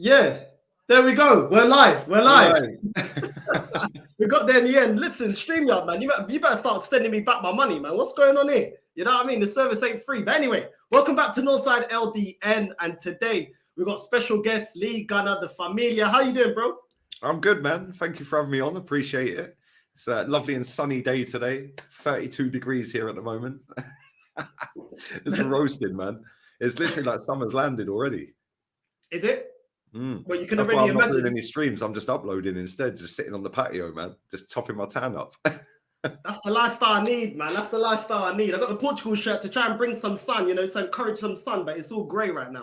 Yeah, there we go. We're live. We're live. Right. We got there in the end. Listen, StreamYard, man, you better start sending me back my money, man. What's going on here? You know what I mean? The service ain't free. But anyway, welcome back to Northside LDN. And today we've got special guest, Lee Gunner, the Familia. How you doing, bro? I'm good, man. Thank you for having me on. Appreciate it. It's a lovely and sunny day today. 32 degrees here at the moment. It's roasted, man. It's literally like summer's landed already. Is it? Well, you can that's already why I'm not imagine. doing any streams. I'm just uploading instead, just sitting on the patio, man, just topping my tan up. That's the lifestyle I need, man. That's the lifestyle I need. I got the Portugal shirt to try and bring some sun, you know, to encourage some sun, but it's all grey right now.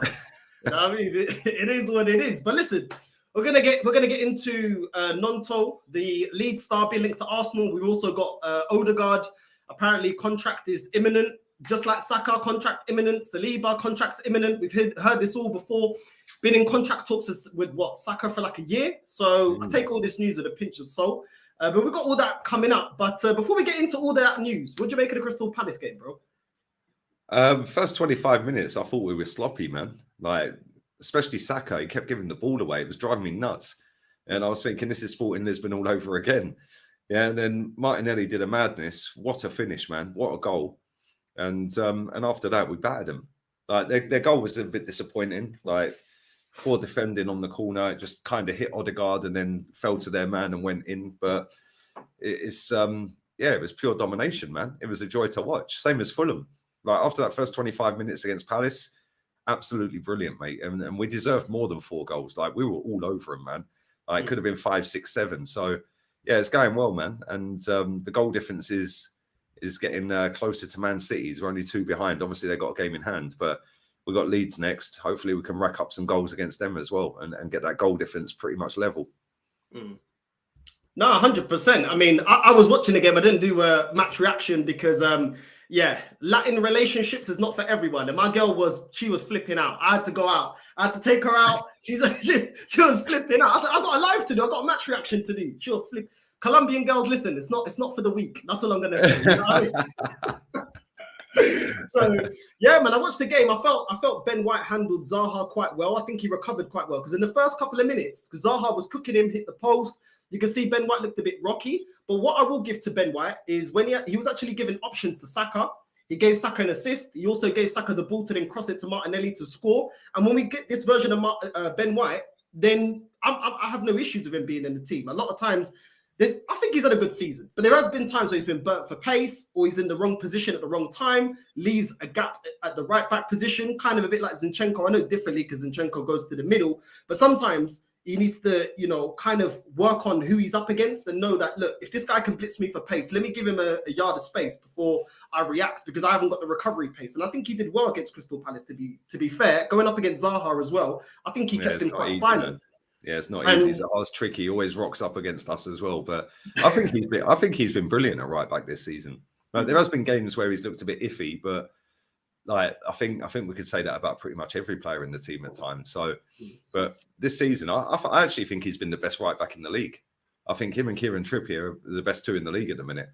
You know what I mean? It is what it is. But listen, we're gonna get into Nonto, the Leeds star being linked to Arsenal. We've also got Odegaard. Apparently, contract is imminent. Just like Saka, contract imminent. Saliba, contract's imminent. We've heard this all before. Been in contract talks with Saka for like a year. So I take all this news with a pinch of salt. But we've got all that coming up. But before we get into all that news, what do you make of the Crystal Palace game, bro? First 25 minutes, I thought we were sloppy, man. Like, especially Saka, he kept giving the ball away. It was driving me nuts. And I was thinking, this is Sporting Lisbon all over again. Yeah, and then Martinelli did a madness. What a finish, man. What a goal. And after that, we battered them. Like, their goal was a bit disappointing. Like, poor defending on the corner. It just kind of hit Odegaard and then fell to their man and went in. But it was pure domination, man. It was a joy to watch. Same as Fulham. Like, after that first 25 minutes against Palace, absolutely brilliant, mate. And we deserved more than 4 goals. Like, we were all over them, man. Like, it could have been 5, 6, 7. So, yeah, it's going well, man. And the goal difference is getting closer to Man City's. We're only 2 behind. Obviously, they've got a game in hand, but we've got Leeds next. Hopefully, we can rack up some goals against them as well and get that goal difference pretty much level. No, 100%. I mean, I was watching the game. I didn't do a match reaction because, Latin relationships is not for everyone. And my girl was flipping out. I had to go out. I had to take her out. She was flipping out. I said, I got a live to do. I got a match reaction to do. She was flipping. Colombian girls, listen, it's not for the weak. That's all I'm gonna say. You know what I mean? So yeah, man, I watched the game. I felt Ben White handled Zaha quite well. I think he recovered quite well because in the first couple of minutes, because Zaha was cooking him, hit the post. You can see Ben White looked a bit rocky. But what I will give to Ben White is when he was actually giving options to Saka. He gave Saka an assist. He also gave Saka the ball to then cross it to Martinelli to score. And when we get this version of Ben White, then I have no issues with him being in the team. A lot of times, I think he's had a good season, but there has been times where he's been burnt for pace or he's in the wrong position at the wrong time, leaves a gap at the right back position, kind of a bit like Zinchenko. I know differently because Zinchenko goes to the middle, but sometimes he needs to, kind of work on who he's up against and know that, look, if this guy can blitz me for pace, let me give him a yard of space before I react because I haven't got the recovery pace. And I think he did well against Crystal Palace, to be fair. Going up against Zaha as well, I think he kept him quite silent. Man. Yeah, it's not easy. It's tricky. He always rocks up against us as well. But I think he's been brilliant at right back this season. Like, there has been games where he's looked a bit iffy, but like I think we could say that about pretty much every player in the team at times. So, but this season, I actually think he's been the best right back in the league. I think him and Kieran Trippier are the best 2 in the league at the minute.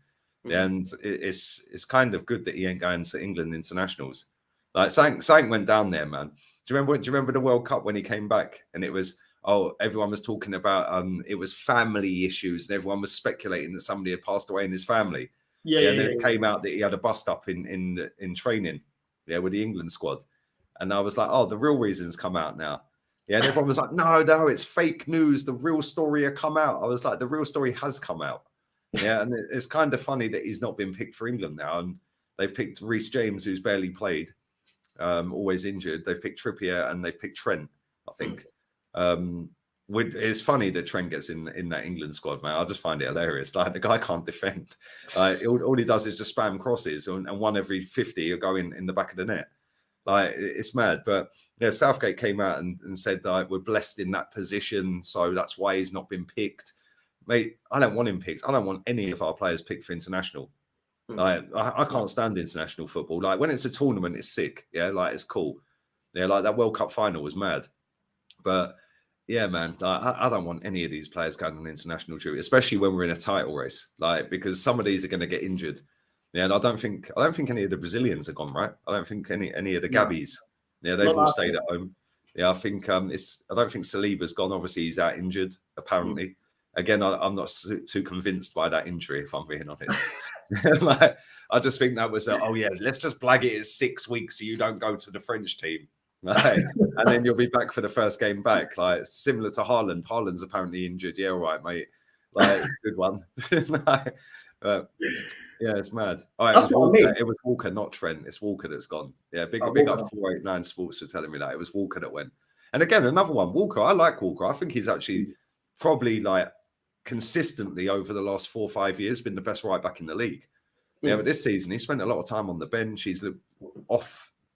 And it's kind of good that he ain't going to England internationals. Like something went down there, man. Do you remember the World Cup when he came back and it was? Oh, everyone was talking about it was family issues and everyone was speculating that somebody had passed away in his family. And then it came out that he had a bust up in training, with the England squad. And I was like, oh, the real reasons come out now. Yeah, and everyone was like, no, it's fake news. The real story had come out. I was like, the real story has come out. Yeah, and it's kind of funny that he's not been picked for England now. And they've picked Reece James, who's barely played, always injured. They've picked Trippier and they've picked Trent, I think. It's funny that Trent gets in that England squad, man. I just find it hilarious. Like, the guy can't defend. All he does is just spam crosses, and 1 every 50 are going in the back of the net. Like, it's mad. But yeah, Southgate came out and said that we're blessed in that position, so that's why he's not been picked. Mate, I don't want him picked. I don't want any of our players picked for international. Like, I can't stand international football. Like, when it's a tournament, it's sick. Yeah, like, it's cool. Yeah, like that World Cup final was mad. But yeah, man, I don't want any of these players going on international duty, especially when we're in a title race. Like, because some of these are going to get injured. Yeah, and I don't think any of the Brazilians are gone, right? I don't think any of the Gabbies. Yeah, they've all stayed at home. Yeah, I think I don't think Saliba's gone. Obviously, he's out injured, apparently. Again, I'm not too convinced by that injury, if I'm being honest. Like, I just think that was, oh yeah, let's just blag it at 6 weeks so you don't go to the French team. Like, and then you'll be back for the first game back. Like, similar to Haaland. Haaland's apparently injured. Yeah, all right, mate. Like, good one. Like, yeah, it's mad. All right, it was Walker, not Trent. It's Walker that's gone. Yeah, big up 489 Sports for telling me that. It was Walker that went. And again, another one. Walker, I like Walker. I think he's actually probably like consistently over the last 4 or 5 years been the best right back in the league. Yeah, but this season he spent a lot of time on the bench. He's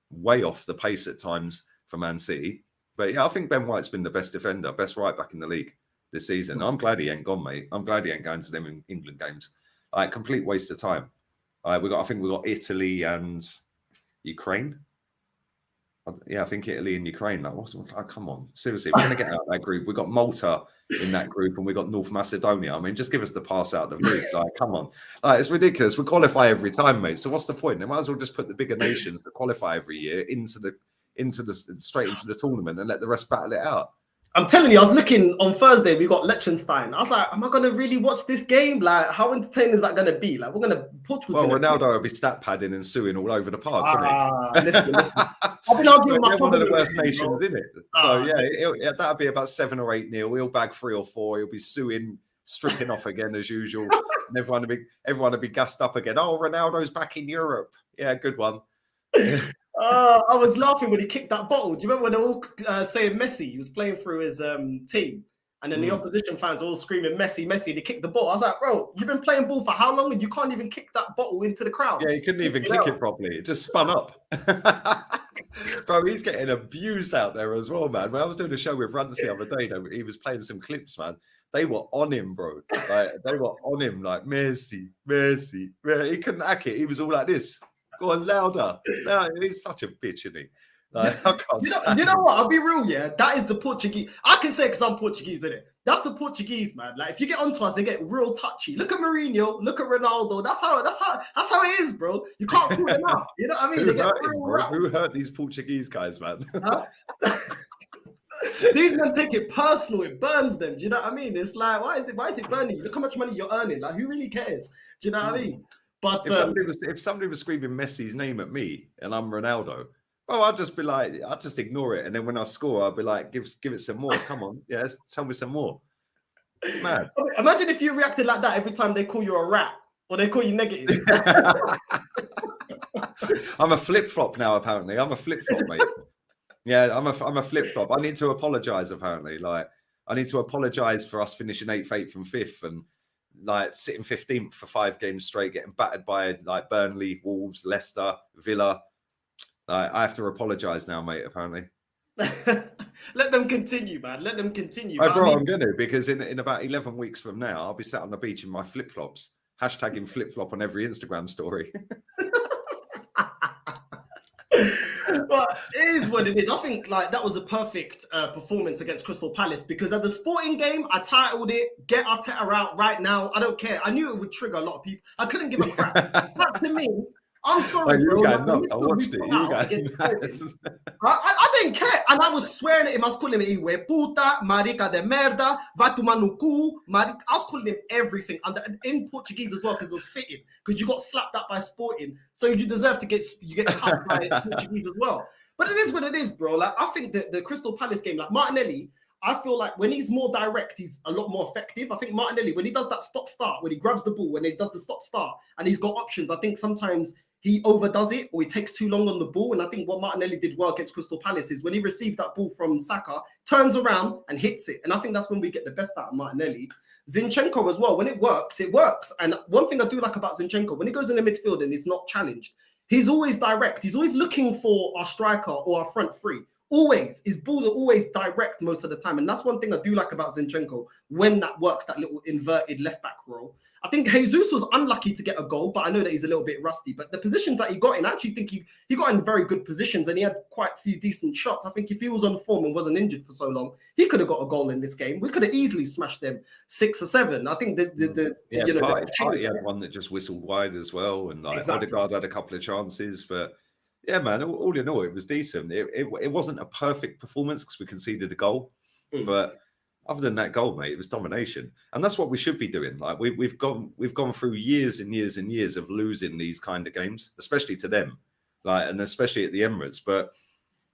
way off the pace at times for Man City. But yeah, I think Ben White's been the best defender, best right back in the league this season. I'm glad he ain't gone, mate. I'm glad he ain't going to them in England games. Like, complete waste of time. I think we got Italy and Ukraine. Yeah, I think Italy and Ukraine. Like, come on, seriously, we're going to get out of that group. We've got Malta in that group, and we've got North Macedonia. I mean, just give us the pass out of the group. Like, come on, like, it's ridiculous. We qualify every time, mate. So what's the point? They might as well just put the bigger nations that qualify every year straight into the tournament and let the rest battle it out. I'm telling you, I was looking on Thursday, we got Liechtenstein. I was like, am I going to really watch this game? Like, how entertaining is that going to be? Like, we're going to Portugal. Well, Ronaldo will be stat padding and suing all over the park, listen. I've been arguing with one of the worst nations in it. So, yeah, that'll be about 7 or 8 nil. He'll bag 3 or 4. He'll be suing, stripping off again as usual. And everyone will be gassed up again. Oh, Ronaldo's back in Europe. Yeah, good one. I was laughing when he kicked that bottle. Do you remember when they all saying Messi? He was playing through his team, and then the opposition fans were all screaming Messi, Messi. And he kicked the ball. I was like, bro, you've been playing ball for how long, and you can't even kick that bottle into the crowd? Yeah, he couldn't even kick it properly. It just spun up. Bro, he's getting abused out there as well, man. When I was doing a show with Runs the other day, he was playing some clips, man. They were on him, bro. Like, they were on him, like Messi. He couldn't hack it. He was all like this. Go on, louder. He's such a bitch, isn't he? Like, I can't you know what? I'll be real, yeah. That is the Portuguese. I can say because I'm Portuguese, isn't it? That's the Portuguese, man. Like, if you get onto us, they get real touchy. Look at Mourinho. Look at Ronaldo. That's how it is, bro. You can't pull them out. You know what I mean? Who hurt these Portuguese guys, man? These men take it personal. It burns them. Do you know what I mean? It's like, why is it burning you? Look how much money you're earning. Like, who really cares? Do you know what I mean? But if somebody was screaming Messi's name at me and I'm Ronaldo, well, I'd just be like, I'd just ignore it. And then when I score, I'll be like, give it some more. Come on. Yeah, tell me some more. Mad. Imagine if you reacted like that every time they call you a rat or they call you negative. I'm a flip-flop now, apparently. I'm a flip-flop, mate. Yeah, I'm a flip-flop. I need to apologize, apparently. Like, I need to apologize for us finishing 8th, 8th and 5th and like sitting 15th for 5 games straight, getting battered by like Burnley, Wolves, Leicester, Villa. I have to apologise now, mate, apparently. Let them continue, man. Let them continue. I'm going to, because in about 11 weeks from now, I'll be sat on the beach in my flip-flops, hashtagging flip-flop on every Instagram story. But it is what it is. I think like that was a perfect performance against Crystal Palace because at the Sporting game, I titled it, get Arteta out right now. I don't care. I knew it would trigger a lot of people. I couldn't give a crap. But to me, I'm sorry, bro. I watched it. I didn't care. And I was swearing at him. I was calling him Iwe puta, marica de merda, vatumanuku, marica. I was calling him everything. And in Portuguese as well, because it was fitting. Because you got slapped up by Sporting. So you deserve to get cussed by Portuguese as well. But it is what it is, bro. Like, I think that the Crystal Palace game, like Martinelli, I feel like when he's more direct, he's a lot more effective. I think Martinelli, when he does that stop-start, when he grabs the ball, when he does the stop-start, and he's got options, I think sometimes he overdoes it or he takes too long on the ball. And I think what Martinelli did well against Crystal Palace is when he received that ball from Saka, turns around and hits it. And I think that's when we get the best out of Martinelli. Zinchenko as well, when it works, it works. And one thing I do like about Zinchenko, when he goes in the midfield and he's not challenged, he's always direct. He's always looking for our striker or our front three. Always. His balls are always direct most of the time. And that's one thing I do like about Zinchenko when that works, that little inverted left-back role. I think Jesus was unlucky to get a goal, but I know that he's a little bit rusty. But the positions that he got in, I actually think he got in very good positions and he had quite a few decent shots. I think if he was on form and wasn't injured for so long, he could have got a goal in this game. We could have easily smashed them 6 or 7. I think Party had one that just whistled wide as well. And like Odegaard had a couple of chances, but Yeah, man. All in all, it was decent. It wasn't a perfect performance because we conceded a goal, but other than that goal, mate, it was domination, and that's what we should be doing. Like we've gone through years and years and years of losing these kind of games, especially to them, like, and especially at the Emirates. But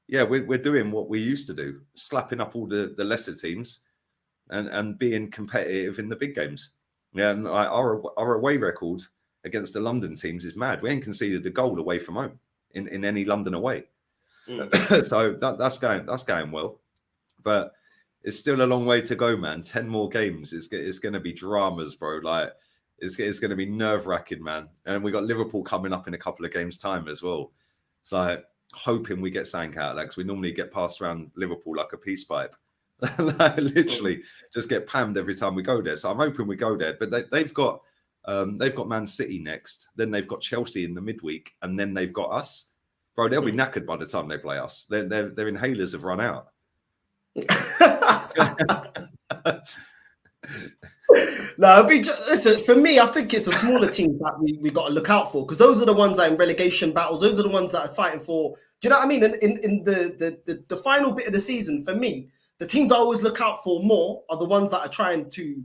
yeah, we're doing what we used to do, slapping up all the lesser teams, and being competitive in the big games. Yeah, and our away record against the London teams is mad. We ain't conceded a goal away from home in any London away. So that's going well, but it's still a long way to go, man. 10 more games. It's going to be dramas, bro. Like it's going to be nerve-wracking, man. And we got Liverpool coming up in a couple of games' time as well. So hoping we get something out of that, because we normally get passed around Liverpool like a peace pipe. Like, literally just get pammed every time we go there. So I'm hoping we go there. But they've got Man City next. Then they've got Chelsea in the midweek, and then they've got us. Bro, they'll be knackered by the time they play us. Their inhalers have run out. No, listen, for me, I think it's the smaller teams that we got to look out for, because those are the ones that are in relegation battles. Those are the ones that are fighting for, do you know what I mean? In the final bit of the season, for me, the teams I always look out for more are the ones that are trying to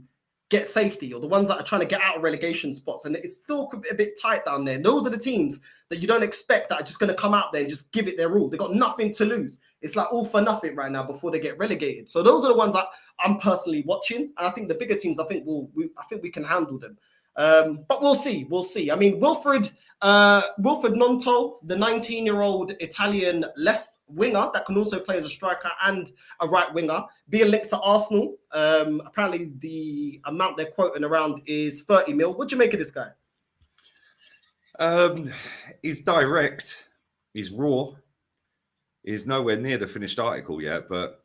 get safety, or the ones that are trying to get out of relegation spots. And it's still a bit tight down there. And those are the teams that you don't expect that are just going to come out there and just give it their all. They've got nothing to lose. It's like all for nothing right now before they get relegated. So those are the ones that I'm personally watching. And I think the bigger teams, I think we can handle them. But we'll see. We'll see. I mean, Wilfred Nonto, the 19-year-old Italian left winger that can also play as a striker and a right winger, being linked to Arsenal. Apparently the amount they're quoting around is 30 mil. What do you make of this guy? He's direct, he's raw, he's nowhere near the finished article yet, but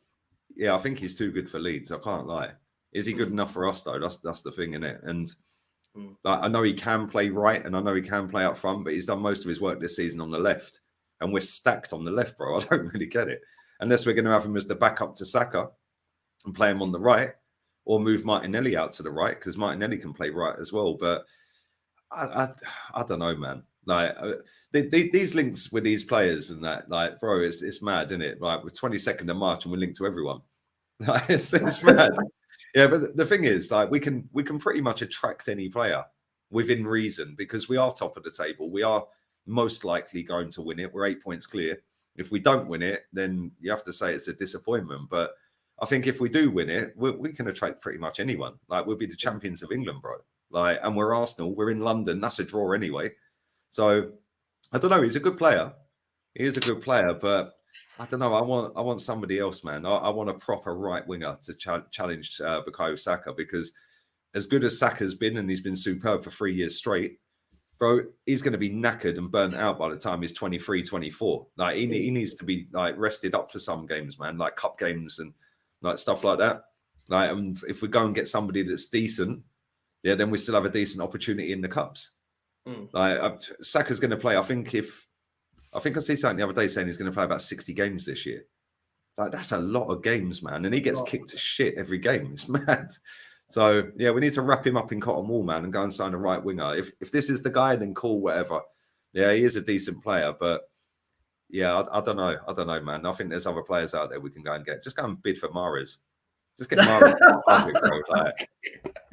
yeah, I think he's too good for Leeds. I can't lie. Is he good enough for us though? That's the thing, isn't it? And like, I know he can play right, and I know he can play up front, but he's done most of his work this season on the left. And we're stacked on the left, bro. I don't really get it. Unless we're going to have him as the backup to Saka and play him on the right, or move Martinelli out to the right, because Martinelli can play right as well. But I don't know, man. Like these links with these players and that, like, bro, it's mad, isn't it? Like, we're 22nd of March and we're linked to everyone. Like, it's mad. Yeah, but the thing is, like, we can pretty much attract any player within reason, because we are top of the table. We are most likely going to win it. We're 8 points clear. If we don't win it, then you have to say it's a disappointment. But I think if we do win it, we can attract pretty much anyone. Like, we'll be the champions of England, bro. Like, and we're Arsenal. We're in London. That's a draw anyway. So I don't know. He's a good player. He is a good player, but I don't know. I want somebody else, man. I want a proper right winger to challenge Bukayo Saka, because as good as Saka's been, and he's been superb for 3 years straight, bro, he's going to be knackered and burnt out by the time he's 23, 24. Like, he needs to be, like, rested up for some games, man, like cup games and like stuff like that. Like, and if we go and get somebody that's decent, yeah, then we still have a decent opportunity in the cups. Like, Saka's going to play. I think I see something the other day saying he's going to play about 60 games this year. Like, that's a lot of games, man. And he gets kicked to shit every game. It's mad. So, yeah, we need to wrap him up in cotton wool, man, and go and sign a right winger. If this is the guy, then cool, whatever. Yeah, he is a decent player, but yeah, I don't know. I don't know, man. I think there's other players out there we can go and get. Just go and bid for Mahrez. Just get Mahrez to the public, bro. Like,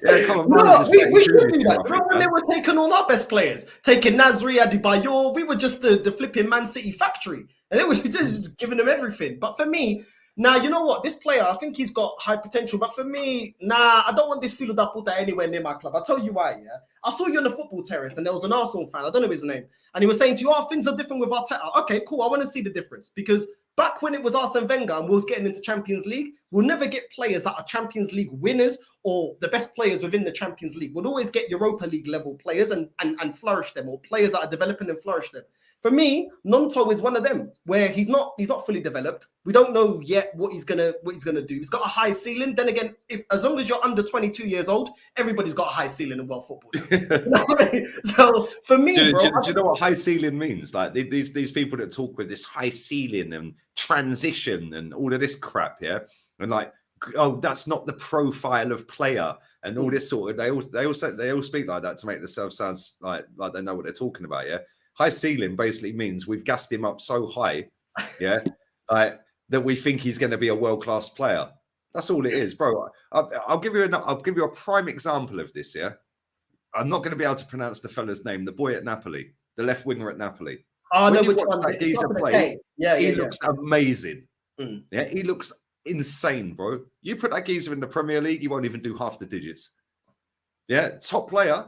yeah, come on, Mahrez. We should do that. Remember when they were taking all our best players? Taking Nasri, Adebayor. We were just the flipping Man City factory. And they were just giving them everything. But for me, now, you know what? This player, I think he's got high potential. But for me, I don't want this filo da puta anywhere near my club. I'll tell you why, yeah? I saw you on the football terrace and there was an Arsenal fan. I don't know his name. And he was saying to you, things are different with Arteta. Okay, cool. I want to see the difference. Because back when it was Arsene Wenger and we was getting into Champions League, we'll never get players that are Champions League winners or the best players within the Champions League. We'll always get Europa League level players and flourish them, or players that are developing and flourish them. For me, Nonto is one of them where he's not fully developed. We don't know yet what he's gonna do. He's got a high ceiling. Then again, as long as you're under 22 years old, everybody's got a high ceiling in world football. You know what I mean? So for me, do you know what high ceiling means? Like, these people that talk with this high ceiling and transition and all of this crap, yeah, and like, oh, that's not the profile of player and all this sort of. They all speak like that to make themselves sound like they know what they're talking about, yeah. High ceiling basically means we've gassed him up so high, yeah, that we think he's going to be a world-class player. That's all it is, bro. I'll give you a prime example of this, yeah. I'm not going to be able to pronounce the fella's name, the boy at Napoli, the left winger at Napoli. Oh, when no, you which watch one? that geezer play, he looks amazing. Mm. Yeah, he looks insane, bro. You put that geezer in the Premier League, he won't even do half the digits. Yeah, top player.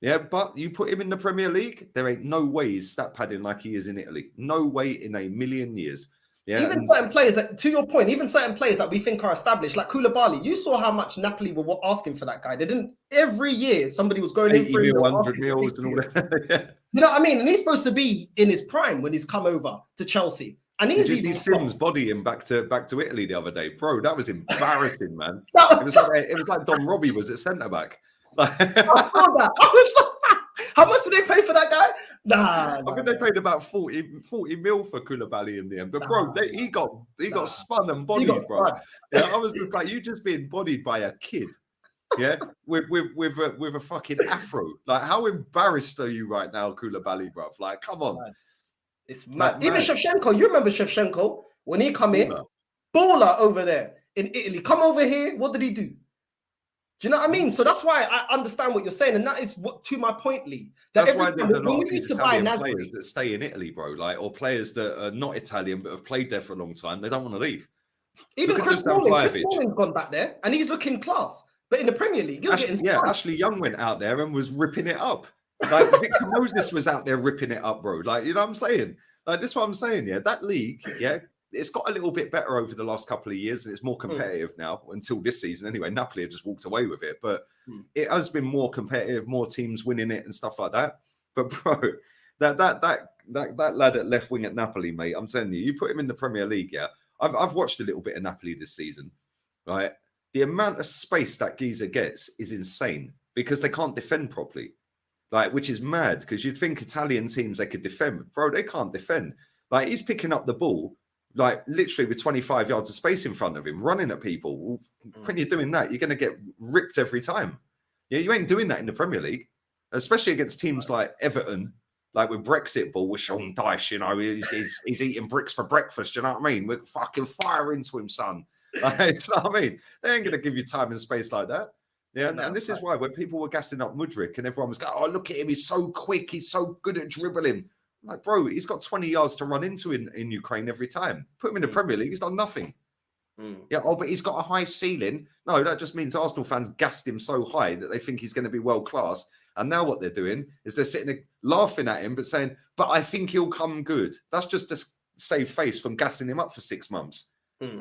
Yeah, but you put him in the Premier League, there ain't no way he's stat padding like he is in Italy. No way in a million years. Yeah, even certain players that, to your point, even certain players that we think are established, like Koulibaly, you saw how much Napoli were asking for that guy. They didn't, every year somebody was going in for him, 100 mils and all that. Yeah. You know what I mean? And he's supposed to be in his prime when he's come over to Chelsea. And he's even Sims bodying back to Italy the other day, bro. That was embarrassing, man. It was like Don Robbie was at centre back. I saw that. How much did they pay for that guy? I think they paid about 40 mil for Koulibaly in the end. But bro, he got spun and bodied, bro. Yeah, I was just like, you just being bodied by a kid, yeah, with a fucking afro. Like, how embarrassed are you right now, Koulibaly, bro? Like, come on, it's mad. Even Shevchenko, you remember Shevchenko when he come in, baller over there in Italy. Come over here, what did he do? Do you know what I mean? So that's why I understand what you're saying, and that is what, to my point, Lee. That's why there's a lot of these Italian players that stay in Italy, bro. Like, or players that are not Italian but have played there for a long time. They don't want to leave. Even Chris Smalling's gone back there, and he's looking class. But in the Premier League, Ashley Young went out there and was ripping it up. Like Victor Moses was out there ripping it up, bro. Like, you know what I'm saying? Like, this is what I'm saying. Yeah, that league, yeah. It's got a little bit better over the last couple of years, and it's more competitive now until this season. Anyway, Napoli have just walked away with it, but it has been more competitive, more teams winning it and stuff like that. But bro, that lad at left wing at Napoli, mate, I'm telling you, you put him in the Premier League, yeah. I've watched a little bit of Napoli this season, right? The amount of space that geezer gets is insane because they can't defend properly, like, which is mad because you'd think Italian teams they could defend, bro. They can't defend. Like, he's picking up the ball. Like, literally with 25 yards of space in front of him, running at people. When you're doing that, you're going to get ripped every time. Yeah, you ain't doing that in the Premier League, especially against teams like Everton, like with Brexit ball, with Sean Dyche, you know, he's eating bricks for breakfast, you know what I mean? We're fucking fire into him, son. Like, you know what I mean? They ain't going to give you time and space like that. Yeah, and this is why when people were gassing up Mudryk and everyone was going, oh, look at him, he's so quick, he's so good at dribbling. Like, bro, he's got 20 yards to run into in Ukraine every time. Put him in the Premier League, he's done nothing. Yeah, but he's got a high ceiling. No, that just means Arsenal fans gassed him so high that they think he's going to be world class. And now what they're doing is they're sitting there laughing at him, but saying, but I think he'll come good. That's just to save face from gassing him up for 6 months.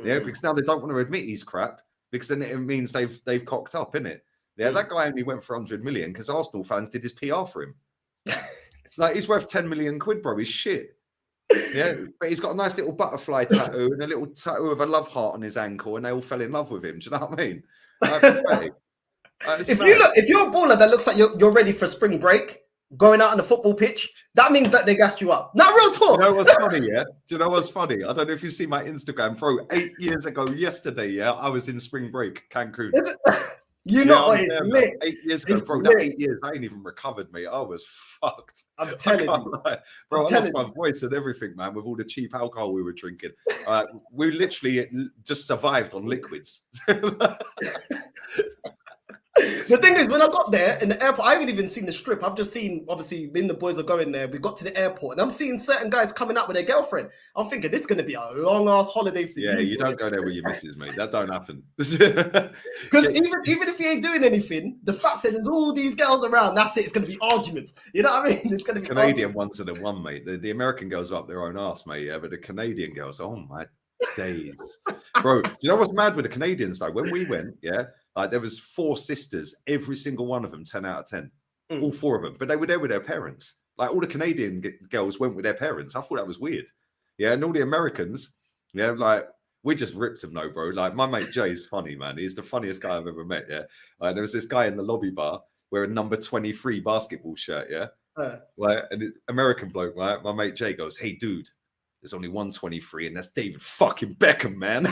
Yeah, because now they don't want to admit he's crap, because then it means they've cocked up, innit? Yeah, that guy only went for 100 million because Arsenal fans did his PR for him. Like, he's worth 10 million quid, bro. He's shit. Yeah, but he's got a nice little butterfly tattoo and a little tattoo of a love heart on his ankle, and they all fell in love with him. Do you know what I mean? Like, if you're a baller that looks like you're ready for spring break, going out on the football pitch, that means that they gassed you up. Not real talk. You know what's funny, yeah? Do you know what's funny? I don't know if you see my Instagram, bro. 8 years ago yesterday, yeah, I was in spring break, Cancun. You know what it's lit. 8 years ago, bro. That 8 years, I ain't even recovered, mate. I was fucked. I'm telling you, bro. I lost my voice and everything, man, with all the cheap alcohol we were drinking. We literally just survived on liquids. The thing is, when I got there in the airport, I haven't even seen the strip. I've just seen, obviously, when the boys are going there, we got to the airport, and I'm seeing certain guys coming out with their girlfriend. I'm thinking, this is going to be a long-ass holiday for you. Yeah, you don't go there with your missus, mate. That don't happen. Because even if you ain't doing anything, the fact that there's all these girls around, that's it. It's going to be arguments. You know what I mean? It's going to be Canadian ones to the one, mate. The American girls are up their own arse, mate. Yeah, but the Canadian girls, oh my days, bro. Do you know what's mad with the Canadians though? When we went, yeah, like there was 4 sisters, every single one of them 10 out of 10, all 4 of them, but they were there with their parents. Like, all the Canadian girls went with their parents. I thought that was weird. Yeah, and all the Americans, yeah, like, we just ripped them, no, bro. Like, my mate Jay is funny, man. He's the funniest guy I've ever met. Yeah, there was this guy in the lobby bar wearing a number 23 basketball shirt. Yeah, like, and American bloke, right? My mate Jay goes, "Hey, dude, there's only 123, and that's David fucking Beckham, man."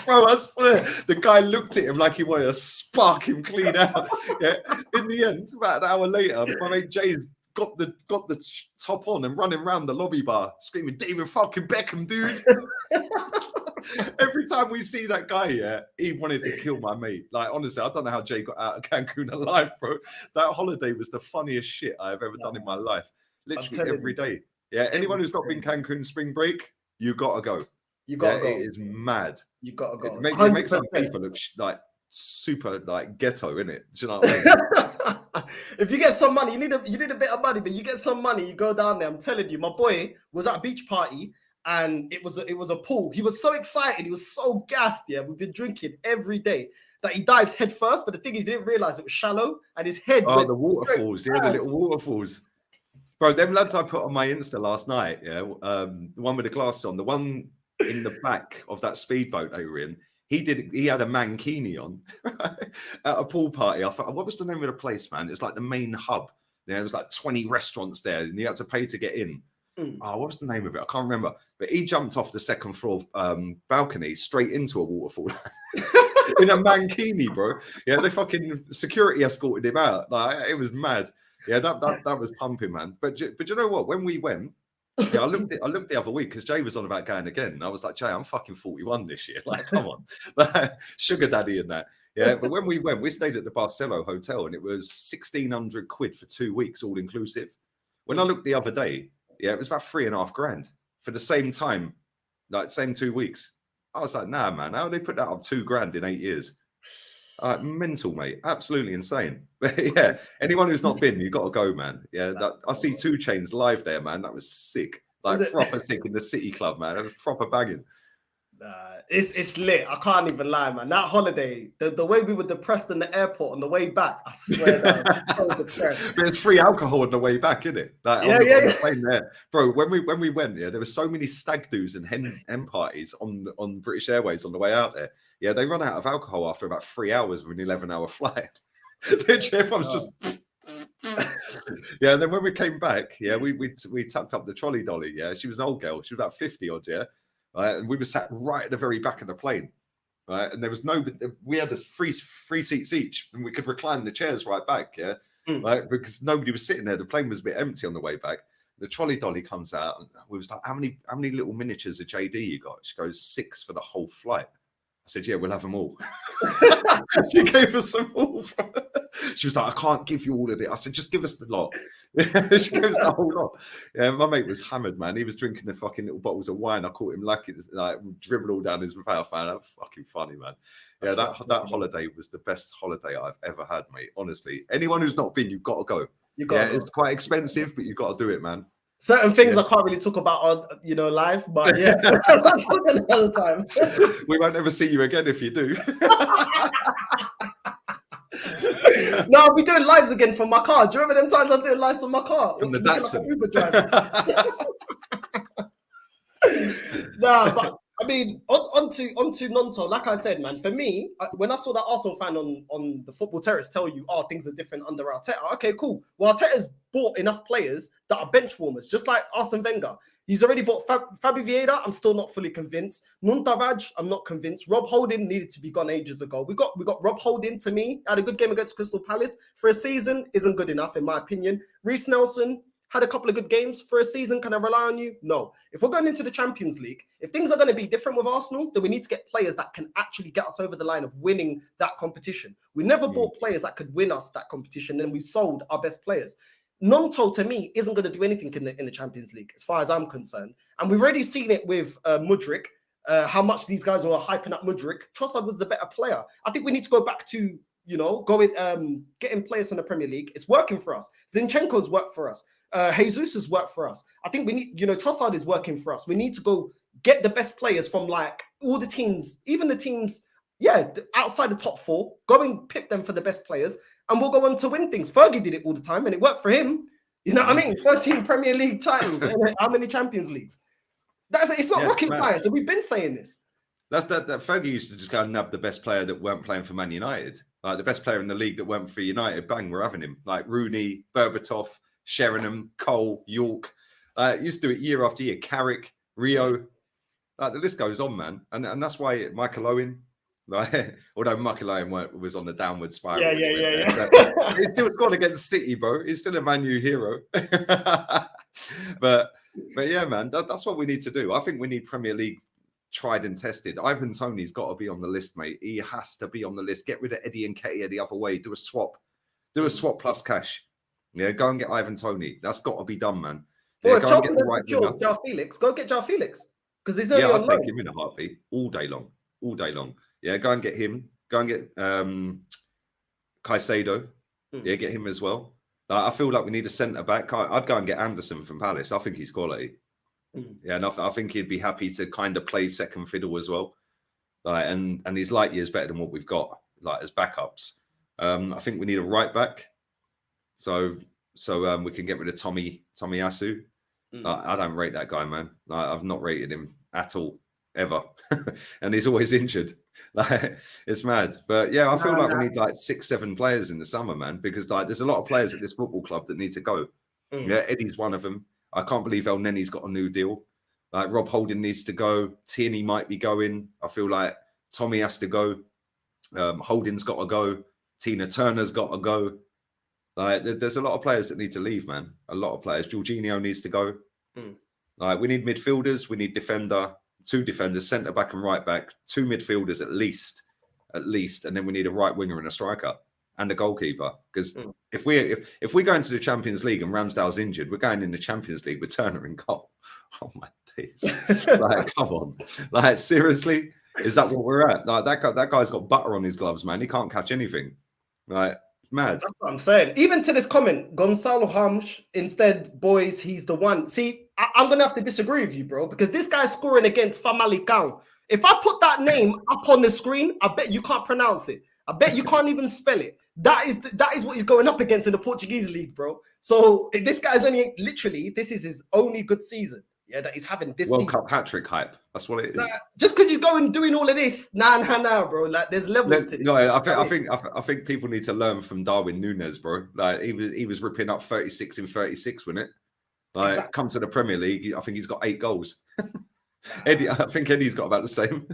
Bro, I swear, the guy looked at him like he wanted to spark him clean out. Yeah. In the end, about an hour later, my mate Jay's got the top on and running around the lobby bar screaming, David fucking Beckham, dude. Every time we see that guy, yeah, he wanted to kill my mate. Like, honestly, I don't know how Jay got out of Cancun alive, bro. That holiday was the funniest shit I've ever done in my life. Literally every day. Yeah, anyone who's not been Cancun spring break, you gotta go. You gotta go. It is mad. You gotta go. It makes some people look like super like ghetto, innit? Do you know what I mean? If you get some money, you need a bit of money, but you get some money, you go down there. I'm telling you, my boy was at a beach party and it was a pool. He was so excited, he was so gassed. Yeah, we've been drinking every day that he dived head first, but the thing is, he didn't realize it was shallow and his head. Oh, the waterfalls, yeah, the little waterfalls. Bro, them lads I put on my Insta last night, yeah, the one with the glasses on, the one in the back of that speedboat they were in, he had a mankini on at a pool party. I thought, what was the name of the place, man? It's like the main hub. There was like 20 restaurants there and you had to pay to get in. Oh, what was the name of it? I can't remember. But he jumped off the second floor balcony straight into a waterfall in a mankini, bro. Yeah, they fucking security escorted him out. Like, it was mad. Yeah, that was pumping, man. But you know what? When we went, yeah, I looked the other week because Jay was on about going again. And I was like, Jay, I'm fucking 41 this year. Like, come on. Like, sugar daddy and that. Yeah, but when we went, we stayed at the Barcelo Hotel and it was 1,600 quid for 2 weeks, all inclusive. When I looked the other day, yeah, it was about 3.5 grand for the same time, like same 2 weeks. I was like, nah, man, how they put that up 2 grand in 8 years? Mental, mate. Absolutely insane. But yeah, anyone who's not been, you got to go, man. Yeah, I see 2 Chainz live there, man. That was sick. Like proper sick in the City Club, man. It was proper banging. It's lit. I can't even lie, man. That holiday, the way we were depressed in the airport on the way back, I swear. There's free alcohol on the way back, isn't it? Like, on the plane there, bro. When we went, yeah, there were so many stag do's and hen parties on British Airways on the way out there. Yeah, they run out of alcohol after about 3 hours of an 11-hour flight. Literally, everyone's just. Yeah, and then when we came back, yeah, we tucked up the trolley dolly. Yeah, she was an old girl. She was about 50 odd, yeah. Right, and we were sat right at the very back of the plane, right? And there was we had this free seats each, and we could recline the chairs right back, yeah, right? Because nobody was sitting there. The plane was a bit empty on the way back. The trolley dolly comes out, and we was like, "How many little miniatures of JD you got?" She goes, 6 for the whole flight. I said, "Yeah, we'll have them all." She gave us them all. She was like, "I can't give you all of it." I said, "Just give us the lot." She gave us the whole lot. Yeah, my mate was hammered, man. He was drinking the fucking little bottles of wine. I caught him like dribble all down his mouth, man. That was fucking funny, man. Yeah, that holiday was the best holiday I've ever had, mate. Honestly, anyone who's not been, you've got to go. It's quite expensive, but you've got to do it, man. Certain things I can't really talk about on, live, but yeah, I'm not talking another time. We won't ever see you again if you do. No, I'll be doing lives again from my car. Do you remember them times I was doing lives from my car? From the Datsun. Uber driver. Nah, but I mean, onto Nonto. Like I said, man, for me, when I saw that Arsenal fan on the football terrace tell you, "Oh, things are different under Arteta." Okay, cool. Well, Arteta's bought enough players that are bench warmers, just like Arsene Wenger. He's already bought Fabi Vieira. I'm still not fully convinced. Muntaraj, I'm not convinced. Rob Holding needed to be gone ages ago. We got Rob Holding. To me, had a good game against Crystal Palace for a season. Isn't good enough in my opinion. Reece Nelson had a couple of good games for a season. Can I rely on you? No. If we're going into the Champions League, if things are going to be different with Arsenal, then we need to get players that can actually get us over the line of winning that competition. We never bought players that could win us that competition, and we sold our best players. Nonto, to me, isn't going to do anything in the Champions League, as far as I'm concerned. And we've already seen it with Mudryk, how much these guys were hyping up Mudryk. Trossard was the better player. I think we need to go back to, getting players from the Premier League. It's working for us. Zinchenko's worked for us. Jesus has worked for us. I think we need, Trossard is working for us. We need to go get the best players from like all the teams, even the teams, outside the top 4, go and pick them for the best players, and we'll go on to win things. Fergie did it all the time, and it worked for him. You know what I mean? 13 Premier League titles, and how many Champions Leagues? It's not rocket science, and we've been saying this. That Fergie used to just go and nab the best player that weren't playing for Man United. Like the best player in the league that weren't for United, bang, we're having him. Like Rooney, Berbatov, Sheringham, Cole, York. Used to do it year after year. Carrick, Rio. The list goes on, man. And that's why Michael Owen, Like, although Mukulayan was on the downward spiral. Yeah. He still scored against City, bro. He's still a Man U hero. but yeah, man, that's what we need to do. I think we need Premier League tried and tested. Ivan Toney's got to be on the list, mate. He has to be on the list. Get rid of Eddie and Ketia the other way. Do a swap. Do a swap plus cash. Yeah, go and get Ivan Toney. That's got to be done, man. Yeah, Well, go and get the right winger. João Felix. Go get João Felix. Because he's only on loan. I'll take him in a heartbeat all day long. All day long. Yeah, go and get him. Go and get Caicedo. Yeah, get him as well. I feel like we need a centre back. I'd go and get Anderson from Palace. I think he's quality. Yeah, and I think he'd be happy to kind of play second fiddle as well. And he's light years better than what we've got, like as backups. I think we need a right back. So we can get rid of Tomiyasu. I don't rate that guy, man. I've not rated him at all, ever. And he's always injured. It's mad. But yeah, I feel like we need like 6-7 players in the summer, man, because like there's a lot of players at this football club that need to go. Yeah, Eddie's one of them. I can't believe El Nenny's got a new deal. Like Rob Holding needs to go. Tierney might be going. I feel like Tomi has to go. Holding's got to go. Tina Turner's got to go. Like there's a lot of players that need to leave, man. A lot of players. Jorginho needs to go. Like we need midfielders. We need defender. 2 defenders, centre back and right back. 2 midfielders at least, and then we need a right winger and a striker and a goalkeeper. Because if we go into the Champions League and Ramsdale's injured, we're going in the Champions League with Turner in goal. Oh my days! Like, come on! Like, seriously, is that what we're at? Like that guy's got butter on his gloves, man. He can't catch anything. Like, mad. That's what I'm saying. Even to this comment, Gonzalo Ramos, instead, boys, he's the one. See, I'm going to have to disagree with you, bro, because this guy's scoring against Famalicão. If I put that name up on the screen, I bet you can't pronounce it. I bet you can't even spell it. That is what he's going up against in the Portuguese league, bro. So this guy's only, literally, this is his only good season. Yeah, that he's having this World Cup hat-trick hype. That's what it is. Just because you go and doing all of this, nah, bro. Like, there's levels to this. No, I think people need to learn from Darwin Núñez, bro. Like he was ripping up 36 in 36, wasn't it? Like, exactly. Come to the Premier League, I think he's got 8 goals. I think Eddie's got about the same.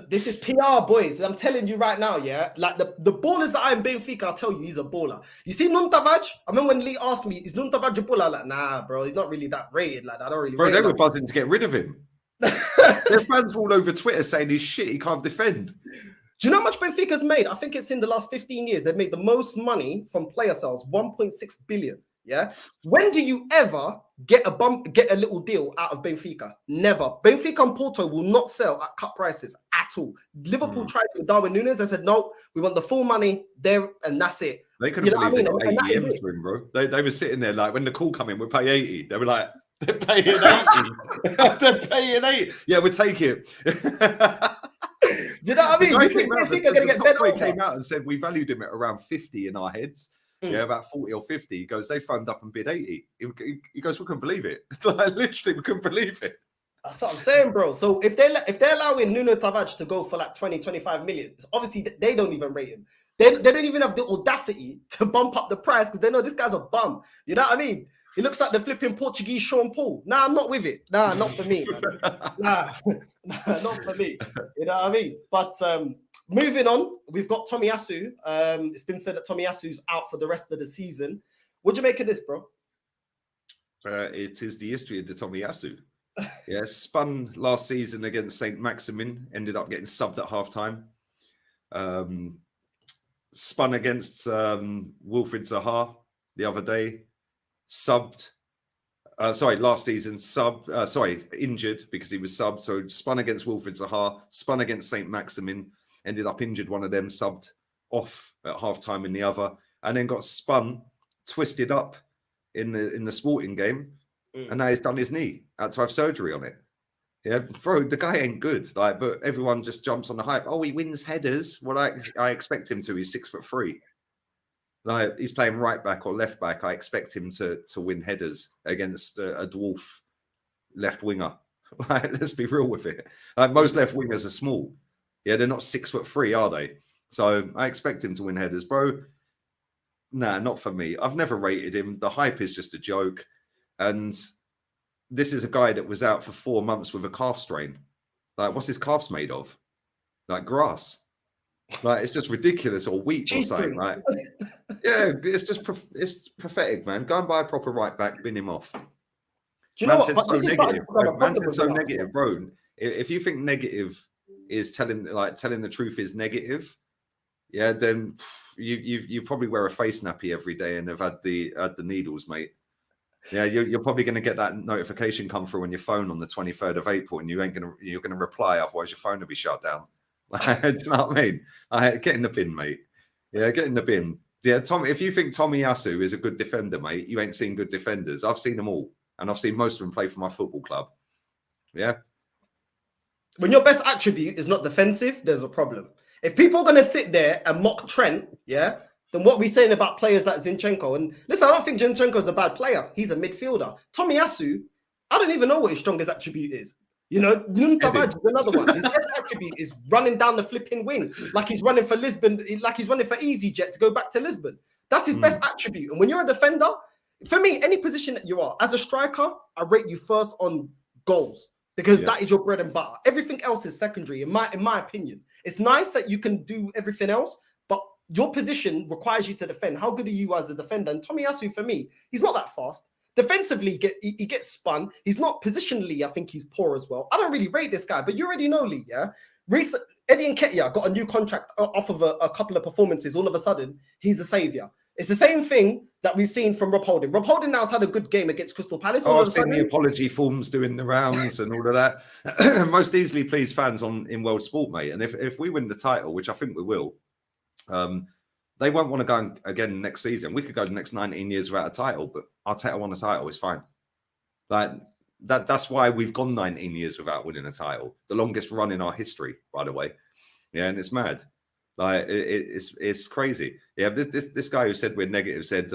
This is PR, boys. I'm telling you right now, yeah. Like the ballers that are in Benfica, I'll tell you, he's a baller. You see Nonto? I remember when Lee asked me, is Nonto a baller? I'm like, nah, bro, he's not really that rated. Like, I don't really. Bro, they were buzzing to get rid of him. There's fans all over Twitter saying he's shit. He can't defend. Do you know how much Benfica's made? I think it's in the last 15 years. They've made the most money from player sales, 1.6 billion. Yeah. When do you ever get a little deal out of Benfica? Never. Benfica and Porto will not sell at cut prices at all. Liverpool tried with Darwin Núñez. They said, no, we want the full money there, and that's it. They couldn't believe they got 80 M's for him, bro. They were sitting there like, when the call come in, we'll pay 80. They were like, they're paying 80. They're paying 80. Yeah, we'll take it. Do you know what I mean? You think Benfica are going to get better? He came out and said we valued him at around 50 in our heads. Yeah, about 40 or 50. He goes, they phoned up and bid 80. He goes, we couldn't believe it. Like, literally, we couldn't believe it. That's what I'm saying, bro. So if they're allowing Nuno Tavares to go for like 20, 25 million, obviously they don't even rate him. They don't even have the audacity to bump up the price because they know this guy's a bum. You know what I mean? He looks like the flipping Portuguese Sean Paul. Nah, I'm not with it. Nah, not for me, man. Nah, not for me. You know what I mean? But moving on, we've got Tomiyasu. It's been said that Tomiyasu's out for the rest of the season. What do you make of this, bro? It is the history of the Tomiyasu. Yeah, spun last season against St. Maximin, ended up getting subbed at halftime. Spun against Wilfried Zaha the other day, subbed. Last season, injured because he was subbed. So spun against Wilfried Zaha, spun against St. Maximin, ended up injured one of them, subbed off at halftime in the other, and then got spun, twisted up in the Sporting game, and now he's done his knee. Had to have surgery on it. Yeah, bro, the guy ain't good. Like, but everyone just jumps on the hype. Oh, he wins headers. Well, I expect him to. He's 6'3". Like, he's playing right back or left back. I expect him to win headers against a dwarf left winger. Like, let's be real with it. Like, most left wingers are small. Yeah, they're not 6'3", are they? So I expect him to win headers, bro. Nah, not for me. I've never rated him. The hype is just a joke. And this is a guy that was out for 4 months with a calf strain. Like, what's his calves made of? Like grass. Like, it's just ridiculous or weak or something. Like, yeah, it's pathetic, man. Go and buy a proper right back, bin him off. Do you know what? But this is negative. Man said so negative, bro. If you think negative is telling the truth is negative, yeah, then you probably wear a face nappy every day and have had the needles, mate. Yeah, you're probably going to get that notification come through on your phone on the 23rd of April, and you're going to reply, otherwise your phone will be shut down. Do you know what I mean? Get in the bin, mate. Yeah, get in the bin. Yeah, Tom. If you think Tomiyasu is a good defender, mate, you ain't seen good defenders. I've seen them all, and I've seen most of them play for my football club. Yeah. When your best attribute is not defensive, there's a problem. If people are going to sit there and mock Trent, yeah, then what we're saying about players like Zinchenko, and listen, I don't think Zinchenko is a bad player. He's a midfielder. Tomiyasu, I don't even know what his strongest attribute is. You know, Nonto is another one. His best attribute is running down the flipping wing, like he's running for Lisbon, like he's running for EasyJet to go back to Lisbon. That's his best attribute. And when you're a defender, for me, any position that you are, as a striker, I rate you first on goals because that is your bread and butter. Everything else is secondary, in my opinion. It's nice that you can do everything else, but your position requires you to defend. How good are you as a defender? And Tomiyasu, for me, he's not that fast. Defensively, he gets spun. He's not positionally, I think he's poor as well. I don't really rate this guy, but you already know, Lee, yeah? Eddie Nketiah got a new contract off of a couple of performances. All of a sudden, he's a saviour. It's the same thing that we've seen from Rob Holding. Rob Holding now has had a good game against Crystal Palace. I've seen the apology forms doing the rounds and all of that. Most easily pleased fans in world sport, mate. And if we win the title, which I think we will, they won't want to go again next season. We could go the next 19 years without a title, but Arteta won a title. It's fine. Like that's why we've gone 19 years without winning a title. The longest run in our history, by the way. Yeah, and it's mad. Like it's crazy. Yeah, this guy who said we're negative said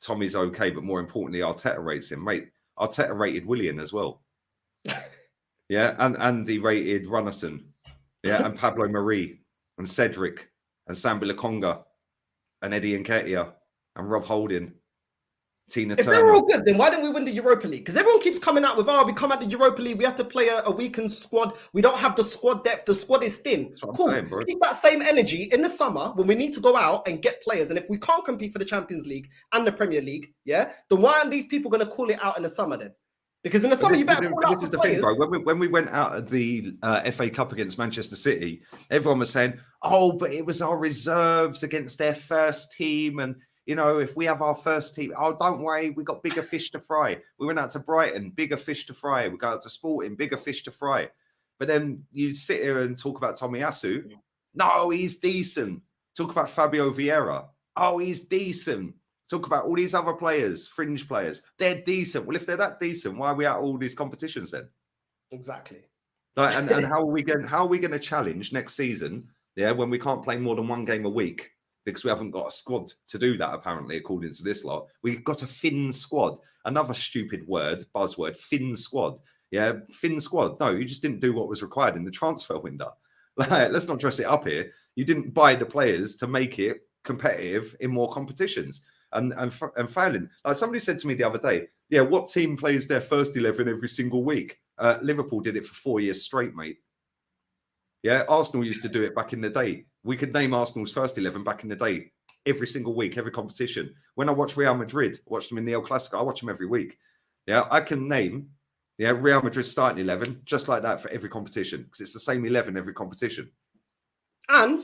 Tommy's okay, but more importantly, Arteta rates him. Mate, Arteta rated Willian as well. Yeah, and he rated Runnison. Yeah, and Pablo Marie and Cedric and Sambi Lakonga and Eddie Nketiah and Rob Holding, Tina Turner. If they're all good, then why don't we win the Europa League? Because everyone keeps coming out with, we come at the Europa League, we have to play a weakened squad. We don't have the squad depth. The squad is thin. Cool. Saying, keep that same energy in the summer when we need to go out and get players. And if we can't compete for the Champions League and the Premier League, yeah, then why aren't these people going to call it out in the summer then? Because in the summer, you better call out the players. Thing, bro. When we went out of the FA Cup against Manchester City, everyone was saying, oh, but it was our reserves against their first team. And, you know, if we have our first team, oh, don't worry, we got bigger fish to fry. We went out to Brighton, bigger fish to fry. We go out to Sporting, bigger fish to fry. But then you sit here and talk about Tomiyasu. No, he's decent. Talk about Fabio Vieira. Oh, he's decent. Talk about all these other players, fringe players. They're decent. Well, if they're that decent, why are we at all these competitions then? Exactly. Like, and how are we going to challenge next season? Yeah, when we can't play more than one game a week because we haven't got a squad to do that. Apparently, according to this lot, we've got a thin squad. Another stupid buzzword, thin squad. Yeah, thin squad. No, you just didn't do what was required in the transfer window. Like, let's not dress it up here. You didn't buy the players to make it competitive in more competitions. And failing. Like somebody said to me the other day, yeah, what team plays their first 11 every single week? Liverpool did it for 4 years straight, mate. Yeah, Arsenal used to do it back in the day. We could name Arsenal's first 11 back in the day, every single week, every competition. When I watch Real Madrid, I watch them in the El Clasico, I watch them every week. Yeah, I can name Real Madrid's starting 11 just like that for every competition because it's the same 11 every competition. And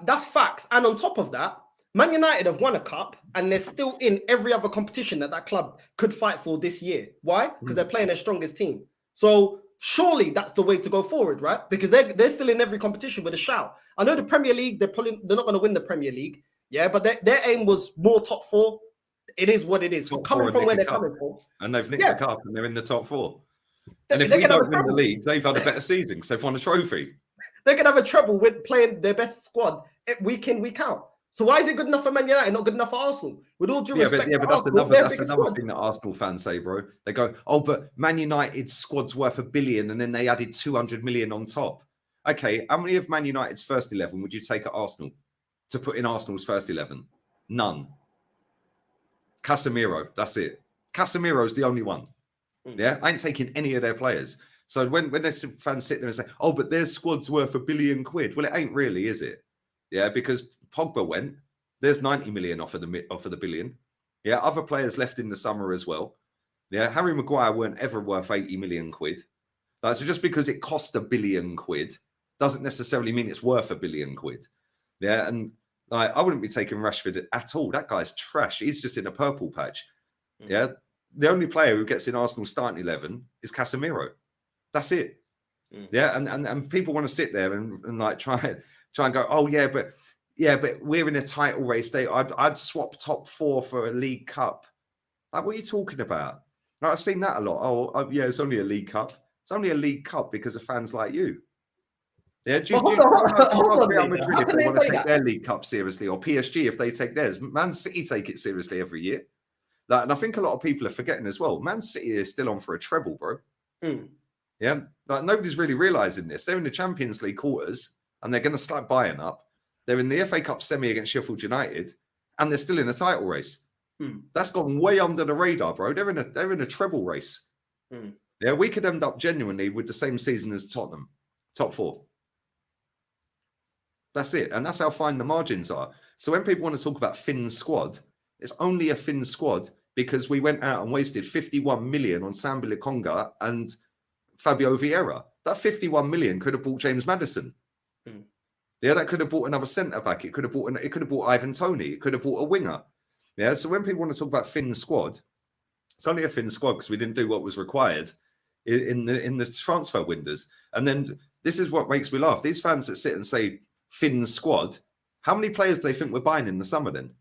that's facts. And on top of that, Man United have won a cup and they're still in every other competition that club could fight for this year. Why? Because they're playing their strongest team. So surely that's the way to go forward, right? Because they're still in every competition with a shout. I know the Premier League, they're not going to win the Premier League. Yeah, but their aim was more top four. It is what it is. Coming from where they're coming from. And they've nicked the cup and they're in the top four. And if we don't win the league, they've had a better season because they've won a trophy. They could have a treble with playing their best squad week in, week out. So why is it good enough for Man United, not good enough for Arsenal? With all due respect, but that's another thing that Arsenal fans say, bro. They go, oh, but Man United's squad's worth $1 billion, and then they added 200 million on top. Okay, how many of Man United's first 11 would you take at Arsenal to put in Arsenal's first 11? None. Casemiro, that's it. Casemiro's the only one. Yeah, I ain't taking any of their players. So when there's fans sit there and say, "Oh, but their squad's worth £1 billion," well, it ain't really, is it? Yeah, because Pogba went. There's 90 million off of the billion. Yeah, other players left in the summer as well. Yeah, Harry Maguire weren't ever worth 80 million quid. Like, so just because it cost £1 billion doesn't necessarily mean it's worth £1 billion. Yeah, and like, I wouldn't be taking Rashford at all. That guy's trash. He's just in a purple patch. Yeah, the only player who gets in Arsenal starting 11 is Casemiro. That's it. Yeah, and people want to sit there and like try and go, oh yeah, but we're in a title race. I'd swap top 4 for a League Cup. Like, what are you talking about? Like, I've seen that a lot. Oh yeah, it's only a League Cup. It's only a League Cup because of fans like you. Yeah, do you Real Madrid if they want to take their League Cup seriously, or PSG if they take theirs? Man City take it seriously every year. Like, and I think a lot of people are forgetting as well. Man City is still on for a treble, bro. Yeah, like, nobody's really realising this. They're in the Champions League quarters and they're going to slap Bayern up. They're in the FA Cup semi against Sheffield United and they're still in a title race. That's gone way under the radar, bro. They're in a treble race. Yeah, we could end up genuinely with the same season as Tottenham, top 4. That's it. And that's how fine the margins are. So when people want to talk about thin squad, it's only a thin squad because we went out and wasted 51 million on Sambi Lokonga and Fabio Vieira. That 51 million could have bought James Maddison. Yeah, that could have bought another centre back. It could have bought Ivan Toney. It could have bought a winger. Yeah. So when people want to talk about thin squad, it's only a thin squad because we didn't do what was required in the transfer windows. And then this is what makes me laugh. These fans that sit and say thin squad, how many players do they think we're buying in the summer then?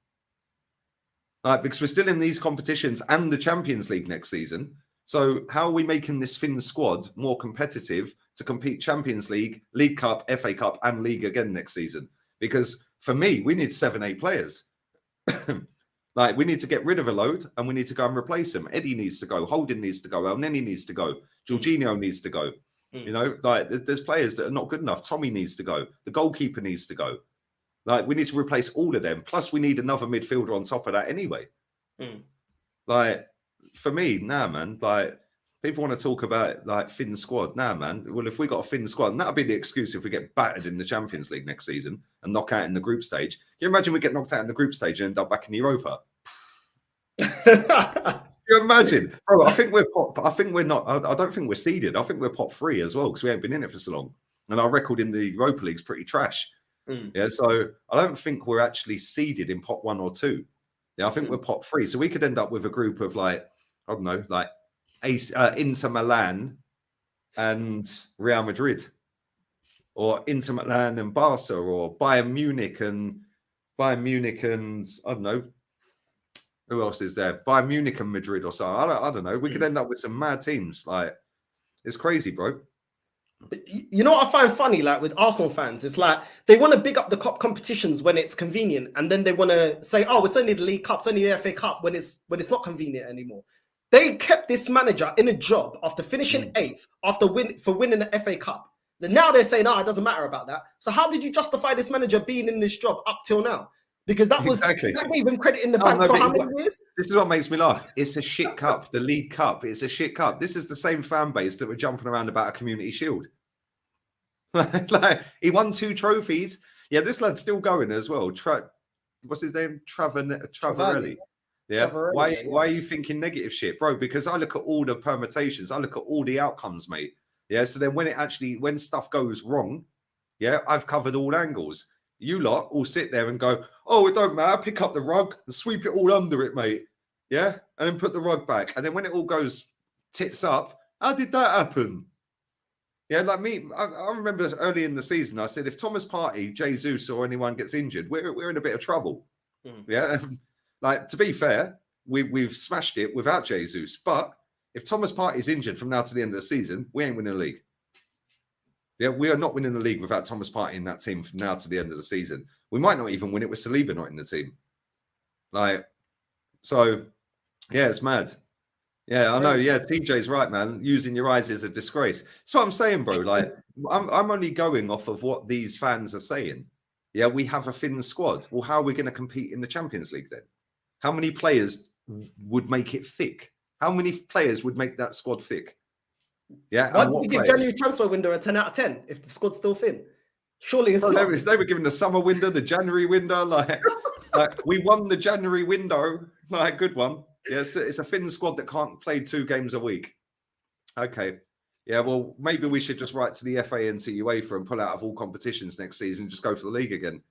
Like, because we're still in these competitions and the Champions League next season. So how are we making this thin squad more competitive to compete Champions League, League Cup, FA Cup, and League again next season? Because for me, we need 7-8 players. Like, we need to get rid of a load and we need to go and replace them. Eddie needs to go. Holding needs to go. El Neni needs to go. Jorginho needs to go. You know, like, there's players that are not good enough. Tomi needs to go. The goalkeeper needs to go. Like, we need to replace all of them. Plus, we need another midfielder on top of that anyway. Like, for me, nah, man. Like, people want to talk about, like, thin squad. Nah, man. Well, if we got a thin squad, and that'll be the excuse if we get battered in the Champions League next season and knock out in the group stage. Can you imagine we get knocked out in the group stage and end up back in Europa? Can you imagine? Bro, I don't think we're seeded. I think we're pot 3 as well because we haven't been in it for so long. And our record in the Europa League is pretty trash. Yeah, so I don't think we're actually seeded in pot 1 or 2. Yeah, I think we're pot 3. So we could end up with a group of, like, I don't know, like Inter Milan and Real Madrid, or Inter Milan and Barca, or Bayern Munich and I don't know, who else is there? Bayern Munich and Madrid or something. I don't know. We could end up with some mad teams. Like, it's crazy, bro. You know what I find funny, like, with Arsenal fans, it's like they want to big up the cup competitions when it's convenient, and then they want to say, "Oh, it's only the League Cup, it's only the FA Cup," when it's not convenient anymore. They kept this manager in a job after finishing 8th, after winning the FA Cup. Then now they're saying, "Oh, it doesn't matter about that." So how did you justify this manager being in this job up till now? Because that was that gave him credit in the bank for how many years? This is what makes me laugh. It's a shit cup. The League Cup. It's a shit cup. This is the same fan base that were jumping around about a Community Shield. Like, he won 2 trophies. Yeah, this lad's still going as well. What's his name? Travarelli. Yeah. Why are you thinking negative shit, bro? Because I look at all the permutations. I look at all the outcomes, mate. Yeah. So then when stuff goes wrong, yeah, I've covered all angles. You lot all sit there and go, "Oh, it don't matter. Pick up the rug and sweep it all under it, mate." Yeah. And then put the rug back. And then when it all goes tits up, how did that happen? Yeah, like me, I remember early in the season, I said, if Thomas Partey, Jesus, or anyone gets injured, we're in a bit of trouble. Yeah, like, to be fair, we've smashed it without Jesus. But if Thomas Partey's injured from now to the end of the season, we ain't winning the league. Yeah, we are not winning the league without Thomas Partey in that team from now to the end of the season. We might not even win it with Saliba not in the team. Like, so, yeah, it's mad. Yeah, I know. Yeah, TJ's right, man. Using your eyes is a disgrace. That's what I'm saying, bro. Like, I'm only going off of what these fans are saying. Yeah, we have a thin squad. Well, how are we going to compete in the Champions League then? How many players would make it thick? How many players would make that squad thick? Yeah, Why and did what you give players? January transfer window a 10 out of 10 if the squad's still thin? Surely it's Bro, not. they were giving the summer window, the January window. Like we won the January window. Like, good one. Yeah, it's a thin squad that can't play 2 games a week. Okay. Yeah, well, maybe we should just write to the FA and to UEFA and pull out of all competitions next season and just go for the league again.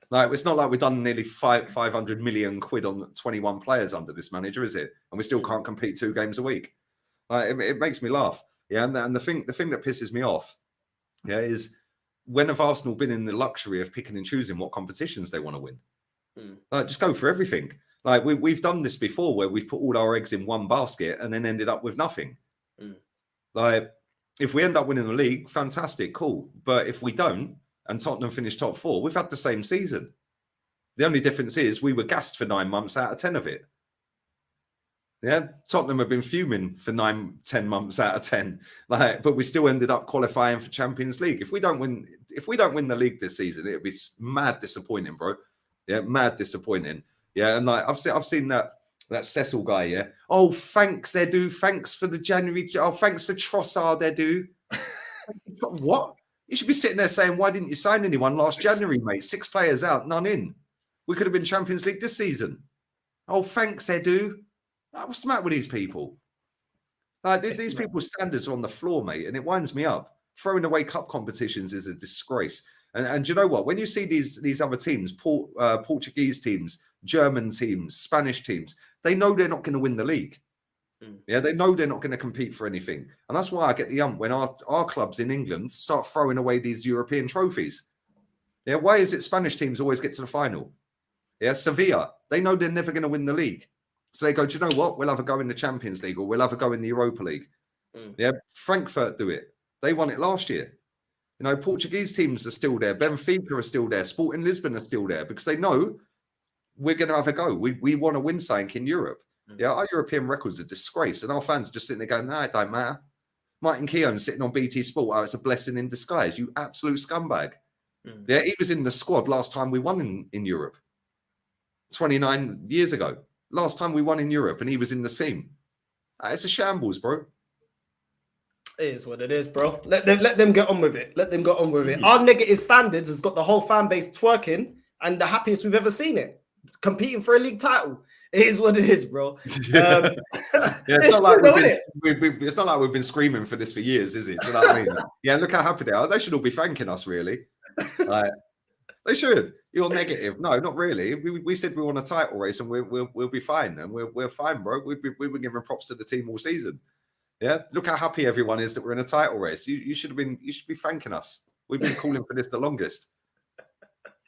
Like, it's not like we've done nearly 500 million quid on 21 players under this manager, is it? And we still can't compete 2 games a week. Like, it makes me laugh. Yeah, and the thing that pisses me off, yeah, is when have Arsenal been in the luxury of picking and choosing what competitions they want to win? Like, just go for everything. Like, we've done this before where we've put all our eggs in one basket and then ended up with nothing. Like, if we end up winning the league, fantastic, cool. But if we don't, and Tottenham finished top 4, we've had the same season. The only difference is we were gassed for 9 months out of 10 of it. Yeah, Tottenham have been fuming for 9-10 months out of 10, like, but we still ended up qualifying for Champions League. If we don't win the league this season, it'll be mad disappointing, bro. Yeah, mad disappointing. Yeah, and like I've seen that Cecil guy. Yeah. Oh, thanks, Edu. Thanks for the January. Oh, thanks for Trossard, Edu. What? You should be sitting there saying, why didn't you sign anyone last January, mate? 6 players out, none in. We could have been Champions League this season. Oh, thanks, Edu. What's the matter with these people? These people's standards are on the floor, mate, and it winds me up. Throwing away cup competitions is a disgrace. And do you know what? When you see these other teams, Portuguese teams, German teams, Spanish teams, they know they're not going to win the league. Yeah, they know they're not going to compete for anything. And that's why I get the ump when our clubs in England start throwing away these European trophies. Yeah, why is it Spanish teams always get to the final? Yeah, Sevilla, they know they're never going to win the league. So they go, do you know what? We'll have a go in the Champions League or we'll have a go in the Europa League. Yeah, Frankfurt do it. They won it last year. You know, Portuguese teams are still there. Benfica are still there. Sporting Lisbon are still there because they know we're going to have a go. We want to win something in Europe. Yeah, our European record's a disgrace. And our fans are just sitting there going, no, it don't matter. Martin Keown sitting on BT Sport. Oh, it's a blessing in disguise. You absolute scumbag. Yeah, he was in the squad last time we won in Europe. 29 years ago. Last time we won in Europe and he was in the team. It's a shambles, bro. It is what it is, bro. Let them get on with it. Let them get on with it. Our negative standards has got the whole fan base twerking and the happiest we've ever seen it. Competing for a league title. It is what it is, bro. Yeah, it's not like we've been screaming for this for years, is it? Do you know what I mean? Yeah, look how happy they are. They should all be thanking us, really. They should. You're negative. No, not really. We said we want a title race and we'll be fine. And we're fine, bro. We've been giving props to the team all season. Yeah. Look how happy everyone is that we're in a title race. You should be thanking us. We've been calling for this the longest.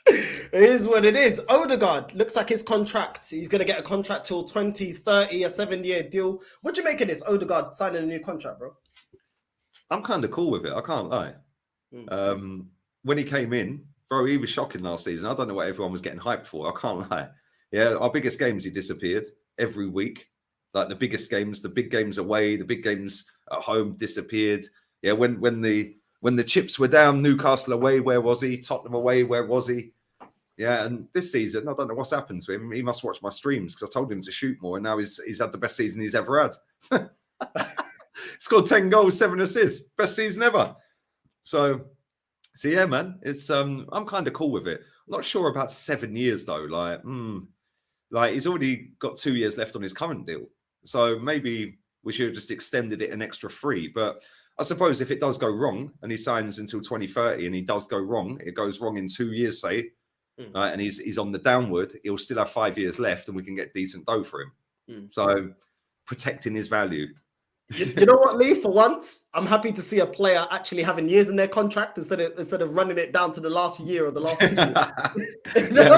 It is what it is. Odegaard looks like his contract. He's going to get a contract till 2030, a 7-year deal. What do you make of this? Odegaard signing a new contract, bro? I'm kind of cool with it. I can't lie. When he came in, bro, he was shocking last season. I don't know what everyone was getting hyped for. I can't lie. Yeah, our biggest games, he disappeared every week. Like the biggest games, the big games away, the big games at home disappeared. Yeah, when the chips were down, Newcastle away, where was he? Tottenham away, where was he? Yeah, and this season, I don't know what's happened to him. He must watch my streams because I told him to shoot more, and now he's had the best season he's ever had. Scored 10 goals, 7 assists, best season ever. So yeah, man, it's I'm kind of cool with it. I'm not sure about 7 years though. Like he's already got 2 years left on his current deal, so maybe we should have just extended it an extra 3. But I suppose if it does go wrong and he signs until 2030 and he does go wrong, it goes wrong in 2 years, say, and he's on the downward, he'll still have 5 years left and we can get decent dough for him. So protecting his value. You know what, Lee? For once, I'm happy to see a player actually having years in their contract instead of running it down to the last year or the last 2 years.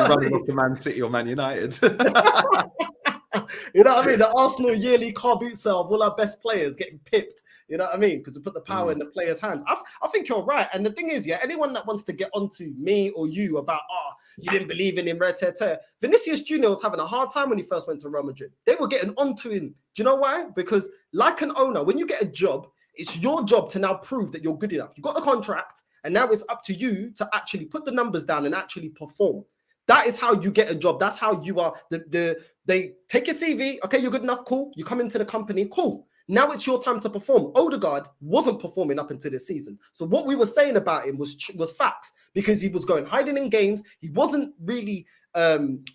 Running off to Man City or Man United. You know what I mean? The Arsenal yearly car boot sale of all our best players getting pipped. You know what I mean? Because we put the power in the players' hands. I think you're right. And the thing is, yeah, anyone that wants to get onto me or you about, you didn't believe in him, Vinicius Jr. was having a hard time when he first went to Real Madrid. They were getting onto him. Do you know why? Because like an owner, when you get a job, it's your job to now prove that you're good enough. You got the contract, and now it's up to you to actually put the numbers down and actually perform. That is how you get a job. That's how you are. They take your CV. Okay, you're good enough. Cool. You come into the company. Cool. Now it's your time to perform. Odegaard wasn't performing up until this season. So what we were saying about him was facts, because he was going hiding in games. He wasn't really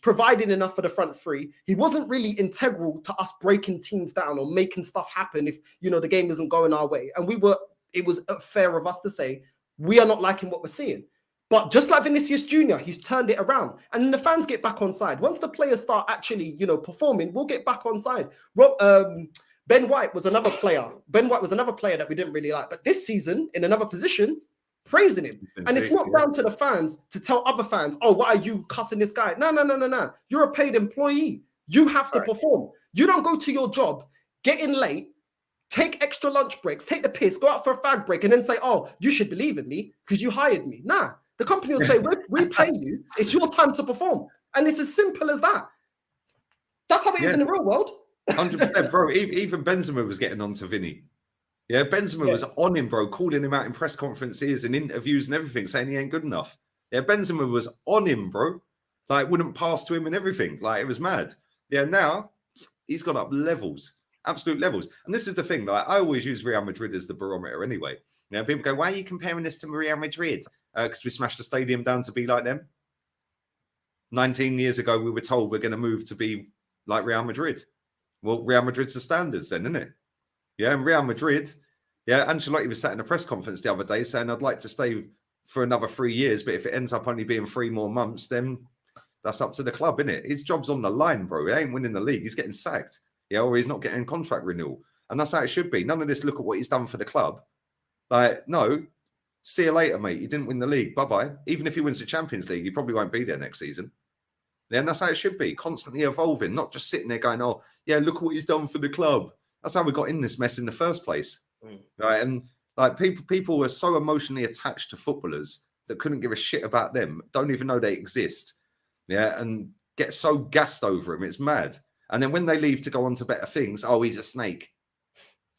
providing enough for the front three. He wasn't really integral to us breaking teams down or making stuff happen if, you know, the game isn't going our way. And it was fair of us to say, we are not liking what we're seeing. But just like Vinicius Jr., he's turned it around. And then the fans get back on side. Once the players start actually, you know, performing, we'll get back on side. Ben White was another player. Ben White was another player that we didn't really like. But this season, in another position, praising him. And it's not down to the fans to tell other fans, oh, why are you cussing this guy? No. You're a paid employee. You have to perform. You don't go to your job, get in late, take extra lunch breaks, take the piss, go out for a fag break, and then say, oh, you should believe in me because you hired me. Nah. The company will say, we pay you. It's your time to perform. And it's as simple as that. That's how it is in the real world. 100%, bro. Even Benzema was getting on to Vinny. Yeah, Benzema was on him, bro, calling him out in press conferences and interviews and everything, saying he ain't good enough. Yeah, Benzema was on him, bro. Like, wouldn't pass to him and everything. Like, it was mad. Yeah, now he's gone up levels, absolute levels. And this is the thing. Like, I always use Real Madrid as the barometer anyway. You know, people go, why are you comparing this to Real Madrid? Because we smashed the stadium down to be like them. 19 years ago, we were told we're going to move to be like Real Madrid. Well, Real Madrid's the standards then, isn't it? Yeah, and Real Madrid, Ancelotti was sat in a press conference the other day saying, I'd like to stay for another 3 years, but if it ends up only being 3 more months, then that's up to the club, isn't it? His job's on the line, bro. He ain't winning the league. He's getting sacked, or he's not getting contract renewal. And that's how it should be. None of this, look at what he's done for the club. Like, no, see you later, mate. You didn't win the league. Bye-bye. Even if he wins the Champions League, he probably won't be there next season. Yeah, and that's how it should be. Constantly evolving, not just sitting there going, oh, yeah, look at what he's done for the club. That's how we got in this mess in the first place. Right? And like people were so emotionally attached to footballers that couldn't give a shit about them, don't even know they exist. Yeah, and get so gassed over him. It's mad. And then when they leave to go on to better things, oh, he's a snake.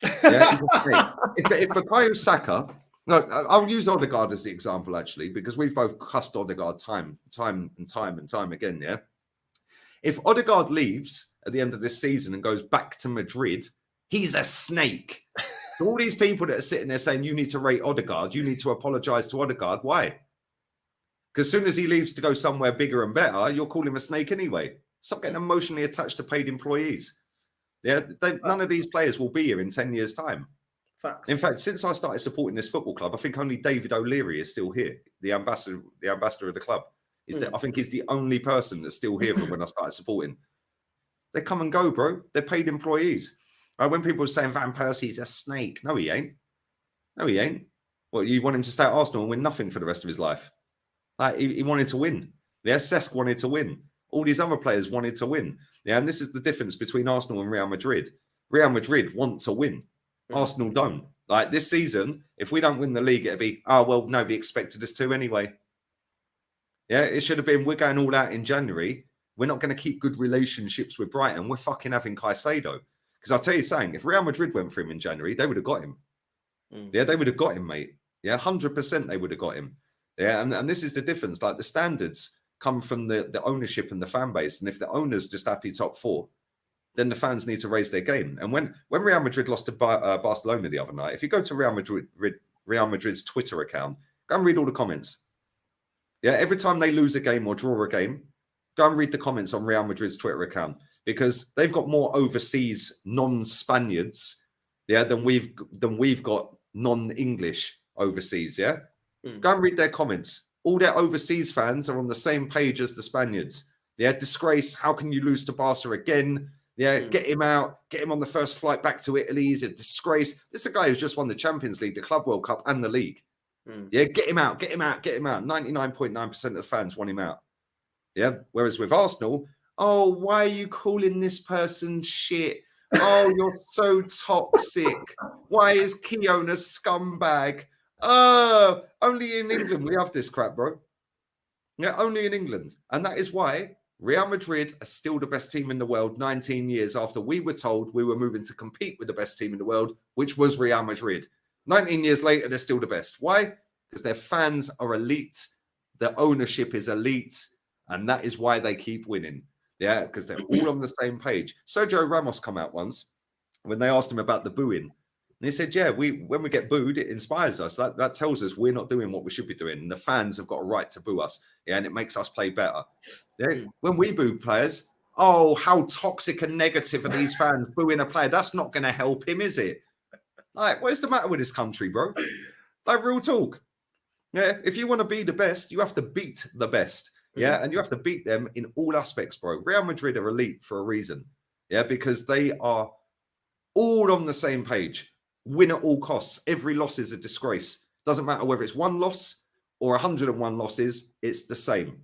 Yeah, he's a snake. If Bukayo Saka, no, I'll use Odegaard as the example, actually, because we've both cussed Odegaard time again, yeah? If Odegaard leaves at the end of this season and goes back to Madrid, he's a snake. So all these people that are sitting there saying, you need to rate Odegaard, you need to apologise to Odegaard, why? Because as soon as he leaves to go somewhere bigger and better, you'll call him a snake anyway. Stop getting emotionally attached to paid employees. Yeah, none of these players will be here in 10 years' time. Facts. In fact, since I started supporting this football club, I think only David O'Leary is still here, the ambassador of the club. I think he's the only person that's still here from when I started supporting. They come and go, bro. They're paid employees. When people are saying Van Persie's a snake, no, he ain't. No, he ain't. Well, you want him to stay at Arsenal and win nothing for the rest of his life? Like, he wanted to win. Yeah, Cesc wanted to win. All these other players wanted to win. Yeah, and this is the difference between Arsenal and Real Madrid. Real Madrid want to win. Arsenal don't. Like, this season, if we don't win the league, it'll be, oh, well, nobody expected us to anyway. Yeah, it should have been, we're going all out in January. We're not going to keep good relationships with Brighton. We're fucking having Caicedo. Because I'll tell you something, if Real Madrid went for him in January, they would have got him. Yeah, they would have got him, mate. Yeah, 100% they would have got him. Yeah, and this is the difference. Like, the standards come from the ownership and the fan base. And if the owner's just happy top 4, then the fans need to raise their game. And when Real Madrid lost to Barcelona the other night, if you go to Real Madrid's Twitter account, go and read all the comments. Yeah, every time they lose a game or draw a game, go and read the comments on Real Madrid's Twitter account, because they've got more overseas non-Spaniards, yeah, than we've got non-English overseas, yeah? Go and read their comments. All their overseas fans are on the same page as the Spaniards. Yeah, disgrace. How can you lose to Barca again? Yeah, get him out. Get him on the first flight back to Italy. He's a disgrace. This is a guy who's just won the Champions League, the Club World Cup, and the league. Yeah, get him out. Get him out. Get him out. 99.9% of the fans want him out. Yeah, whereas with Arsenal, oh, why are you calling this person shit? Oh, you're so toxic. Why is Keown a scumbag? Oh, only in England we have this crap, bro. Yeah, only in England. And that is why Real Madrid are still the best team in the world 19 years after we were told we were moving to compete with the best team in the world, which was Real Madrid. 19 years later, they're still the best. Why? Because their fans are elite. Their ownership is elite. And that is why they keep winning. Yeah, because they're all on the same page. Sergio Ramos come out once when they asked him about the booing. And he said, yeah, when we get booed, it inspires us. That tells us we're not doing what we should be doing. And the fans have got a right to boo us. Yeah, and it makes us play better. Yeah? When we boo players, oh, how toxic and negative are these fans booing a player? That's not going to help him, is it? Like, what's the matter with this country, bro? Like, real talk. Yeah, if you want to be the best, you have to beat the best. Yeah, and you have to beat them in all aspects, bro. Real Madrid are elite for a reason. Yeah, because they are all on the same page. Win at all costs. Every loss is a disgrace. Doesn't matter whether it's one loss or 101 losses, it's the same.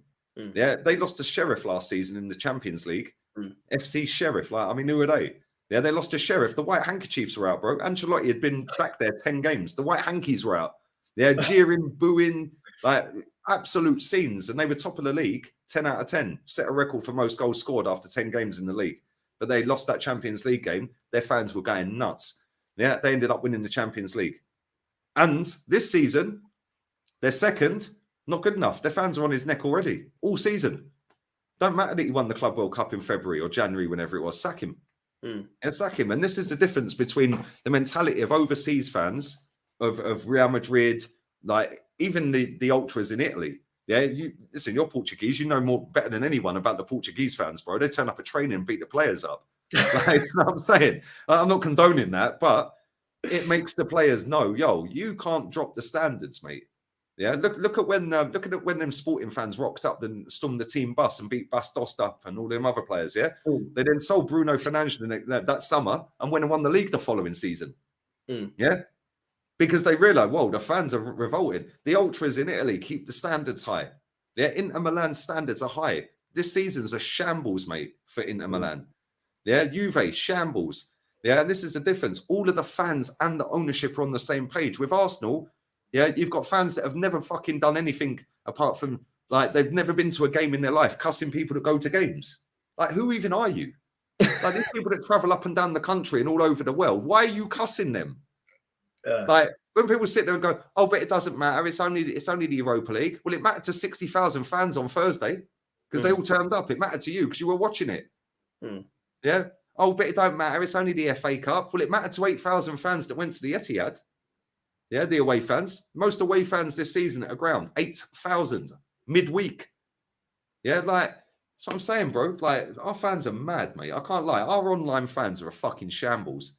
Yeah, they lost to Sheriff last season in the Champions League. FC Sheriff, like, I mean, who are they? Yeah, they lost to Sheriff. The White Handkerchiefs were out, bro. Ancelotti had been back there 10 games. The White Hankies were out. They're jeering, booing, like absolute scenes. And they were top of the league, 10 out of 10. Set a record for most goals scored after 10 games in the league. But they lost that Champions League game. Their fans were going nuts. Yeah, they ended up winning the Champions League. And this season, they're second. Not good enough. Their fans are on his neck already. All season. Don't matter that he won the Club World Cup in February or January, whenever it was. Sack him. And sack him. And this is the difference between the mentality of overseas fans, of Real Madrid, like even the ultras in Italy. Yeah, listen, you're Portuguese. You know more better than anyone about the Portuguese fans, bro. They turn up at training and beat the players up. Like, you know what I'm saying? I'm not condoning that, but it makes the players know, yo, you can't drop the standards, mate. Yeah, look at when them Sporting fans rocked up and stormed the team bus and beat Bastos up and all them other players. Yeah, they then sold Bruno Fernandes that summer and went and won the league the following season. Yeah, because they realised, whoa, the fans are revolted. The ultras in Italy keep the standards high. Yeah, Inter Milan's standards are high. This season's a shambles, mate, for Inter Milan. Yeah, Juve, shambles. Yeah, and this is the difference. All of the fans and the ownership are on the same page. With Arsenal, yeah, you've got fans that have never fucking done anything apart from, like, they've never been to a game in their life, cussing people that go to games. Like, who even are you? Like, these people that travel up and down the country and all over the world, why are you cussing them? Like, when people sit there and go, oh, but it doesn't matter, it's only the Europa League. Well, it mattered to 60,000 fans on Thursday because they all turned up. It mattered to you because you were watching it. Yeah. Oh, but it don't matter, it's only the FA Cup. Well, it mattered to 8,000 fans that went to the Etihad. Yeah, the away fans. Most away fans this season at a ground, 8,000 midweek. Yeah, like, that's what I'm saying, bro. Like, our fans are mad, mate. I can't lie. Our online fans are a fucking shambles.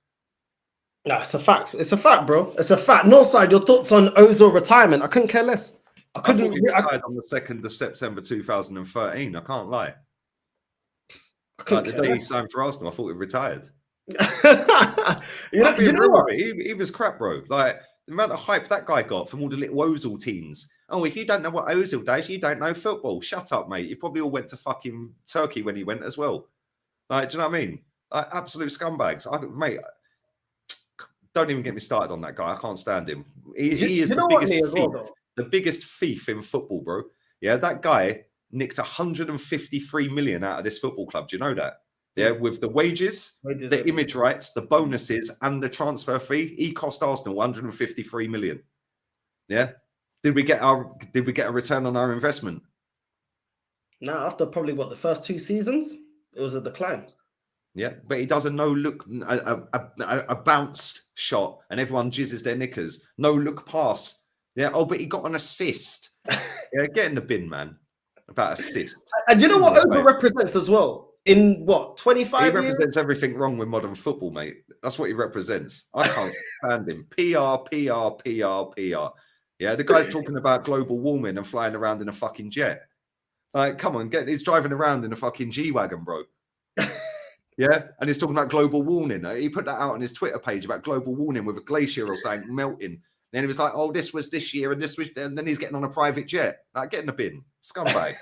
Nah, it's a fact. It's a fact, bro. It's a fact. Northside, your thoughts on Ozil retirement? I couldn't care less. I thought he retired on the 2nd of September 2013. I can't lie. Like, the day he signed for Arsenal, I thought he retired. you know what? He was crap, bro. Like, the amount of hype that guy got from all the little Ozil teens. Oh, if you don't know what Ozil does, you don't know football. Shut up, mate. You probably all went to fucking Turkey when he went as well. Like, do you know what I mean? Like, absolute scumbags. Mate, don't even get me started on that guy. I can't stand him. He is the biggest thief. The biggest thief in football, bro. Yeah, that guy nicked 153 million out of this football club. Do you know that? Yeah, with the wages, the image rights, the bonuses, and the transfer fee, he cost Arsenal 153 million. Yeah, did we get a return on our investment? No, after probably the first 2 seasons, it was a decline. Yeah, but he does a no look, a bounced shot, and everyone jizzes their knickers. No look pass. Yeah. Oh, but he got an assist. Yeah, get in the bin, man. About assist. And you know what Ozil represents as well? In what, 25 years? He represents everything wrong with modern football, mate. That's what he represents. I can't stand him. PR. Yeah, the guy's talking about global warming and flying around in a fucking jet. Like, come on, he's driving around in a fucking G-Wagon, bro. Yeah, and he's talking about global warming. He put that out on his Twitter page about global warming with a glacier or something melting. Then he was like, oh, this was this year and this was... And then he's getting on a private jet. Like, get in the bin. Scumbag.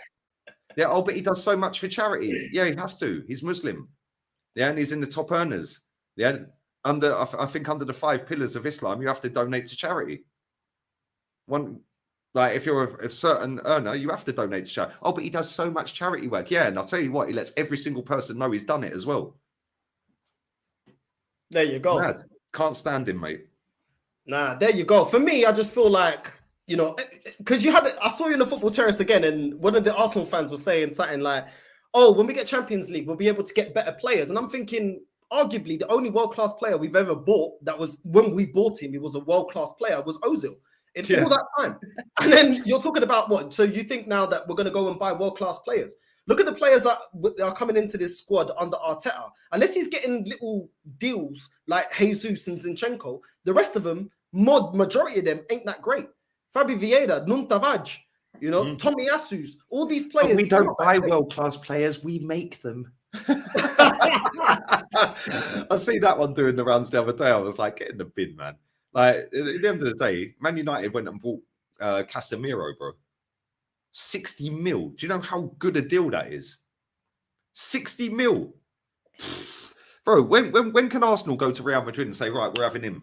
Yeah, oh, but he does so much for charity. Yeah, he has to. He's Muslim. Yeah, and he's in the top earners. Yeah, I think under the 5 pillars of Islam, you have to donate to charity. Like, if you're a certain earner, you have to donate to charity. Oh, but he does so much charity work. Yeah, and I'll tell you what, he lets every single person know he's done it as well. There you go. Mad. Can't stand him, mate. Nah, there you go. For me, I just feel like, you know, because I saw you in the football terrace again, and one of the Arsenal fans was saying something like, oh, when we get Champions League, we'll be able to get better players. And I'm thinking, arguably the only world-class player we've ever bought that was, when we bought him, he was a world-class player, was Ozil in all that time. And then you're talking about what? So you think now that we're going to go and buy world-class players? Look at the players that are coming into this squad under Arteta. Unless he's getting little deals like Jesus and Zinchenko, the rest of them, majority of them ain't that great. Fabi Vieira, Nuntavaj, you know, Tomiyasu, all these players. But we don't buy world-class players, we make them. I see that one doing the rounds the other day. I was like, get in the bin, man. Like, at the end of the day, Man United went and bought Casemiro, bro. 60 mil. Do you know how good a deal that is? 60 mil. Bro, when can Arsenal go to Real Madrid and say, right, we're having him?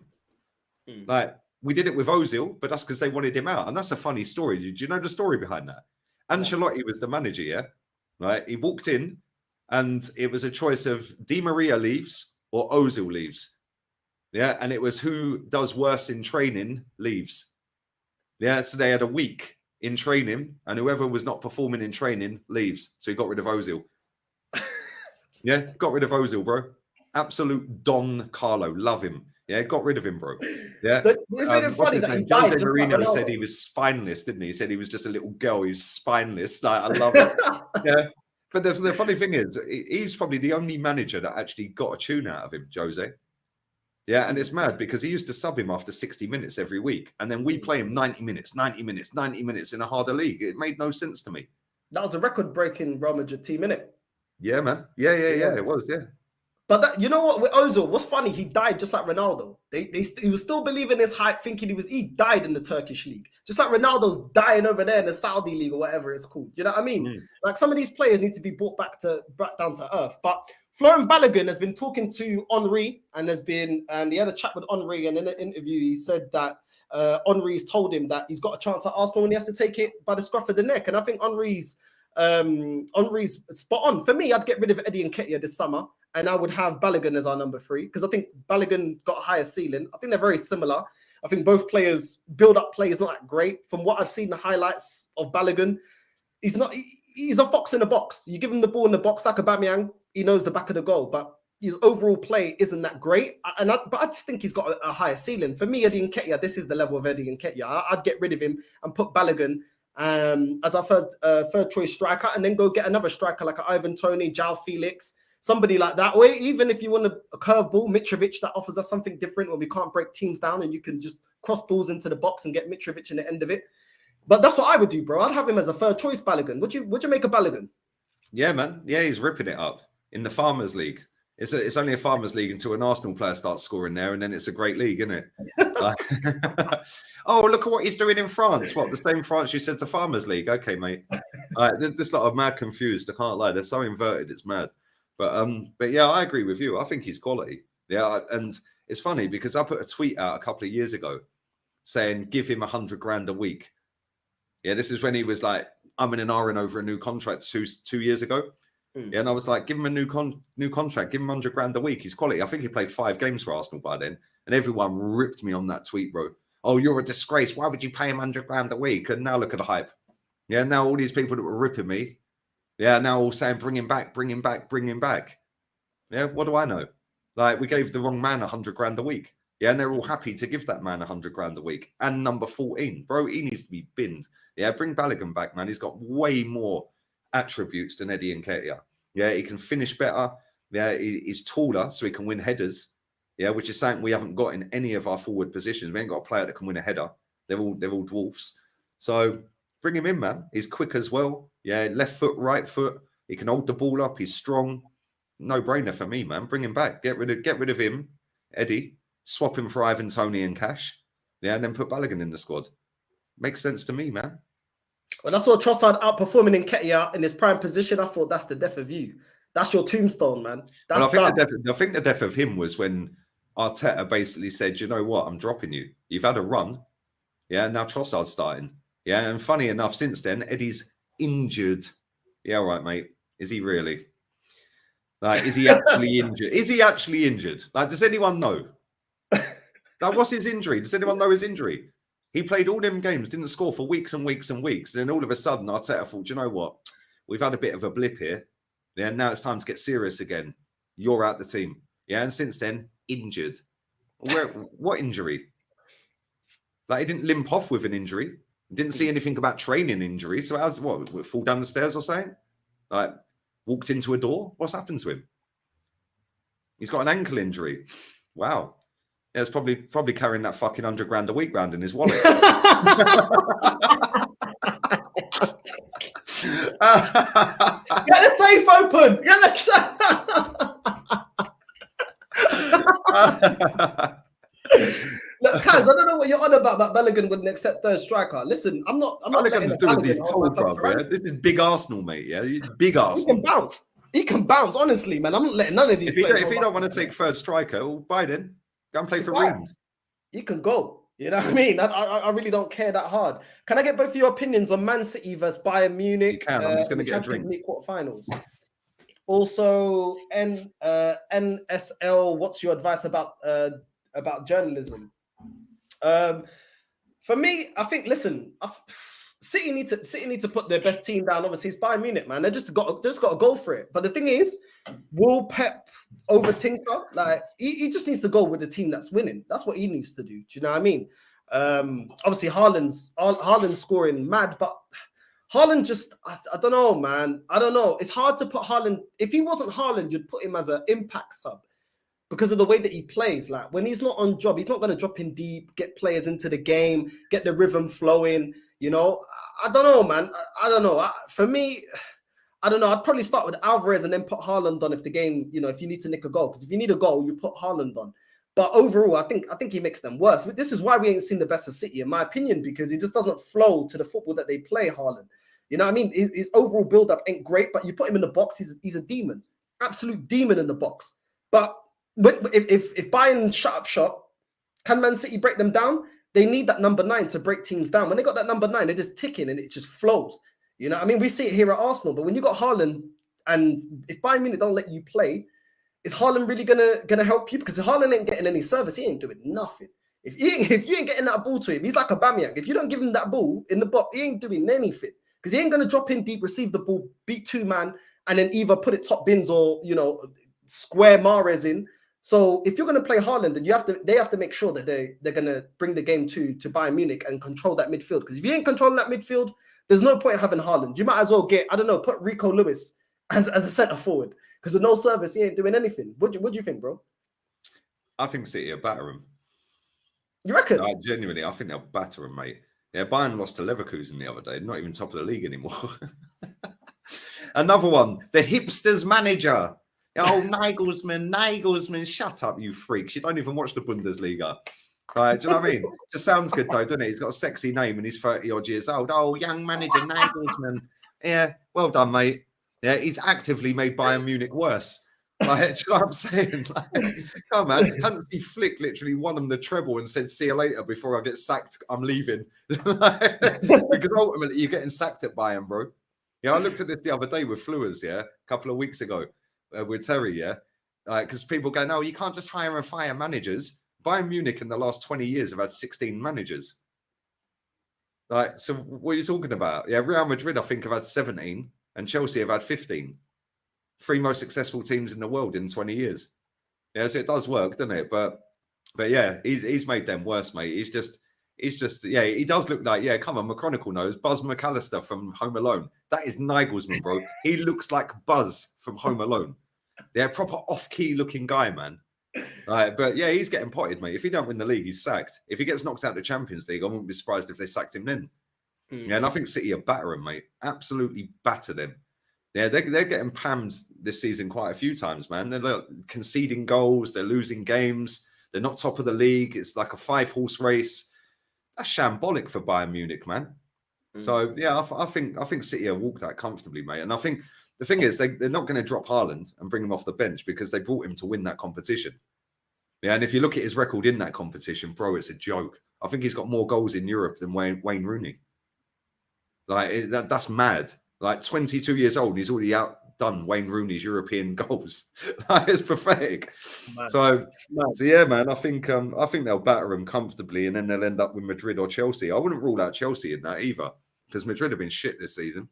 Like, we did it with Ozil, but that's because they wanted him out. And that's a funny story. Do you know the story behind that? Ancelotti was the manager, yeah? Right? He walked in and it was a choice of Di Maria leaves or Ozil leaves. Yeah, and it was who does worse in training leaves. Yeah, so they had a week in training, and whoever was not performing in training leaves. So he got rid of Ozil. Yeah, got rid of Ozil, bro. Absolute Don Carlo. Love him. Yeah, got rid of him, bro. Yeah. Isn't it funny that he died? Jose Mourinho said he was spineless, didn't he? He said he was just a little girl. He was spineless. Like, I love it. Yeah. But the funny thing is, he's probably the only manager that actually got a tune out of him, Jose. Yeah, and it's mad because he used to sub him after 60 minutes every week. And then we play him 90 minutes in a harder league. It made no sense to me. That was a record-breaking Real Madrid team, innit? Yeah, man. Yeah, it was, yeah. But that, you know what, with Ozil, what's funny, he died just like Ronaldo. He was still believing his hype, thinking he died in the Turkish league. Just like Ronaldo's dying over there in the Saudi league or whatever it's called. You know what I mean? Like, some of these players need to be brought back down to earth. But Florian Balogun has been talking to Henry and he had a chat with Henry, and in an interview he said that Henry's told him that he's got a chance at Arsenal and he has to take it by the scruff of the neck. And I think Henry's spot on. For me, I'd get rid of Eddie Nketiah this summer, and I would have Balogun as our number 3 because I think Balogun got a higher ceiling. I think they're very similar. I think both players build-up play is not that great. From what I've seen, the highlights of Balogun, he's a fox in the box. You give him the ball in the box like Aubameyang, he knows the back of the goal, but his overall play isn't that great. But I just think he's got a higher ceiling. For me, Eddie Nketiah, this is the level of Eddie Nketiah. I'd get rid of him and put Balogun as our third choice striker, and then go get another striker like Ivan Toney, João Felix, somebody like that. Or even if you want a curveball, Mitrovic, that offers us something different when we can't break teams down and you can just cross balls into the box and get Mitrovic in the end of it. But that's what I would do, bro. I'd have him as a third choice Balogun. Would you make a Balogun? Yeah, man. Yeah, he's ripping it up in the Farmers League. It's only a Farmers League until an Arsenal player starts scoring there, and then it's a great league, isn't it? Oh, look at what he's doing in France. What, the same France you said to Farmers League? Okay, mate. This lot of mad confused. I can't lie. They're so inverted. It's mad. But yeah, I agree with you. I think he's quality. Yeah, and it's funny because I put a tweet out a couple of years ago saying give him 100 grand a week. Yeah, this is when he was like, I'm in an R over a new contract 2 years ago. Yeah, and I was like, give him a new contract, give him 100 grand a week. He's quality. I think he played 5 games for Arsenal by then. And everyone ripped me on that tweet, bro. Oh, you're a disgrace. Why would you pay him 100 grand a week? And now look at the hype. Yeah, now all these people that were ripping me, yeah, now all saying, bring him back, bring him back, bring him back. Yeah, what do I know? Like, we gave the wrong man 100 grand a week. Yeah, and they're all happy to give that man 100 grand a week. And number 14, bro, he needs to be binned. Yeah, bring Balogun back, man. He's got way more attributes than Eddie Nketiah. Yeah, he can finish better. Yeah, he's taller, so he can win headers. Yeah, which is something we haven't got in any of our forward positions. We ain't got a player that can win a header. They're all dwarfs. So bring him in, man. He's quick as well. Yeah, left foot, right foot. He can hold the ball up. He's strong. No brainer for me, man. Bring him back. Get rid of him, Eddie. Swap him for Ivan Toney and Cash. Yeah, and then put Balogun in the squad. Makes sense to me, man. When I saw Trossard outperforming Nketiah in his prime position, I thought that's the death of you. That's your tombstone, man. I think the death of him was when Arteta basically said, you know what, I'm dropping you. You've had a run. Yeah, now Trossard's starting. Yeah, and funny enough, since then, Eddie's injured. Yeah, all right, mate. Is he really? Like, is he actually injured? Is he actually injured? Like, does anyone know? Like, what's his injury? Does anyone know his injury? He played all them games, didn't score for weeks and weeks and weeks. And then all of a sudden, Arteta thought, you know what? We've had a bit of a blip here. Yeah, now it's time to get serious again. You're out the team. Yeah, and since then, injured. What injury? Like, he didn't limp off with an injury. Didn't see anything about training injury. So how's what? Fall down the stairs or something? Like, walked into a door? What's happened to him? He's got an ankle injury. Wow. Yeah, it's probably carrying that fucking £100 a week round in his wallet. Get the safe open. Get the Look, Kaz, I don't know what you're on about. That Balogun wouldn't accept third striker. Listen, I'm not letting do with his toe, bro. Yeah? This is big Arsenal, mate. Yeah, big Arsenal. He can bounce. He can bounce. Honestly, man, I'm not letting none of these. If you don't want to take third striker, well, buy then. Go and play for Reims. He can go. You know what I mean? I really don't care that hard. Can I get both of your opinions on Man City versus Bayern Munich? You can. I'm just going to get a drink. League quarterfinals. Also, NSL. What's your advice about journalism? For me, I think. Listen, City need to put their best team down. Obviously, it's Bayern Munich, man. They just got to go for it. But the thing is, will Pep overtinker? Like, he just needs to go with the team that's winning. That's what he needs to do. Do you know what I mean? Obviously, Haaland's scoring mad, but Haaland just, I don't know, man. I don't know. It's hard to put Haaland. If he wasn't Haaland, you'd put him as an impact sub because of the way that he plays. Like, when he's not on job, he's not going to drop in deep, get players into the game, get the rhythm flowing. You know, I don't know, man. I don't know. For me, I don't know. I'd probably start with Alvarez and then put Haaland on if the game, you know, if you need to nick a goal. Because if you need a goal, you put Haaland on. But overall, I think he makes them worse. But this is why we ain't seen the best of City, in my opinion, because he just doesn't flow to the football that they play, Haaland. You know what I mean? His overall build-up ain't great, but you put him in the box, he's a demon. Absolute demon in the box. But if Bayern shut up shop, can Man City break them down? They need that number 9 to break teams down. When they got that number 9, they're just ticking and it just flows. You know, I mean, we see it here at Arsenal, but when you got Haaland, and if Bayern Munich don't let you play, is Haaland really gonna help you? Because if Haaland ain't getting any service, he ain't doing nothing. If you ain't getting that ball to him, he's like a Aubameyang. If you don't give him that ball in the box, he ain't doing anything. Because he ain't gonna drop in deep, receive the ball, beat 2 man, and then either put it top bins or, you know, square Mahrez in. So if you're going to play Haaland, then they have to make sure that they're going to bring the game to Bayern Munich and control that midfield. Because if you ain't controlling that midfield, there's no point in having Haaland. You might as well put Rico Lewis as a centre forward. Because with no service, he ain't doing anything. What do you think, bro? I think City will batter him. You reckon? Genuinely, I think they'll batter him, mate. Yeah, Bayern lost to Leverkusen the other day. Not even top of the league anymore. Another one, the hipsters manager. Oh, Nagelsmann, shut up, you freaks. You don't even watch the Bundesliga. Right, do you know what I mean? Just sounds good, though, doesn't it? He's got a sexy name and he's 30-odd years old. Oh, young manager Nagelsmann. Yeah, well done, mate. Yeah, he's actively made Bayern Munich worse. Like, do you know what I'm saying? Like, come on, man. Hansi Flick literally won him the treble and said, see you later before I get sacked. I'm leaving. Because ultimately, you're getting sacked at Bayern, bro. Yeah, I looked at this the other day with Flewers, yeah, a couple of weeks ago. With Terry, yeah, because people go, no, you can't just hire and fire managers. Bayern Munich in the last 20 years have had 16 managers. Like, so what are you talking about? Yeah, Real Madrid, I think, have had 17, and Chelsea have had 15. 3 most successful teams in the world in 20 years. Yeah, so it does work, doesn't it? But yeah, he's made them worse, mate. He's just, yeah, he does look like, yeah, come on, McChronicle knows, Buzz McAllister from Home Alone. That is Nagelsmann, bro. He looks like Buzz from Home Alone. Yeah, proper off-key looking guy, man. Right, but yeah, he's getting potted, mate. If he don't win the league, he's sacked. If he gets knocked out of the Champions League, I wouldn't be surprised if they sacked him then. Yeah, and I think City are batter him, mate. Absolutely batter them. Yeah, they're getting pammed this season quite a few times, man. They're conceding goals, they're losing games, they're not top of the league. It's like a 5-horse race. That's shambolic for Bayern Munich, man. So yeah, I think City will walk that comfortably, mate. And I think the thing is they're not going to drop Haaland and bring him off the bench because they brought him to win that competition. Yeah, and if you look at his record in that competition, bro, it's a joke. I think he's got more goals in Europe than Wayne Rooney. Like that's mad. Like 22 years old, and he's already outdone Wayne Rooney's European goals. Like, it's pathetic. So yeah, man, I think they'll batter him comfortably, and then they'll end up with Madrid or Chelsea. I wouldn't rule out Chelsea in that either, because Madrid have been shit this season.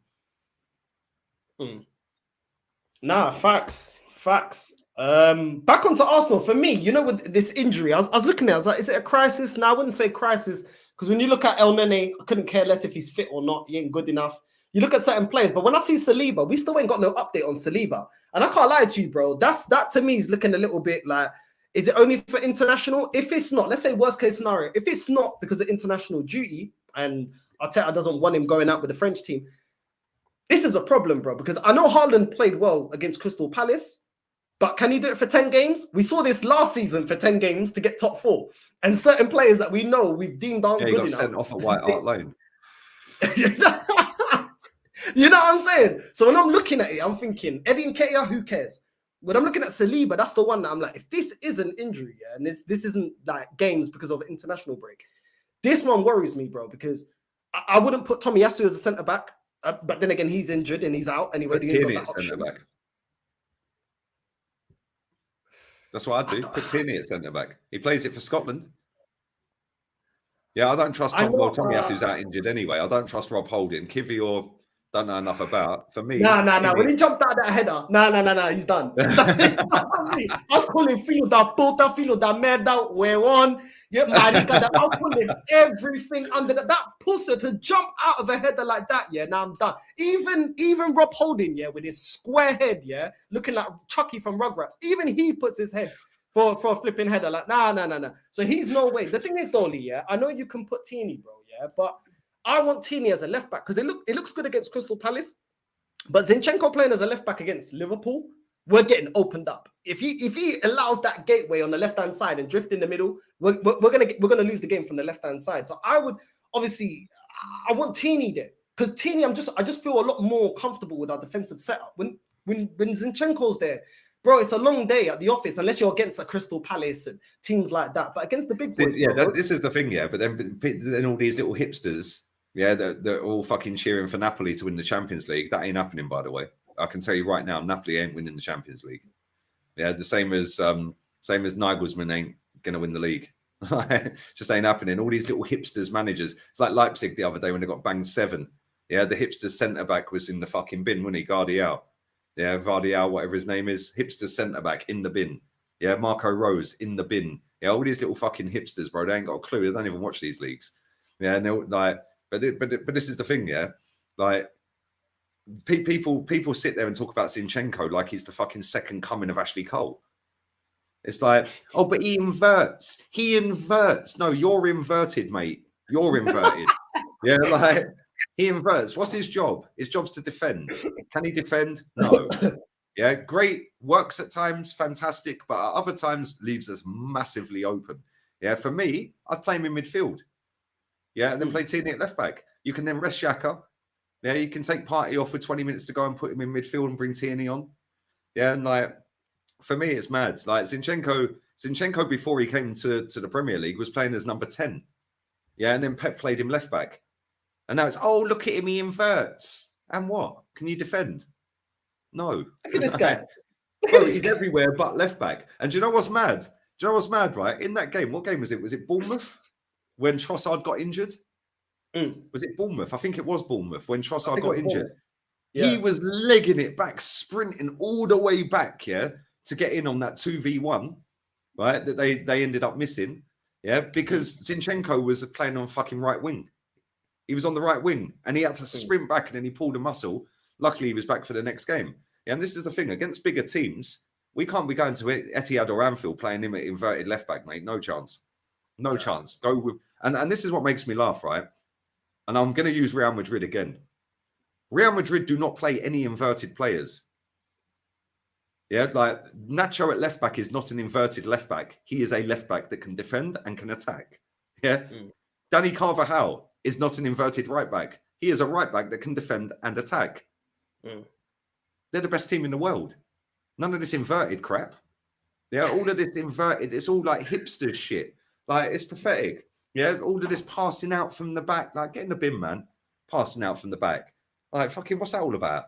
Nah, facts. Back onto Arsenal. For me, you know, with this injury, I was looking at it, I was like, is it a crisis? No, I wouldn't say crisis, because when you look at El Nene, I couldn't care less if he's fit or not. He ain't good enough. You look at certain players, but when I see Saliba, we still ain't got no update on Saliba. And I can't lie to you, bro. That to me is looking a little bit like, is it only for international? If it's not, let's say worst case scenario, if it's not because of international duty and Arteta doesn't want him going out with the French team, this is a problem, bro, because I know Haaland played well against Crystal Palace, but can he do it for 10 games? We saw this last season for 10 games to get top 4. And certain players that we know we've deemed aren't good enough. Sent off at White Hart Lane. You know what I'm saying? So when I'm looking at it, I'm thinking, Eddie Nketiah, who cares? When I'm looking at Saliba, that's the one that I'm like, if this is an injury, and this isn't like games because of an international break, this one worries me, bro, because I wouldn't put Tomiyasu as a centre-back, but then again, he's injured and he's out anyway. Centre-back. That's what I do. Put Tierney at centre-back. He plays it for Scotland. Yeah, I don't trust Tomiyasu's out injured anyway. I don't trust Rob Holding. Kivior, don't know enough about. For me, no. When he jumped out that header, no, he's done. I was calling filho da puta, filho da merda, we're on. Yeah, marica, I was calling everything under that pusser to jump out of a header like that. Yeah, now I'm done. Even Rob Holding, yeah, with his square head, yeah, looking like Chucky from Rugrats. Even he puts his head for a flipping header. Like, no. So he's no way. The thing is, Dolly, yeah, I know you can put Tierney, bro, yeah, but I want Tierney as a left back because it looks good against Crystal Palace, but Zinchenko playing as a left back against Liverpool, we're getting opened up. If he allows that gateway on the left hand side and drift in the middle, we're gonna lose the game from the left hand side. So I want Tierney there because Tierney, I just feel a lot more comfortable with our defensive setup. When Zinchenko's there, bro, it's a long day at the office unless you're against a Crystal Palace and teams like that. But against the big boys, this is the thing, yeah. But then all these little hipsters. Yeah, they're all fucking cheering for Napoli to win the Champions League. That ain't happening, by the way. I can tell you right now, Napoli ain't winning the Champions League. Yeah, the same as Nagelsmann ain't gonna win the league. Just ain't happening. All these little hipsters managers. It's like Leipzig the other day when they got banged 7. Yeah, the hipster centre back was in the fucking bin, wasn't he? Guardiol. Yeah, Vardial, whatever his name is, hipster centre back in the bin. Yeah, Marco Rose in the bin. Yeah, all these little fucking hipsters, bro. They ain't got a clue. They don't even watch these leagues. Yeah, and they're like. But this is the thing, yeah. Like people sit there and talk about Zinchenko like he's the fucking second coming of Ashley Cole. It's like, oh, but he inverts. He inverts. No, you're inverted, mate. You're inverted. Yeah, like he inverts. What's his job? His job's to defend. Can he defend? No. Yeah, great. Works at times, fantastic, but at other times leaves us massively open. Yeah, for me, I'd play him in midfield. Yeah, and then play Tierney at left back. You can then rest Xhaka. Yeah, you can take Partey off with 20 minutes to go and put him in midfield and bring Tierney on. Yeah, and like for me, it's mad. Like Zinchenko before he came to the Premier League was playing as number 10. Yeah, and then Pep played him left back. And now it's look at him, he inverts. And what? Can you defend? No. Look at this guy. Bro, he's everywhere but left back. And do you know what's mad? Do you know what's mad, right? In that game, what game was it? Was it Bournemouth? When Trossard got injured? Was it Bournemouth? I think it was Bournemouth when Trossard got injured. Yeah. He was legging it back, sprinting all the way back, yeah, to get in on that 2v1, right, that they ended up missing, yeah, because Zinchenko was playing on fucking right wing. He was on the right wing, and he had to sprint back, and then he pulled a muscle. Luckily, he was back for the next game. Yeah, and this is the thing. Against bigger teams, we can't be going to Etihad or Anfield playing him at inverted left back, mate. No chance. No chance. Go with... And this is what makes me laugh, right? And I'm going to use Real Madrid again. Real Madrid do not play any inverted players. Yeah, like Nacho at left back is not an inverted left back. He is a left back that can defend and can attack. Yeah. Danny Carvajal is not an inverted right back. He is a right back that can defend and attack. They're the best team in the world. None of this inverted crap. Yeah, all of this inverted, it's all like hipster shit. Like, it's pathetic. Yeah, all of this passing out from the back. Like, get in the bin, man. Passing out from the back. Like, fucking, what's that all about?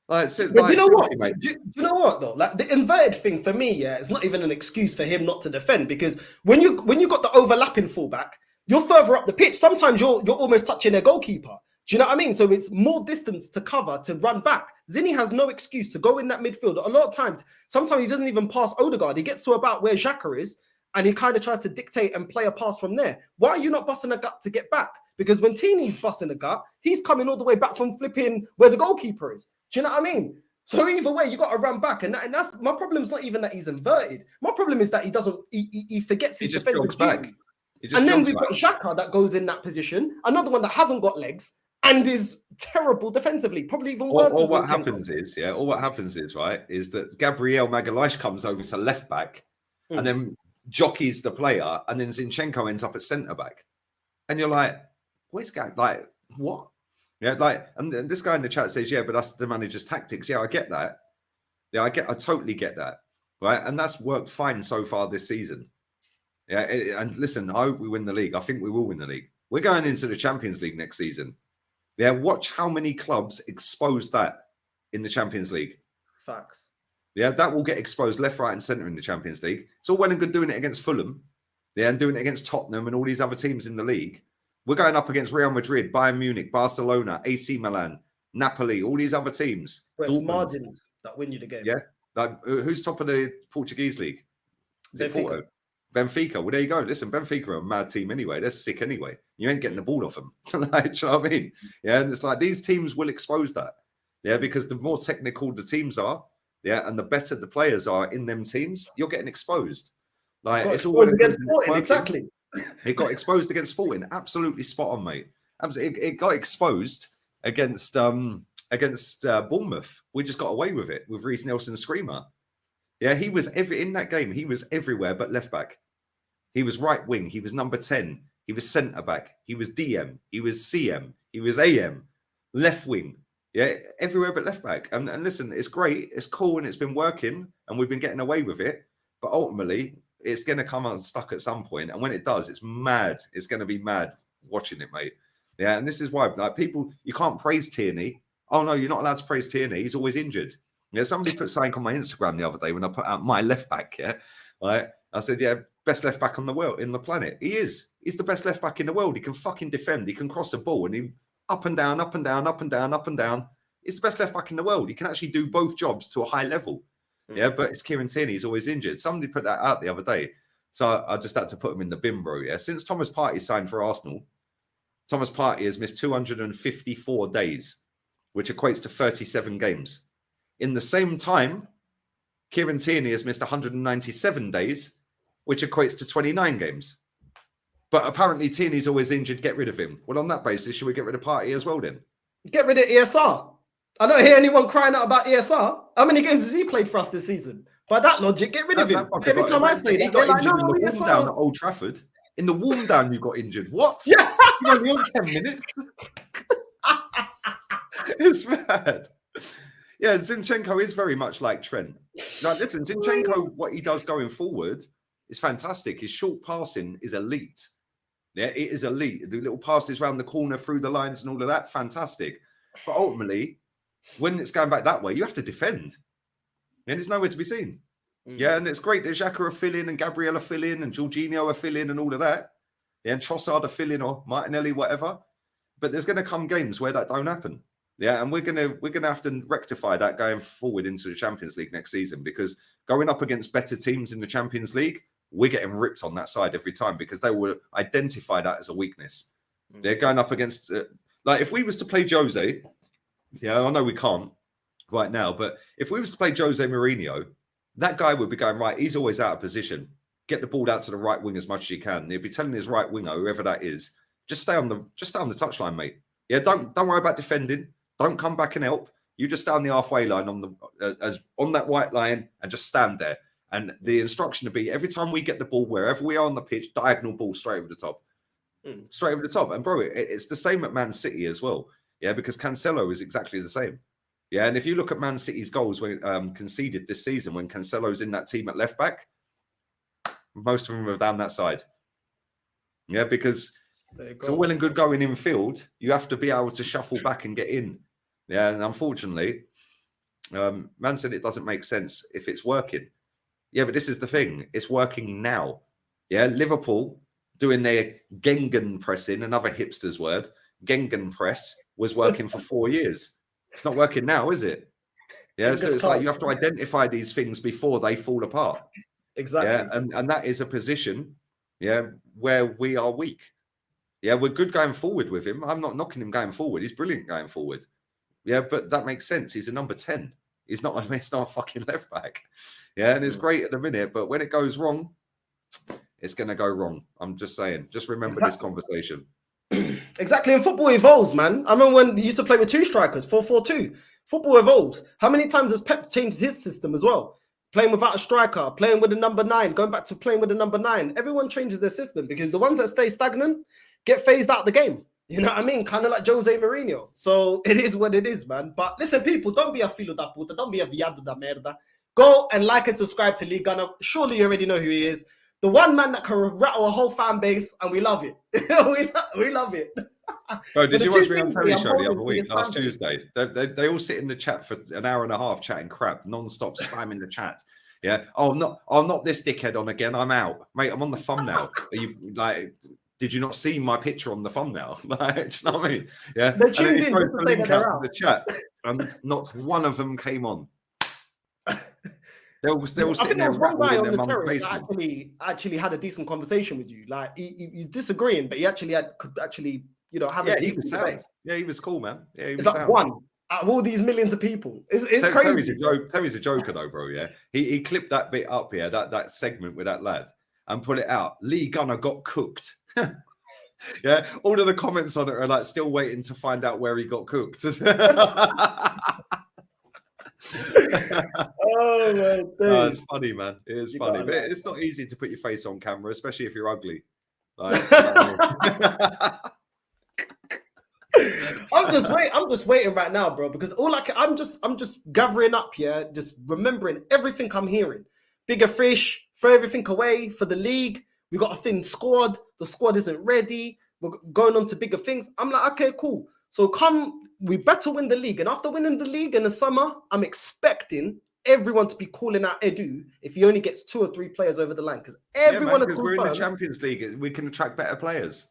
Like, so, like, you know what? Do you know what, though? Like, the inverted thing for me, yeah, it's not even an excuse for him not to defend, because when you got the overlapping fullback, you're further up the pitch. Sometimes you're almost touching their goalkeeper. Do you know what I mean? So it's more distance to cover, to run back. Zinni has no excuse to go in that midfield. A lot of times, sometimes he doesn't even pass Odegaard. He gets to about where Xhaka is, and he kind of tries to dictate and play a pass from there. Why are you not busting a gut to get back? Because when Tini's busting a gut, he's coming all the way back from flipping where the goalkeeper is. Do you know what I mean? So either way, you got to run back, and that's my problem. Is not even that he's inverted. My problem is that he doesn't. He forgets his defensive back. And then we've got Xhaka that goes in that position. Another one that hasn't got legs and is terrible defensively, probably even worse. Or what happens is, right, is that Gabriel Magalhaes comes over to left back and then jockeys the player, and then Zinchenko ends up at centre back. And you're like, where's guy? Like, what? Yeah, like, and this guy in the chat says, yeah, but that's the manager's tactics. Yeah, I get that. Yeah, I totally get that. Right. And that's worked fine so far this season. Yeah. And listen, I hope we win the league. I think we will win the league. We're going into the Champions League next season. Yeah, watch how many clubs expose that in the Champions League. Facts. Yeah, that will get exposed left, right, and centre in the Champions League. It's all well and good doing it against Fulham, yeah, and doing it against Tottenham and all these other teams in the league. We're going up against Real Madrid, Bayern Munich, Barcelona, AC Milan, Napoli, all these other teams. But it's margins that win you the game. Yeah, like who's top of the Portuguese league? Is it Porto? Benfica. Well, there you go. Listen, Benfica are a mad team anyway. They're sick anyway. You ain't getting the ball off them. Like, do you know what I mean? Yeah, and it's like these teams will expose that. Yeah, because the more technical the teams are, yeah, and the better the players are in them teams, you're getting exposed. Like it's all against Sporting, exactly. It got exposed against Sporting. Absolutely spot on, mate. It got exposed against Bournemouth. We just got away with it with Reece Nelson's screamer. Yeah, he was in that game. He was everywhere but left back. He was right wing. He was number 10. He was centre back. He was DM. He was CM. He was AM. Left wing. Yeah, everywhere but left back. And listen, it's great. It's cool and it's been working and we've been getting away with it. But ultimately, it's going to come unstuck at some point. And when it does, it's mad. It's going to be mad watching it, mate. Yeah, and this is why like people, you can't praise Tierney. Oh, no, you're not allowed to praise Tierney. He's always injured. Yeah, somebody put something on my Instagram the other day when I put out my left back, yeah. Right? I said, yeah, best left back on the world, in the planet. He is. He's the best left back in the world. He can fucking defend. He can cross the ball and he up and down, up and down, up and down, up and down. He's the best left back in the world. He can actually do both jobs to a high level. Yeah, but it's Kieran Tierney. He's always injured. Somebody put that out the other day. So I just had to put him in the bin, bro. Yeah. Since Thomas Partey signed for Arsenal, Thomas Partey has missed 254 days, which equates to 37 games. In the same time, Kieran Tierney has missed 197 days, which equates to 29 games. But apparently Tierney's always injured. Get rid of him. Well, on that basis, should we get rid of Partey as well then? Get rid of ESR. I don't hear anyone crying out about ESR. How many games has he played for us this season? By that logic, get rid of him. Every time I say that, got injured in the warm down at Old Trafford. In the warm down, you got injured. What? Yeah. You only on 10 minutes. It's mad. Yeah, Zinchenko is very much like Trent. Like, listen, Zinchenko, what he does going forward is fantastic. His short passing is elite. Yeah, it is elite. The little passes around the corner, through the lines and all of that, fantastic. But ultimately, when it's going back that way, you have to defend. And it's nowhere to be seen. Yeah, and it's great that Xhaka are filling and Gabriel are filling and Jorginho are filling and all of that. Yeah, and Trossard are filling or Martinelli, whatever. But there's going to come games where that don't happen. Yeah, and we're gonna have to rectify that going forward into the Champions League next season, because going up against better teams in the Champions League, we're getting ripped on that side every time because they will identify that as a weakness. They're going up against like if we was to play Jose, yeah, I know we can't right now, but if we was to play Jose Mourinho, that guy would be going, right, he's always out of position. Get the ball out to the right wing as much as you can. He'd be telling his right winger, whoever that is, just stay on the touchline, mate. Yeah, don't worry about defending. Don't come back and help. You just stay on the halfway line on that white line and just stand there. And the instruction to be every time we get the ball, wherever we are on the pitch, diagonal ball straight over the top. Straight over the top. And bro, it's the same at Man City as well. Yeah, because Cancelo is exactly the same. Yeah, and if you look at Man City's goals when conceded this season, when Cancelo's in that team at left back, most of them are down that side. Yeah, because it's all well and good going in field. You have to be able to shuffle back and get in. Yeah, and unfortunately, Man said it doesn't make sense if it's working. Yeah, but this is the thing. It's working now. Yeah, Liverpool doing their Gengen pressing, another hipster's word, Gegenpress was working for 4 years. It's not working now, is it? Yeah, so it's like you have to identify these things before they fall apart. Exactly. Yeah, and that is a position, yeah, where we are weak. Yeah, we're good going forward with him. I'm not knocking him going forward. He's brilliant going forward. Yeah, but that makes sense. He's a number 10. He's not a fucking left back. Yeah, and it's great at the minute, but when it goes wrong, it's going to go wrong. I'm just saying. Just remember this conversation. Exactly, and football evolves, man. I remember when he used to play with 2 strikers, 4-4-2. Football evolves. How many times has Pep changed his system as well? Playing without a striker, playing with a number 9, going back to playing with a number 9. Everyone changes their system because the ones that stay stagnant get phased out of the game. You know what I mean? Kind of like Jose Mourinho. So it is what it is, man. But listen, people, don't be a filo da puta. Don't be a viado da merda. Go and like and subscribe to League Gunner. Surely you already know who he is. The one man that can rattle a whole fan base, and we love it. we love it. Bro, did you watch me on telly show the other week, last Tuesday? They all sit in the chat for an hour and a half chatting crap, non-stop spamming the chat. Yeah. Oh, not this dickhead on again. I'm out. Mate, I'm on the thumbnail. Are you like, did you not see my picture on the thumbnail? Like, do you know what I mean? Yeah. They tuned in to the link out to the chat, and not one of them came on. They all sitting there. I think there was one guy on the terrace that actually had a decent conversation with you. Like he disagreeing, but he could actually have a decent debate. Yeah, he was cool, man. Yeah, he was like one out of all these millions of people. It's crazy. Terry's a joker though, bro. Yeah, he clipped that bit up here, that segment with that lad, and put it out. Lee Gunner got cooked. Yeah, all of the comments on it are like still waiting to find out where he got cooked. Oh my days. No, it's funny, man. It is funny, but it's not easy to put your face on camera, especially if you're ugly. Like, I'm just waiting right now, bro, because I'm just gathering up here, just remembering everything I'm hearing. Bigger fish, throw everything away for the league. We got a thin squad. The squad isn't ready. We're going on to bigger things. I'm like, okay, cool. So we better win the league. And after winning the league in the summer, I'm expecting everyone to be calling out Edu if he only gets 2 or 3 players over the line. Because because we're in the Champions League, we can attract better players.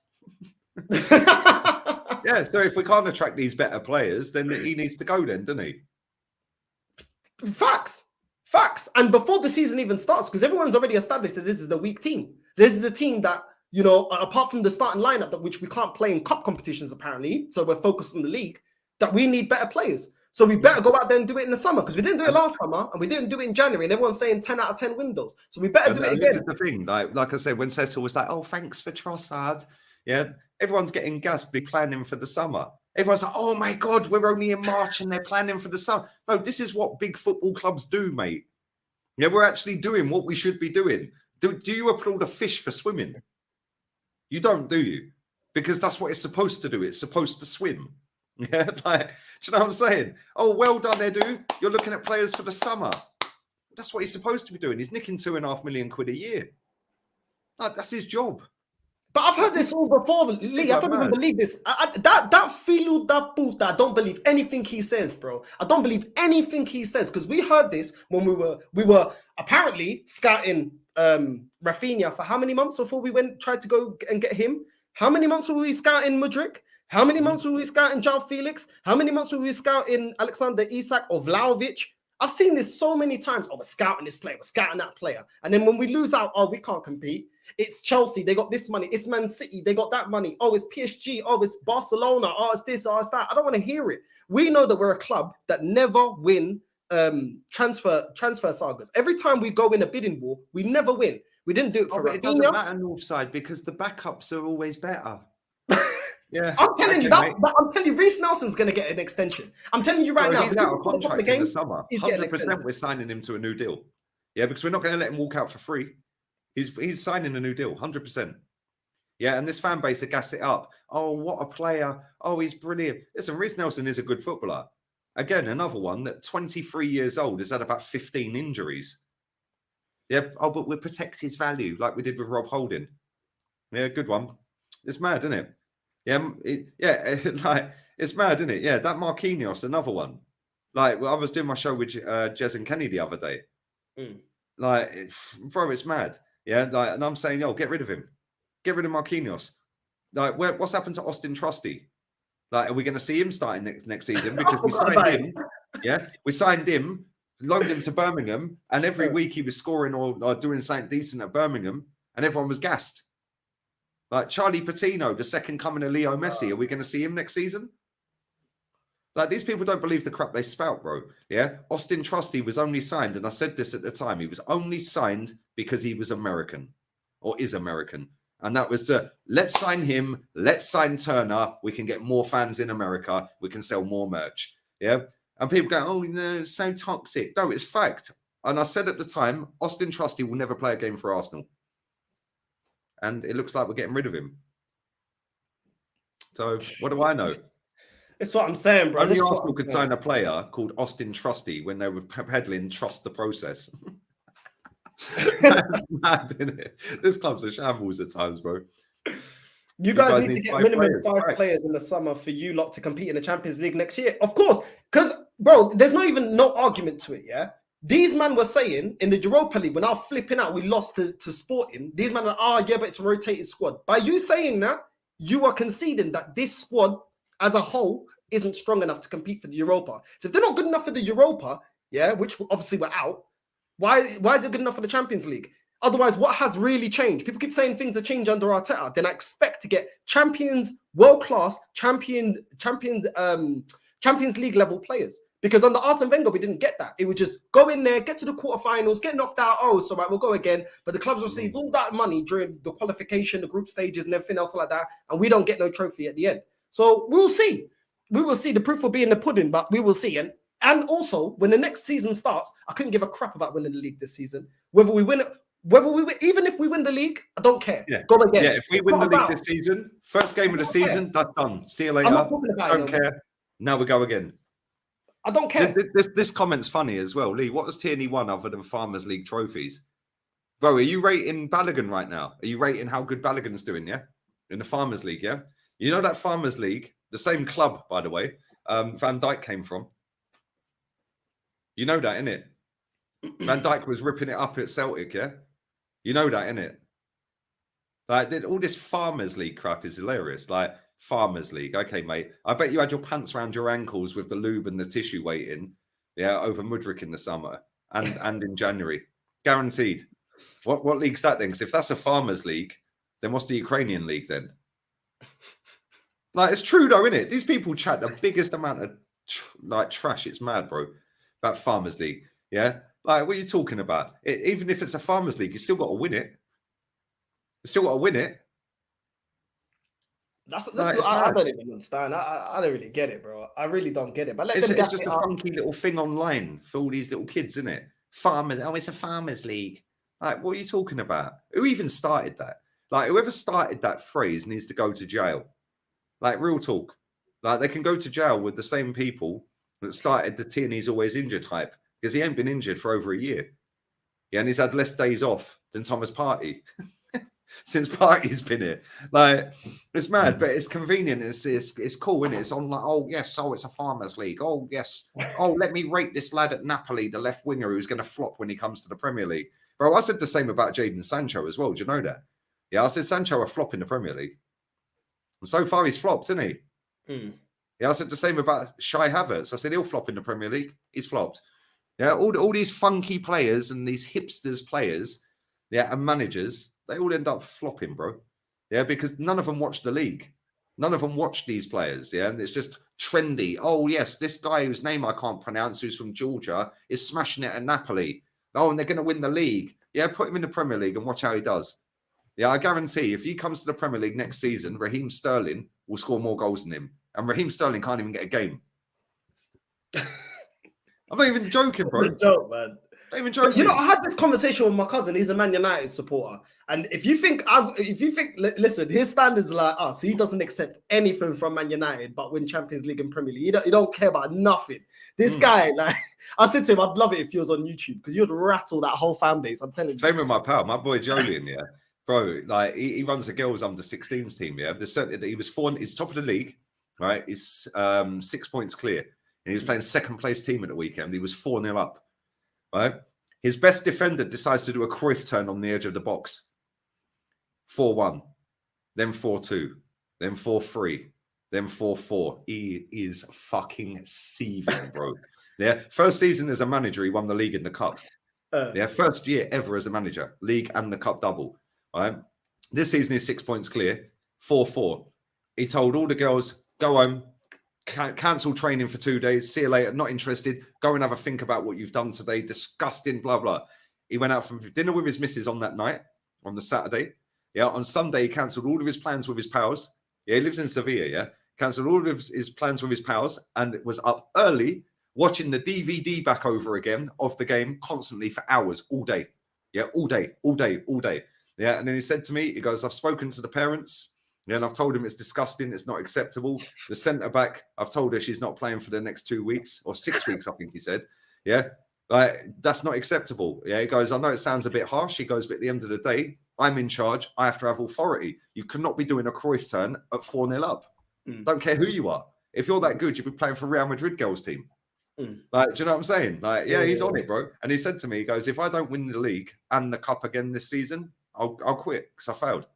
Yeah, so if we can't attract these better players, then he needs to go then, doesn't he? Facts. And before the season even starts, because everyone's already established that this is the weak team. This is a team that, apart from the starting lineup, which we can't play in cup competitions, apparently, so we're focused on the league, that we need better players. So we better go out there and do it in the summer, because we didn't do it last summer, and we didn't do it in January, and everyone's saying 10 out of 10 windows. So we better do it again. This is the thing, like I said, when Cecil was like, oh, thanks for Trossard, yeah, everyone's getting gassed, be planning for the summer. Everyone's like, oh my God, we're only in March and they're planning for the summer. No, this is what big football clubs do, mate. Yeah, we're actually doing what we should be doing. Do you applaud a fish for swimming? You don't, do you? Because that's what it's supposed to do. It's supposed to swim. Yeah, like, do you know what I'm saying? Oh, well done, Edu. You're looking at players for the summer. That's what he's supposed to be doing. He's nicking £2.5 million a year. That's his job. But I've heard this all before, Lee. I don't even believe this. That filo da puta, I don't believe anything he says, bro. I don't believe anything he says, because we heard this when we were apparently scouting Rafinha for how many months before we tried to go and get him? How many months were we scouting Mudryk? How many months were we scouting João Felix? How many months were we scouting Alexander Isak or Vlahovic? I've seen this so many times. Oh, we're scouting this player, we're scouting that player. And then when we lose out, oh, we can't compete. It's Chelsea, they got this money. It's Man City, they got that money. Oh, it's PSG. Oh, it's Barcelona. Oh, it's this, oh, it's that. I don't want to hear it. We know that we're a club that never win transfer sagas. Every time we go in a bidding war, we never win. We didn't do it for Rafinha. It doesn't matter Northside because the backups are always better. Yeah, I'm telling you that. I'm telling you, Reece Nelson's going to get an extension. I'm telling you right now. He's out of contract in the summer. 100%, we're signing him to a new deal. Yeah, because we're not going to let him walk out for free. He's signing a new deal, 100%. Yeah, and this fan base are gas it up. Oh, what a player! Oh, he's brilliant. Listen, Reece Nelson is a good footballer. Again, another one that 23 years old has had about 15 injuries. Yeah. Oh, but we protect his value like we did with Rob Holding. Yeah, good one. It's mad, isn't it? Yeah, like it's mad, isn't it? Yeah, that Marquinhos, another one. Like, I was doing my show with Jez and Kenny the other day. Like, bro, it's mad. Yeah, like, and I'm saying, yo, get rid of him. Get rid of Marquinhos. Like, what's happened to Austin Trusty? Like, are we going to see him starting next season? Because we signed him. Yeah, we signed him, loaned him to Birmingham, and every week he was scoring or doing something decent at Birmingham, and everyone was gassed. Like Charlie Patino, the second coming of Leo Messi, are we going to see him next season? Like, these people don't believe the crap they spout, bro. Yeah, Austin Trusty was only signed, and I said this at the time, he was only signed because he was American, or is American. And that was to, let's sign him, let's sign Turner, we can get more fans in America, we can sell more merch. Yeah. And people go, oh, no, it's so toxic. No, it's fact. And I said at the time, Austin Trusty will never play a game for Arsenal. And it looks like we're getting rid of him. So what do I know? It's what I'm saying, bro. Only Arsenal could sign a player called Austin Trusty when they were peddling trust the process. Mad, isn't it? This club's a shambles at times, bro. You guys need to get minimum 5 players in the summer for you lot to compete in the Champions League next year. Of course, because, bro, there's not even no argument to it, yeah? These men were saying in the Europa League, when I was flipping out, we lost to Sporting. These men are, yeah, but it's a rotated squad. By you saying that, you are conceding that this squad as a whole isn't strong enough to compete for the Europa. So if they're not good enough for the Europa, yeah, which obviously we're out, why is it good enough for the Champions League? Otherwise, what has really changed? People keep saying things have changed under Arteta. Then I expect to get champions, world-class, Champions League level players. Because under Arsene Wenger, we didn't get that. It would just go in there, get to the quarterfinals, get knocked out. Oh, so right, we'll go again. But the clubs received all that money during the qualification, the group stages, and everything else like that. And we don't get no trophy at the end. So we'll see. We will see. The proof will be in the pudding, but we will see. And also, when the next season starts, I couldn't give a crap about winning the league this season. Whether we win it, even if we win the league, I don't care. Yeah. Go again. Yeah, if we win the league this season, first game of the season, that's done. See you later. I'm not talking about don't care. Now we go again. I don't care. This comment's funny as well. Lee, what has Tierney won other than Farmers League trophies? Bro, are you rating Balogun right now? Are you rating how good Balogun's doing, yeah? In the Farmers League, yeah? You know that Farmers League, the same club, by the way, Van Dijk came from. You know that, innit? Van Dijk was ripping it up at Celtic, yeah? You know that, innit? Like, all this Farmers League crap is hilarious. Like, Farmers League. Okay, mate. I bet you had your pants around your ankles with the lube and the tissue waiting, yeah, over Mudryk in the summer and in January. Guaranteed. What league's that then? Because if that's a Farmers League, then what's the Ukrainian league then? Like, it's true though, isn't it? These people chat the biggest amount of trash. It's mad, bro. About Farmers League. Yeah? Like, what are you talking about? Even if it's a Farmers League, you still got to win it. You still got to win it. I don't even understand. I don't really get it, bro. I really don't get it. But it's just a funky little thing online for all these little kids, isn't it? Farmers. Oh, it's a Farmers League. Like, what are you talking about? Who even started that? Like, whoever started that phrase needs to go to jail. Like, real talk. Like, they can go to jail with the same people that started the Tierney's always injured hype, because he ain't been injured for over a year. Yeah, and he's had less days off than Thomas Partey. Since Partey's been here. Like, it's mad, but it's convenient. It's cool, isn't it? It's on like, oh, yes, it's a Farmers League. Oh, yes. Oh, let me rate this lad at Napoli, the left winger who's going to flop when he comes to the Premier League. Bro, I said the same about Jadon Sancho as well. Do you know that? Yeah, I said Sancho a flop in the Premier League. And so far, he's flopped, isn't he? Yeah, I said the same about Shai Havertz. I said he'll flop in the Premier League. He's flopped. Yeah, all these funky players and these hipsters players, yeah, and managers, they all end up flopping, bro. Yeah, because none of them watch the league. None of them watch these players, yeah? And it's just trendy. Oh, yes, this guy whose name I can't pronounce, who's from Georgia, is smashing it at Napoli. Oh, and they're going to win the league. Yeah, put him in the Premier League and watch how he does. Yeah, I guarantee if he comes to the Premier League next season, Raheem Sterling will score more goals than him. And Raheem Sterling can't even get a game. I'm not even joking, bro. It's a joke, man. Not even joking. You know, I had this conversation with my cousin. He's a Man United supporter. And if you think, listen, his standards are like us. He doesn't accept anything from Man United but win Champions League and Premier League. He don't care about nothing. This guy, like, I said to him, I'd love it if he was on YouTube because you'd rattle that whole fan base. I'm telling you. Same with my pal, my boy Jolien, yeah. Bro, like, he runs the girls under 16s team, yeah. He was he's top of the league, right? He's 6 points clear. And he was playing second place team at the weekend. He was 4-0 up, right? His best defender decides to do a Cruyff turn on the edge of the box. 4-1, then 4-2, then 4-3, then 4-4. He is fucking seething, bro. Yeah, first season as a manager, he won the league and the cup. Yeah, first year ever as a manager, league and the cup double. Right. This season is 6 points clear, 4-4. He told all the girls, go home, cancel training for 2 days, see you later, not interested, go and have a think about what you've done today, disgusting, blah, blah. He went out for dinner with his missus on that night, on the Saturday. Yeah, on Sunday, he cancelled all of his plans with his pals. Yeah, he lives in Sevilla, yeah. Cancelled all of his plans with his pals and was up early watching the DVD back over again of the game constantly for hours, all day. Yeah, all day. Yeah, and then he said to me, he goes, I've spoken to the parents, yeah, and I've told him it's disgusting, it's not acceptable. The centre-back, I've told her she's not playing for the next 2 weeks, or 6 weeks, I think he said. Yeah, like, that's not acceptable. Yeah, he goes, I know it sounds a bit harsh. He goes, but at the end of the day, I'm in charge. I have to have authority. You cannot be doing a Cruyff turn at 4-0 up. Don't care who you are. If you're that good, you'd be playing for Real Madrid girls team. Like, do you know what I'm saying? Like, yeah, he's on it, bro. And he said to me, he goes, if I don't win the league and the cup again this season, I'll quit because I failed.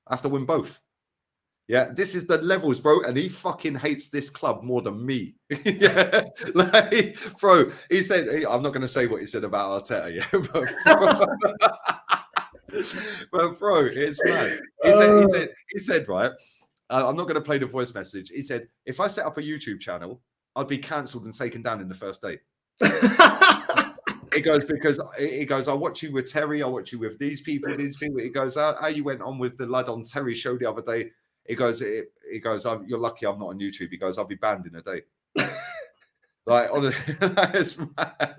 I have to win both. Yeah, this is the levels, bro. And he fucking hates this club more than me. Yeah, like, bro, he said, I'm not going to say what he said about Arteta, yeah, but bro, it's mad. He said, right, I'm not going to play the voice message. He said, if I set up a YouTube channel, I'd be cancelled and taken down in the first day. He goes, because he goes, I watch you with Terry, I watch you with these people. He goes, how you went on with the lad on Terry's show the other day. He goes, you're lucky I'm not on YouTube. He goes, I'll be banned in a day. Like, honestly, that is mad.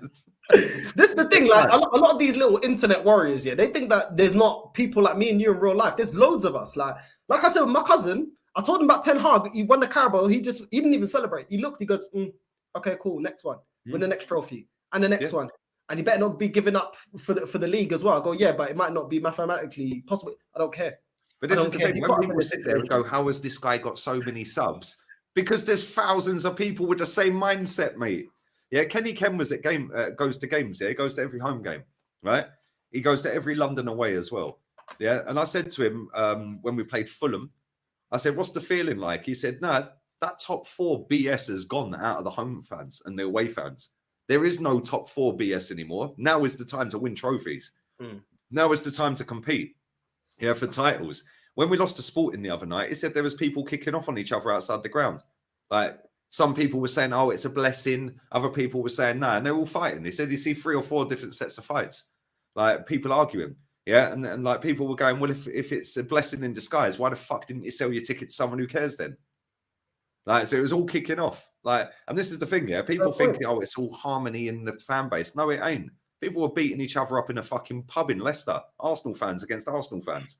This is the thing, like a lot of these little internet warriors, yeah, they think that there's not people like me and you in real life. There's loads of us. Like I said with my cousin, I told him about Ten Hag. He won the Carabao. He didn't even celebrate. He looked, he goes, okay, cool, next one. Win the next trophy. And the next one. And he better not be giving up for the league as well. I go, yeah, but it might not be mathematically possible. I don't care. But this is the thing, when people sit there and go, how has this guy got so many subs? Because there's thousands of people with the same mindset, mate. Yeah, Kenny Ken was at goes to games, yeah? He goes to every home game, right? He goes to every London away as well. Yeah, and I said to him when we played Fulham, I said, what's the feeling like? He said, no, that top 4 BS has gone out of the home fans and the away fans. There is no top 4 BS anymore. Now is the time to win trophies. Now is the time to compete, yeah, for titles. When we lost to Sporting the other night, he said there was people kicking off on each other outside the ground. Like, some people were saying, oh, it's a blessing. Other people were saying, no, and they're all fighting. He said you see 3 or 4 different sets of fights. Like, people arguing. Yeah, and like people were going, well, if it's a blessing in disguise, why the fuck didn't you sell your ticket to someone who cares then? Like, so it was all kicking off. Like, and this is the thing, yeah. People think, oh, it's all harmony in the fan base. No, it ain't. People were beating each other up in a fucking pub in Leicester. Arsenal fans against Arsenal fans.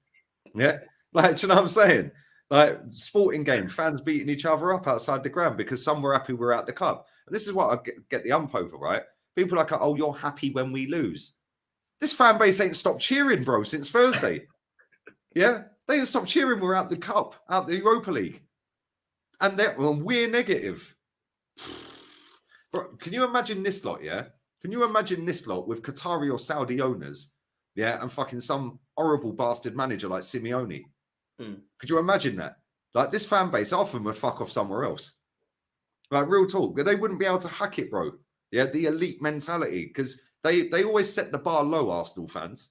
Yeah. Like, do you know what I'm saying? Like, sporting game, fans beating each other up outside the ground because some were happy we're out the cup. And this is what I get the ump over, right? People are like, oh, you're happy when we lose. This fan base ain't stopped cheering, bro, since Thursday. Yeah? They ain't stopped cheering we're out the cup, out the Europa League. And we're negative. Bro, can you imagine this lot, yeah? Can you imagine this lot with Qatari or Saudi owners, yeah, and fucking some horrible bastard manager like Simeone? Could you imagine that? Like, this fan base often would fuck off somewhere else. Like, real talk. They wouldn't be able to hack it, bro. Yeah, the elite mentality. Because they always set the bar low, Arsenal fans.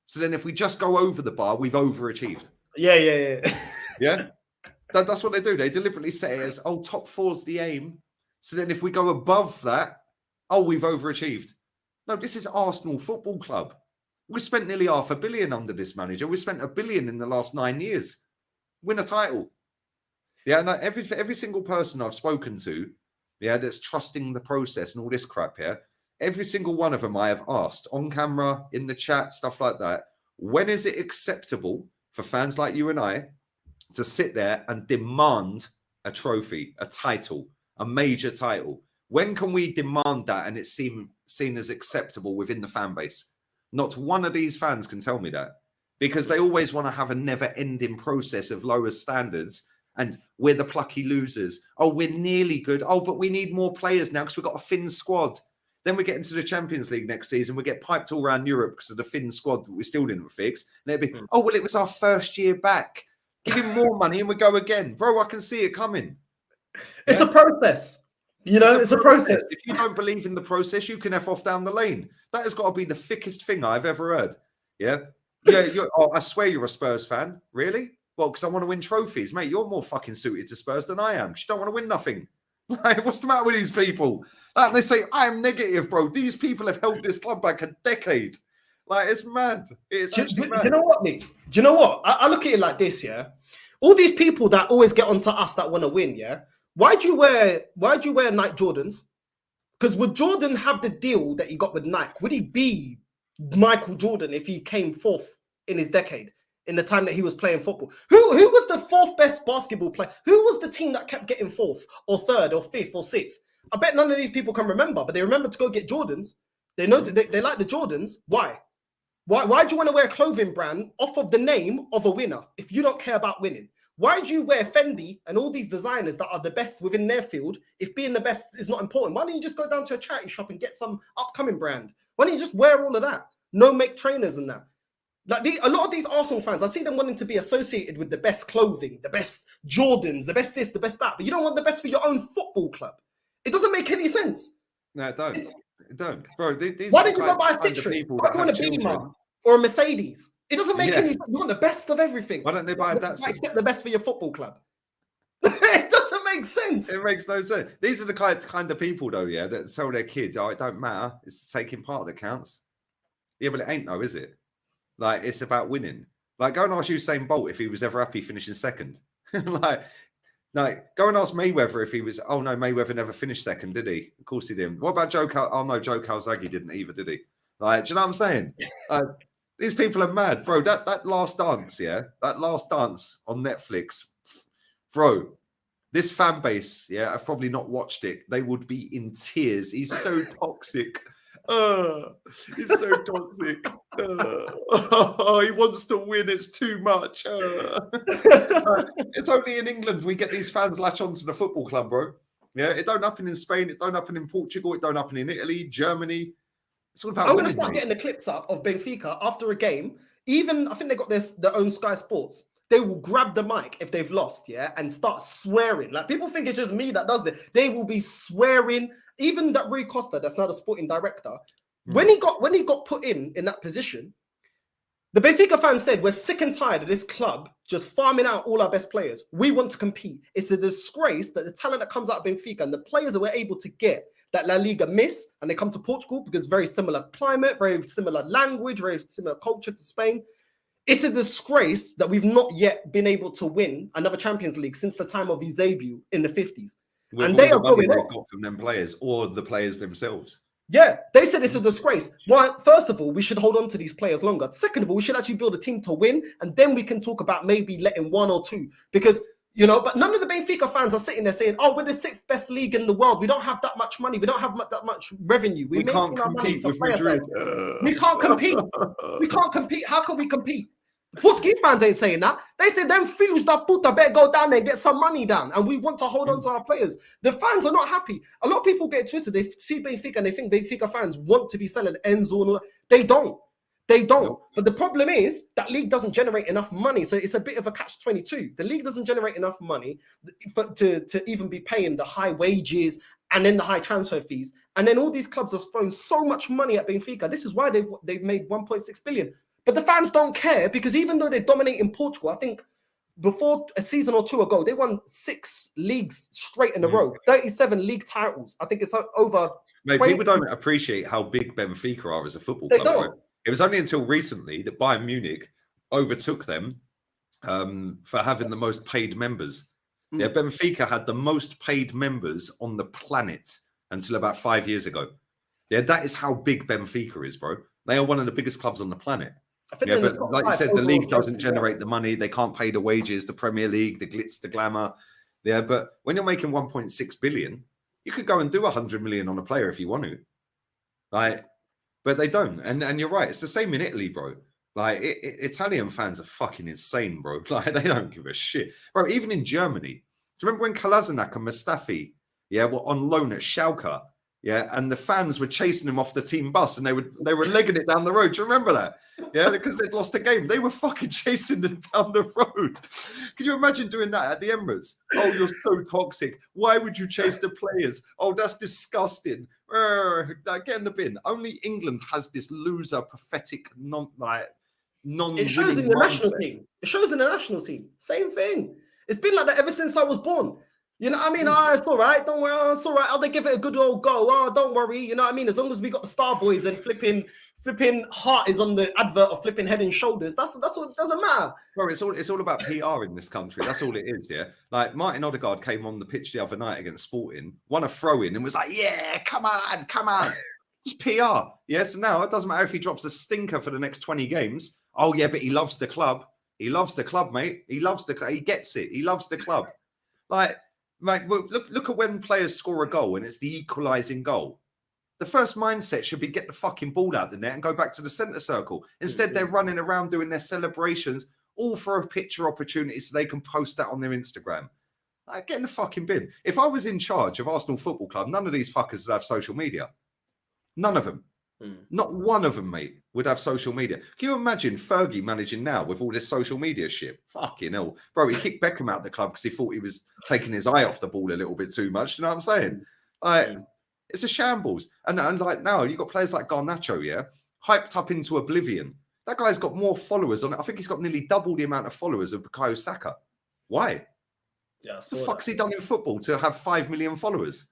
So then if we just go over the bar, we've overachieved. Yeah. Yeah? That's what they do. They deliberately set it as, oh, top 4's the aim. So then if we go above that, oh, we've overachieved. No, this is Arsenal Football Club. We spent nearly $500 million under this manager. We spent $1 billion in the last 9 years. Win a title. Yeah, no, every single person I've spoken to, yeah, that's trusting the process and all this crap here, every single one of them I have asked on camera, in the chat, stuff like that, when is it acceptable for fans like you and I to sit there and demand a trophy, a title, a major title? When can we demand that and it's seen as acceptable within the fan base? Not one of these fans can tell me that, because they always want to have a never-ending process of lower standards, and we're the plucky losers. Oh, we're nearly good. Oh, but we need more players now because we've got a thin squad. Then we get into the Champions League next season. We get piped all around Europe because of the thin squad that we still didn't fix. And it'd be, oh, well, it was our first year back. Give him more money and we go again. Bro, I can see it coming. It's a process. You know, it's a process. If you don't believe in the process, you can F off down the lane. That has got to be the thickest thing I've ever heard. Yeah. Yeah. I swear you're a Spurs fan. Really? Well, because I want to win trophies. Mate, you're more fucking suited to Spurs than I am because you don't want to win nothing. Like, what's the matter with these people? Like, they say, I am negative, bro. These people have held this club back a decade. Like, it's mad. It's actually mad. Do you know what, Nick? Do you know what? I look at it like this, yeah? All these people that always get onto us that want to win, yeah? Why do you wear Nike Jordans? Because would Jordan have the deal that he got with Nike? Would he be Michael Jordan if he came fourth in his decade, in the time that he was playing football? Who was the fourth best basketball player? Who was the team that kept getting fourth or third or fifth or sixth? I bet none of these people can remember, but they remember to go get Jordans. They know that they like the Jordans. Why? Why do you want to wear a clothing brand off of the name of a winner if you don't care about winning? Why do you wear Fendi and all these designers that are the best within their field if being the best is not important? Why don't you just go down to a charity shop and get some upcoming brand? Why don't you just wear all of that? No make trainers and that. Like a lot of these Arsenal fans, I see them wanting to be associated with the best clothing, the best Jordans, the best this, the best that. But you don't want the best for your own football club. It doesn't make any sense. No, it don't. It don't. Bro, why don't you go buy a Citroen? Why don't you want a Beamer or a Mercedes? It doesn't make any sense. You want the best of everything. Why don't they buy that? Except the best for your football club. It doesn't make sense. It makes no sense. These are the kind of people, though, yeah, that tell their kids, oh, it don't matter. It's taking part that counts. Yeah, but it ain't, though, is it? Like, it's about winning. Like, go and ask Usain Bolt if he was ever happy finishing second. like, go and ask Mayweather if he was. Oh no, Mayweather never finished second, did he? Of course he didn't. What about Joe? Oh no, Joe Calzaghe didn't either, did he? Like, do you know what I'm saying? These people are mad, bro. That last dance, yeah, that last dance on Netflix, bro. This fan base, yeah, I've probably not watched it. They would be in tears. He's so toxic. He's so toxic. He wants to win. It's too much. It's only in England we get these fans latch on to the football club, bro. Yeah, it don't happen in Spain. It don't happen in Portugal. It don't happen in Italy, Germany. It's all about. I'm going to start getting the clips up of Benfica after a game. Even I think they got their own Sky Sports. They will grab the mic if they've lost, yeah, and start swearing. Like, people think it's just me that does this. They will be swearing. Even that Rui Costa, that's now the sporting director, when he got put in that position, the Benfica fans said, we're sick and tired of this club just farming out all our best players. We want to compete. It's a disgrace that the talent that comes out of Benfica and the players that we're able to get that La Liga miss, and they come to Portugal because very similar climate, very similar language, very similar culture to Spain. It's a disgrace that we've not yet been able to win another Champions League since the time of Eusebio in the 50s. With and they are going on. Got from them players or the players themselves. Yeah, they said it's a disgrace. Well, first of all, we should hold on to these players longer. Second of all, we should actually build a team to win, and then we can talk about maybe letting one or two. Because, you know, but none of the Benfica fans are sitting there saying, oh, we're the sixth best league in the world. We don't have that much money. We don't have that much revenue. We can't compete with Madrid. We can't compete. We can't compete. How can we compete? Portuguese fans ain't saying that. They say them filhos da puta better go down there and get some money down, and we want to hold on to our players. The fans are not happy. A lot of people get twisted. They see Benfica and they think Benfica fans want to be selling Enzo and all that. They don't. They don't. Nope. But the problem is that league doesn't generate enough money. So it's a bit of a catch-22. The league doesn't generate enough money to even be paying the high wages and then the high transfer fees. And then all these clubs have thrown so much money at Benfica. This is why they've made 1.6 billion. But the fans don't care because even though they dominate in Portugal, I think before a season or two ago, they won 6 leagues straight in a row, 37 league titles. I think it's over. Mate, people don't appreciate how big Benfica are as a football club. Right? It was only until recently that Bayern Munich overtook them for having the most paid members. Yeah, Benfica had the most paid members on the planet until about 5 years ago. Yeah, that is how big Benfica is, bro. They are one of the biggest clubs on the planet. Yeah, but like you said, the league doesn't generate the money. They can't pay the wages, the Premier League, the glitz, the glamour. Yeah, but when you're making 1.6 billion, you could go and do 100 million on a player if you want to. Like, but they don't. And you're right. It's the same in Italy, bro. Like, Italian fans are fucking insane, bro. Like, they don't give a shit. Bro, even in Germany, do you remember when Kolasinac and Mustafi, yeah, were on loan at Schalke? Yeah, and the fans were chasing him off the team bus, and they were legging it down the road. Do you remember that? Yeah, because they'd lost a game. They were fucking chasing them down the road. Can you imagine doing that at the Emirates? Oh, you're so toxic. Why would you chase the players? Oh, that's disgusting. Get in the bin. Only England has this loser, pathetic, non-winning It shows in the national mindset. team. It shows in the national team. Same thing. It's been like that ever since I was born. You know what I mean? It's all right. Don't worry. It's all right. They give it a good old go. Don't worry. You know what I mean? As long as we got the Star Boys and flipping heart is on the advert of flipping Head and Shoulders. That's what doesn't matter. Bro, it's all about PR in this country. That's all it is, yeah. Like Martin Odegaard came on the pitch the other night against Sporting, won a throw-in and was like, yeah, come on. Just PR. Yeah, so now it doesn't matter if he drops a stinker for the next 20 games. Oh, yeah, but he loves the club. He loves the club, mate. He loves the club. He gets it. He loves the club. Like, mate, look at when players score a goal and it's the equalising goal. The first mindset should be get the fucking ball out the net and go back to the centre circle. Instead, they're running around doing their celebrations, all for a picture opportunity so they can post that on their Instagram. Like, get in the fucking bin. If I was in charge of Arsenal Football Club, none of these fuckers would have social media. None of them. Not one of them, mate, would have social media. Can you imagine Fergie managing now with all this social media shit? Fucking hell. Bro, he kicked Beckham out of the club because he thought he was taking his eye off the ball a little bit too much. You know what I'm saying? Like, it's a shambles. And like now, you've got players like Garnacho, yeah, hyped up into oblivion. That guy's got more followers on it. I think he's got nearly double the amount of followers of Bukayo Saka. Why? Yeah, What the fuck's he done in football to have 5 million followers?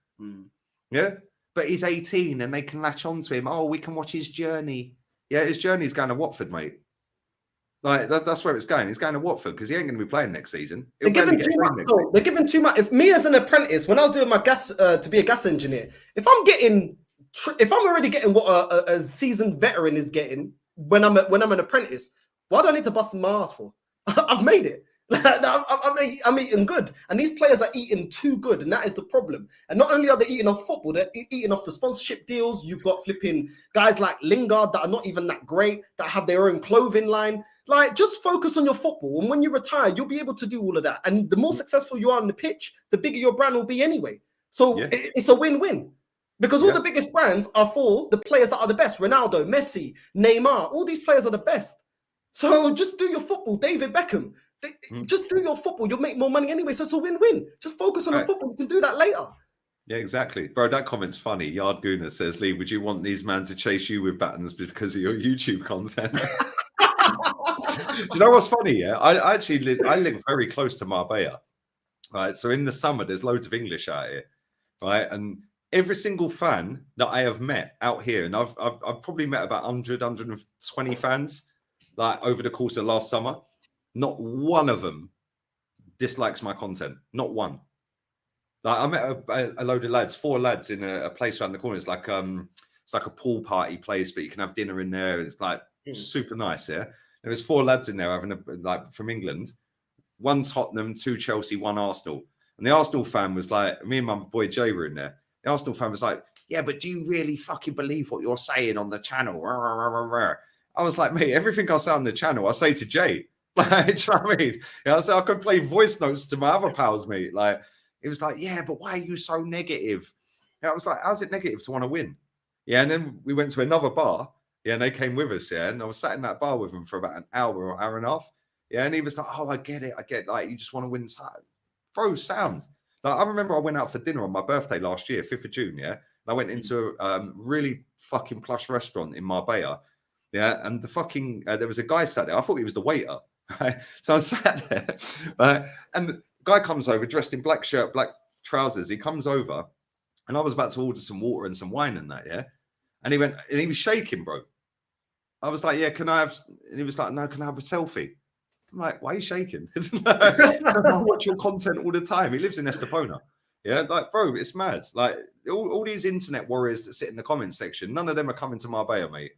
Yeah? But he's 18 and they can latch on to him. Oh, we can watch his journey. Yeah, his journey's going to Watford, mate. Like, that's where it's going. He's going to Watford because he ain't going to be playing next season. They're giving too much, though. They're giving too much. If me as an apprentice, when I was doing my gas to be a gas engineer, if I'm already getting what a seasoned veteran is getting when I'm an apprentice, why do I need to bust my ass for? I've made it. I'm eating good, and these players are eating too good, and that is the problem. And not only are they eating off football, they're eating off the sponsorship deals. You've got flipping guys like Lingard that are not even that great, that have their own clothing line. Like, just focus on your football, and when you retire, you'll be able to do all of that. And the more successful you are on the pitch, the bigger your brand will be anyway. So it's a win-win. Because all the biggest brands are for the players that are the best. Ronaldo, Messi, Neymar, all these players are the best. So just do your football. David Beckham. Just do your football. You'll make more money anyway. So it's a win-win. Just focus on the football. You can do that later. Yeah, exactly. Bro, that comment's funny. Yard Gooner says, Lee, would you want these men to chase you with buttons because of your YouTube content? Do you know what's funny? Yeah, I live very close to Marbella. Right. So in the summer, there's loads of English out here. Right. And every single fan that I have met out here, and I've probably met about 100, 120 fans like over the course of last summer. Not one of them dislikes my content. Not one. Like, I met a load of lads, 4 lads in a place around the corner. It's like a pool party place, but you can have dinner in there. It's like super nice. Yeah, there was 4 lads in there having from England. 1 Tottenham, 2 Chelsea, 1 Arsenal. And the Arsenal fan was like, me and my boy Jay were in there. The Arsenal fan was like, yeah, but do you really fucking believe what you're saying on the channel? I was like, mate, everything I say on the channel, I say to Jay. Like, do you know what I mean? Yeah, so I could play voice notes to my other pals, mate. Like, it was like, yeah, but why are you so negative? Yeah, I was like, how's it negative to want to win? Yeah, and then we went to another bar. Yeah, and they came with us. Yeah, and I was sat in that bar with them for about an hour or hour and a half. Yeah, and he was like, oh, I get it. Like, you just want to win. Bro, sound. Like, I remember I went out for dinner on my birthday last year, 5th of June. Yeah, and I went into a really fucking plush restaurant in Marbella. Yeah, and the fucking there was a guy sat there. I thought he was the waiter. Right? So I sat there, and the guy comes over dressed in black shirt, black trousers. He comes over, and I was about to order some water and some wine and that, yeah. And he went, and he was shaking, bro. I was like, yeah, can I have? And he was like, no, can I have a selfie? I'm like, why are you shaking? I watch your content all the time. He lives in Estepona. Yeah, like, bro, it's mad. Like, all these internet warriors that sit in the comment section, none of them are coming to Marbella, mate.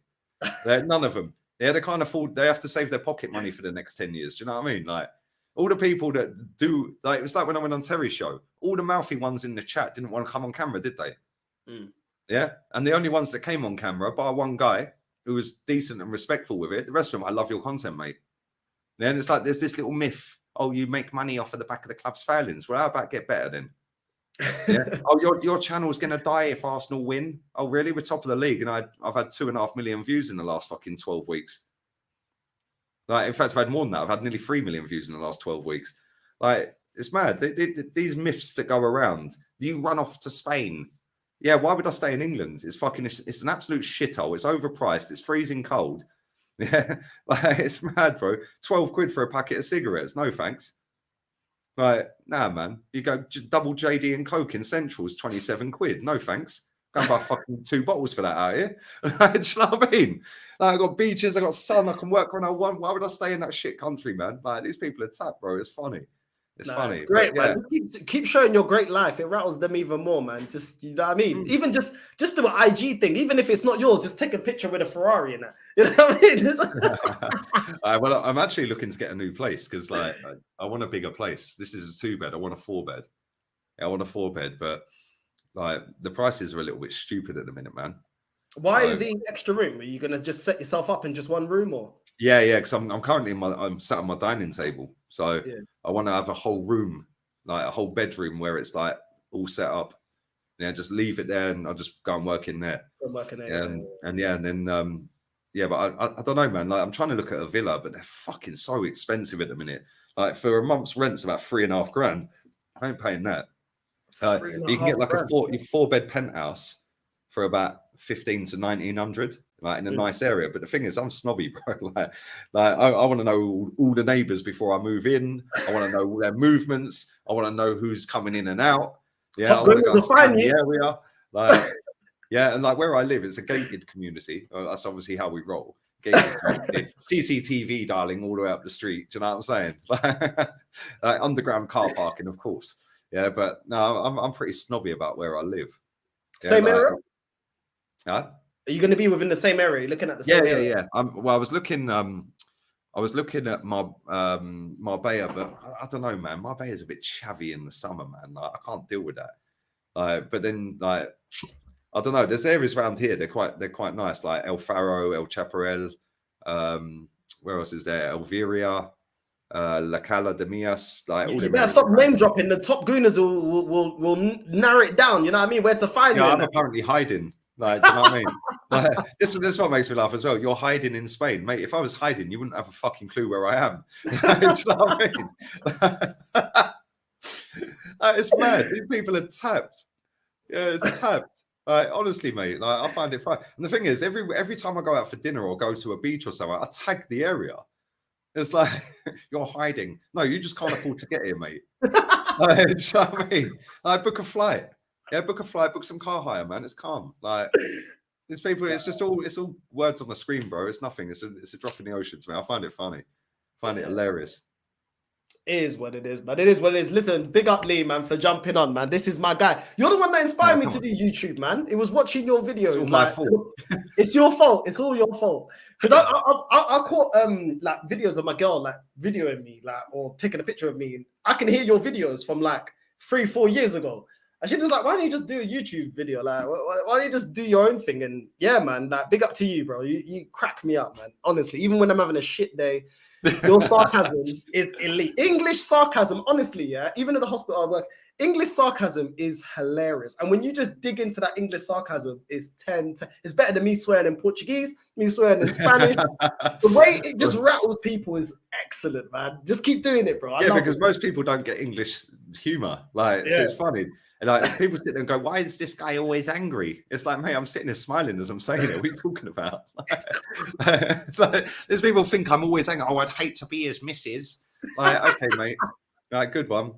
None of them. Yeah, they can't afford, they have to save their pocket money for the next 10 years. Do you know what I mean? Like, all the people that do, like, it was like when I went on Terry's show, all the mouthy ones in the chat didn't want to come on camera, did they? Yeah. And the only ones that came on camera, by one guy who was decent and respectful with it, the rest of them, I love your content, mate. Yeah, and it's like, there's this little myth. Oh, you make money off of the back of the club's failings. Well, how about get better then? Yeah. Oh, your channel's gonna die if Arsenal win. Oh, really? We're top of the league, and I've had 2.5 million views in the last fucking 12 weeks. Like, in fact, I've had more than that. I've had nearly 3 million views in the last 12 weeks. Like, it's mad. These myths that go around. You run off to Spain. Yeah, why would I stay in England? It's fucking. It's an absolute shithole. It's overpriced. It's freezing cold. Yeah, like, it's mad, bro. 12 quid for a packet of cigarettes. No thanks. Like, nah, man. You go double JD and Coke in Central's 27 quid. No thanks. Go and buy fucking 2 bottles for that out here. Do you know what I mean? Like, I got beaches, I got sun, I can work when I want. Why would I stay in that shit country, man? Like, these people are tapped, bro. It's funny. It's funny. It's great, but, man. Yeah. Keep showing your great life. It rattles them even more, man. Just, you know what I mean? Even just do an IG thing. Even if it's not yours, just take a picture with a Ferrari in that. You know what I mean? Well, I'm actually looking to get a new place because, like, I want a bigger place. This is a 2-bed. I want a 4-bed. Yeah, I want a 4-bed, but like the prices are a little bit stupid at the minute, man. Why the extra room? Are you gonna just set yourself up in just one room, or? Yeah, because I'm currently I'm sat on my dining table, so yeah. I want to have a whole room, like a whole bedroom where it's like all set up. Yeah, just leave it there, and I'll just go and work in there. And then but I don't know, man. Like, I'm trying to look at a villa, but they're fucking so expensive at the minute. Like, for a month's rent's about 3.5 grand. I ain't paying that. You can get like a 4-bed penthouse for about 15 to 1900, like in a nice area. But the thing is, I'm snobby, bro. Like I want to know all the neighbors before I move in. I want to know their movements. I want to know who's coming in and out. Yeah, I want to go scan the area. Like, yeah, and like where I live, it's a gated community. That's obviously how we roll. Gated community. CCTV, darling, all the way up the street. Do you know what I'm saying? Like underground car parking, of course. Yeah, but no, I'm pretty snobby about where I live. Yeah, same area? Huh? Are you going to be within the same area? You're looking at the same area? Yeah. Well, I was looking at Marbella, but I don't know, man. Marbella is a bit chavvy in the summer, man. Like, I can't deal with that. But then, like, I don't know. There's areas around here. They're quite nice, like El Faro, El Chaparral. Where else is there? Elviria. La Cala de Mias, like all. You better stop name dropping. The top gooners will narrow it down. You know what I mean? Where to find you? I'm apparently hiding. Like, do you know what I mean? Like, this is what makes me laugh as well. You're hiding in Spain, mate. If I was hiding, you wouldn't have a fucking clue where I am. Do you know what I mean? It's mad. These people are tapped. Yeah, it's tapped. Honestly, mate, like, I find it fun. And the thing is, every time I go out for dinner or go to a beach or somewhere, I tag the area. It's like, you're hiding. No, you just can't afford to get here, mate. Do you know what I mean? Like, book a flight. Yeah, book a flight, book some car hire, man. It's calm. Like, these people, it's all words on the screen, bro. It's nothing. It's a drop in the ocean to me. I find it funny. I find it hilarious. It is what it is, but it is what it is. Listen, big up Lee, man, for jumping on, man. This is my guy. You're the one that inspired me to do YouTube, man. It was watching your videos. It's all my fault. It's your fault. It's all your fault. Because I caught like videos of my girl like videoing me, like, or taking a picture of me. And I can hear your videos from like 3-4 years ago. And she just like, why don't you just do a YouTube video? Like, why don't you just do your own thing? And yeah, man, like, big up to you, bro. You crack me up, man. Honestly, even when I'm having a shit day, your sarcasm is elite. English sarcasm, honestly, yeah. Even at the hospital I work, English sarcasm is hilarious. And when you just dig into that English sarcasm, it's 10. It's better than me swearing in Portuguese, me swearing in Spanish. The way it just rattles people is excellent, man. Just keep doing it, bro. Because most people don't get English humor. Like, so it's funny. And like, people sit there and go, why is this guy always angry? It's like, mate, I'm sitting there smiling as I'm saying it. What are you talking about? Like, there's people think I'm always angry. Oh, I'd hate to be his missus. Like, okay, mate. Like, good one.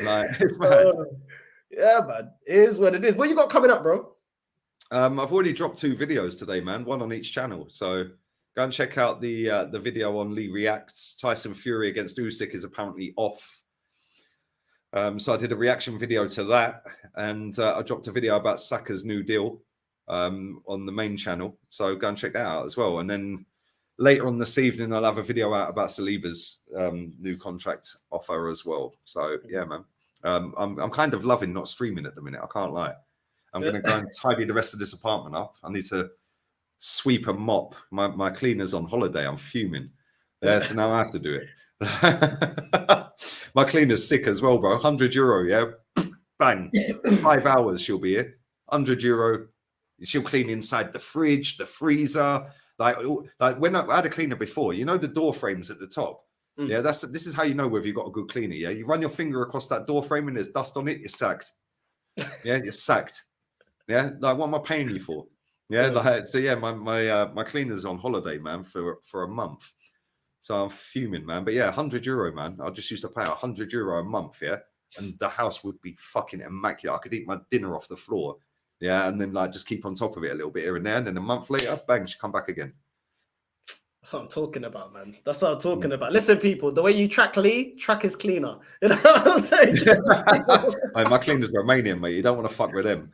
Like, it's mad. Yeah, man. It is what it is. What you got coming up, bro? I've already dropped 2 videos today, man. 1 on each channel. So go and check out the video on Lee Reacts. Tyson Fury against Usyk is apparently off. So I did a reaction video to that, and I dropped a video about Saka's new deal on the main channel. So go and check that out as well. And then later on this evening, I'll have a video out about Saliba's new contract offer as well. So yeah, man, I'm kind of loving not streaming at the minute. I can't lie. I'm going to go and tidy the rest of this apartment up. I need to sweep and mop. My cleaner's on holiday. I'm fuming. Yeah, so now I have to do it. My cleaner's sick as well, bro. €100, yeah. Bang. 5 hours she'll be here. €100. She'll clean inside the fridge, the freezer. Like when I had a cleaner before, you know the door frames at the top. Yeah, this is how you know whether you've got a good cleaner. Yeah, you run your finger across that door frame and there's dust on it, you're sacked. Yeah, you're sacked. Yeah, like what am I paying you for? Yeah, like so. Yeah, my cleaner's on holiday, man, for a month. So I'm fuming, man. But yeah, €100, man. I just used to pay €100 a month. Yeah, and the house would be fucking immaculate. I could eat my dinner off the floor. Yeah, and then like just keep on top of it a little bit here and there. And then a month later, bang, she come back again. That's what I'm talking about, man. That's what I'm talking about. Listen, people, the way you track Lee, track his cleaner. You know what I'm saying? Hey, my cleaner's Romanian, mate. You don't want to fuck with them.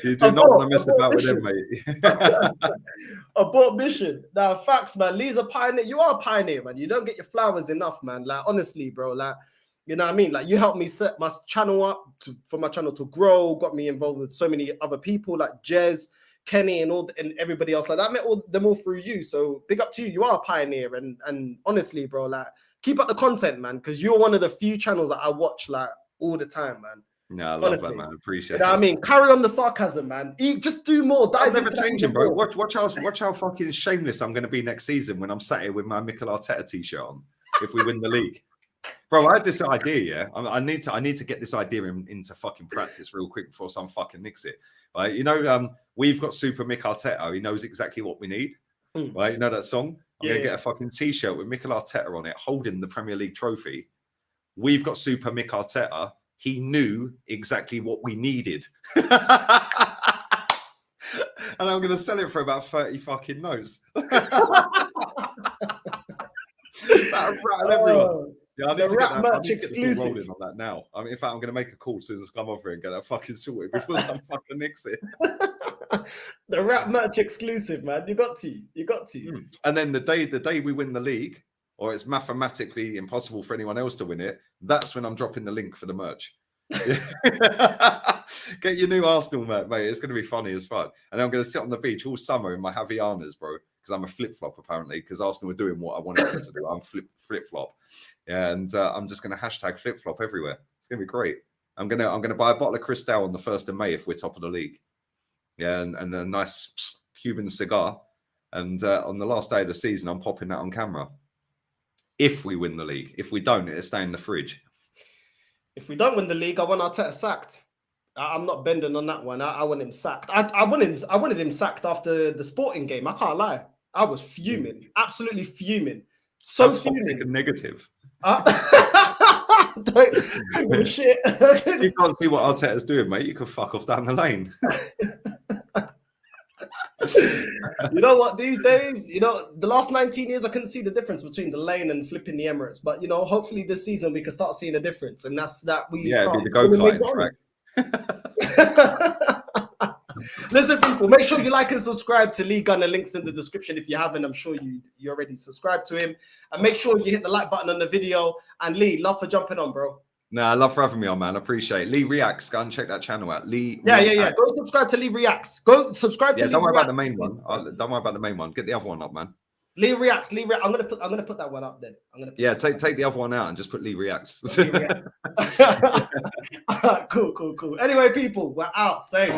You do not want to mess about with them, mate. Abort mission. Now, facts, man. Lee's a pioneer. You are a pioneer, man. You don't get your flowers enough, man. Like, honestly, bro. Like, you know what I mean? Like, you helped me set my channel up for my channel to grow, got me involved with so many other people like Jez, Kenny, and everybody else like that. I met them all through you. So big up to you. You are a pioneer. And honestly, bro, like, keep up the content, man, because you're one of the few channels that I watch like all the time, man. No, I love that, man. I appreciate it. You know what I mean? Carry on the sarcasm, man. Just do more. Dive never changing, bro. Watch how fucking shameless I'm going to be next season when I'm sat here with my Mikel Arteta t-shirt on if we win the league. Bro, I had this idea, yeah. I need to get this idea into fucking practice real quick before some fucking nicks it. Right? You know, we've got Super Mick Arteta. He knows exactly what we need. Right? You know that song? I'm gonna get a fucking t-shirt with Mikel Arteta on it, holding the Premier League trophy. We've got Super Mick Arteta. He knew exactly what we needed. And I'm gonna sell it for about 30 fucking notes. That'll rattle everyone. Yeah, I need to get that exclusive rolling on that now. I mean, in fact, I'm going to make a call as soon as I come over and get that fucking sorted before some fucking nicks it. The rap merch exclusive, man. You got to. And then the day we win the league, or it's mathematically impossible for anyone else to win it, that's when I'm dropping the link for the merch. Get your new Arsenal merch, mate. It's going to be funny as fuck. And I'm going to sit on the beach all summer in my Havianas, bro. Because I'm a flip-flop, apparently, because Arsenal were doing what I wanted them to do. I'm flip-flop. Yeah, and I'm just going to hashtag flip-flop everywhere. It's going to be great. I'm gonna buy a bottle of Cristal on the 1st of May if we're top of the league. Yeah, and a nice Cuban cigar. And on the last day of the season, I'm popping that on camera. If we win the league. If we don't, it'll stay in the fridge. If we don't win the league, I want Arteta sacked. I'm not bending on that one. I want him sacked. I wanted him sacked after the Sporting game. I can't lie. I was fuming, absolutely fuming. So fuming. And negative. Don't shit. You can't see what Arteta's doing, mate. You can fuck off down the lane. You know what? These days, you know, the last 19 years, I couldn't see the difference between the lane and flipping the Emirates. But you know, hopefully this season we can start seeing a difference, and that's that we start. Be the go-kart track. Listen, people, make sure you like and subscribe to Lee Gunner. Links in the description if you haven't. I'm sure you already subscribed to him. And make sure you hit the like button on the video. And Lee, love for jumping on, bro. Nah, I love for having me on, man. I appreciate it. Lee Reacts. Go and check that channel out. Lee. Yeah. Go subscribe to Lee Reacts. Go subscribe to Lee Don't worry Reacts. about the main one. Don't worry about the main one. Get the other one up, man. Lee Reacts. I'm gonna put that one up then. Take the other one out and just put Lee Reacts. Cool. Anyway, people, we're out. Safe.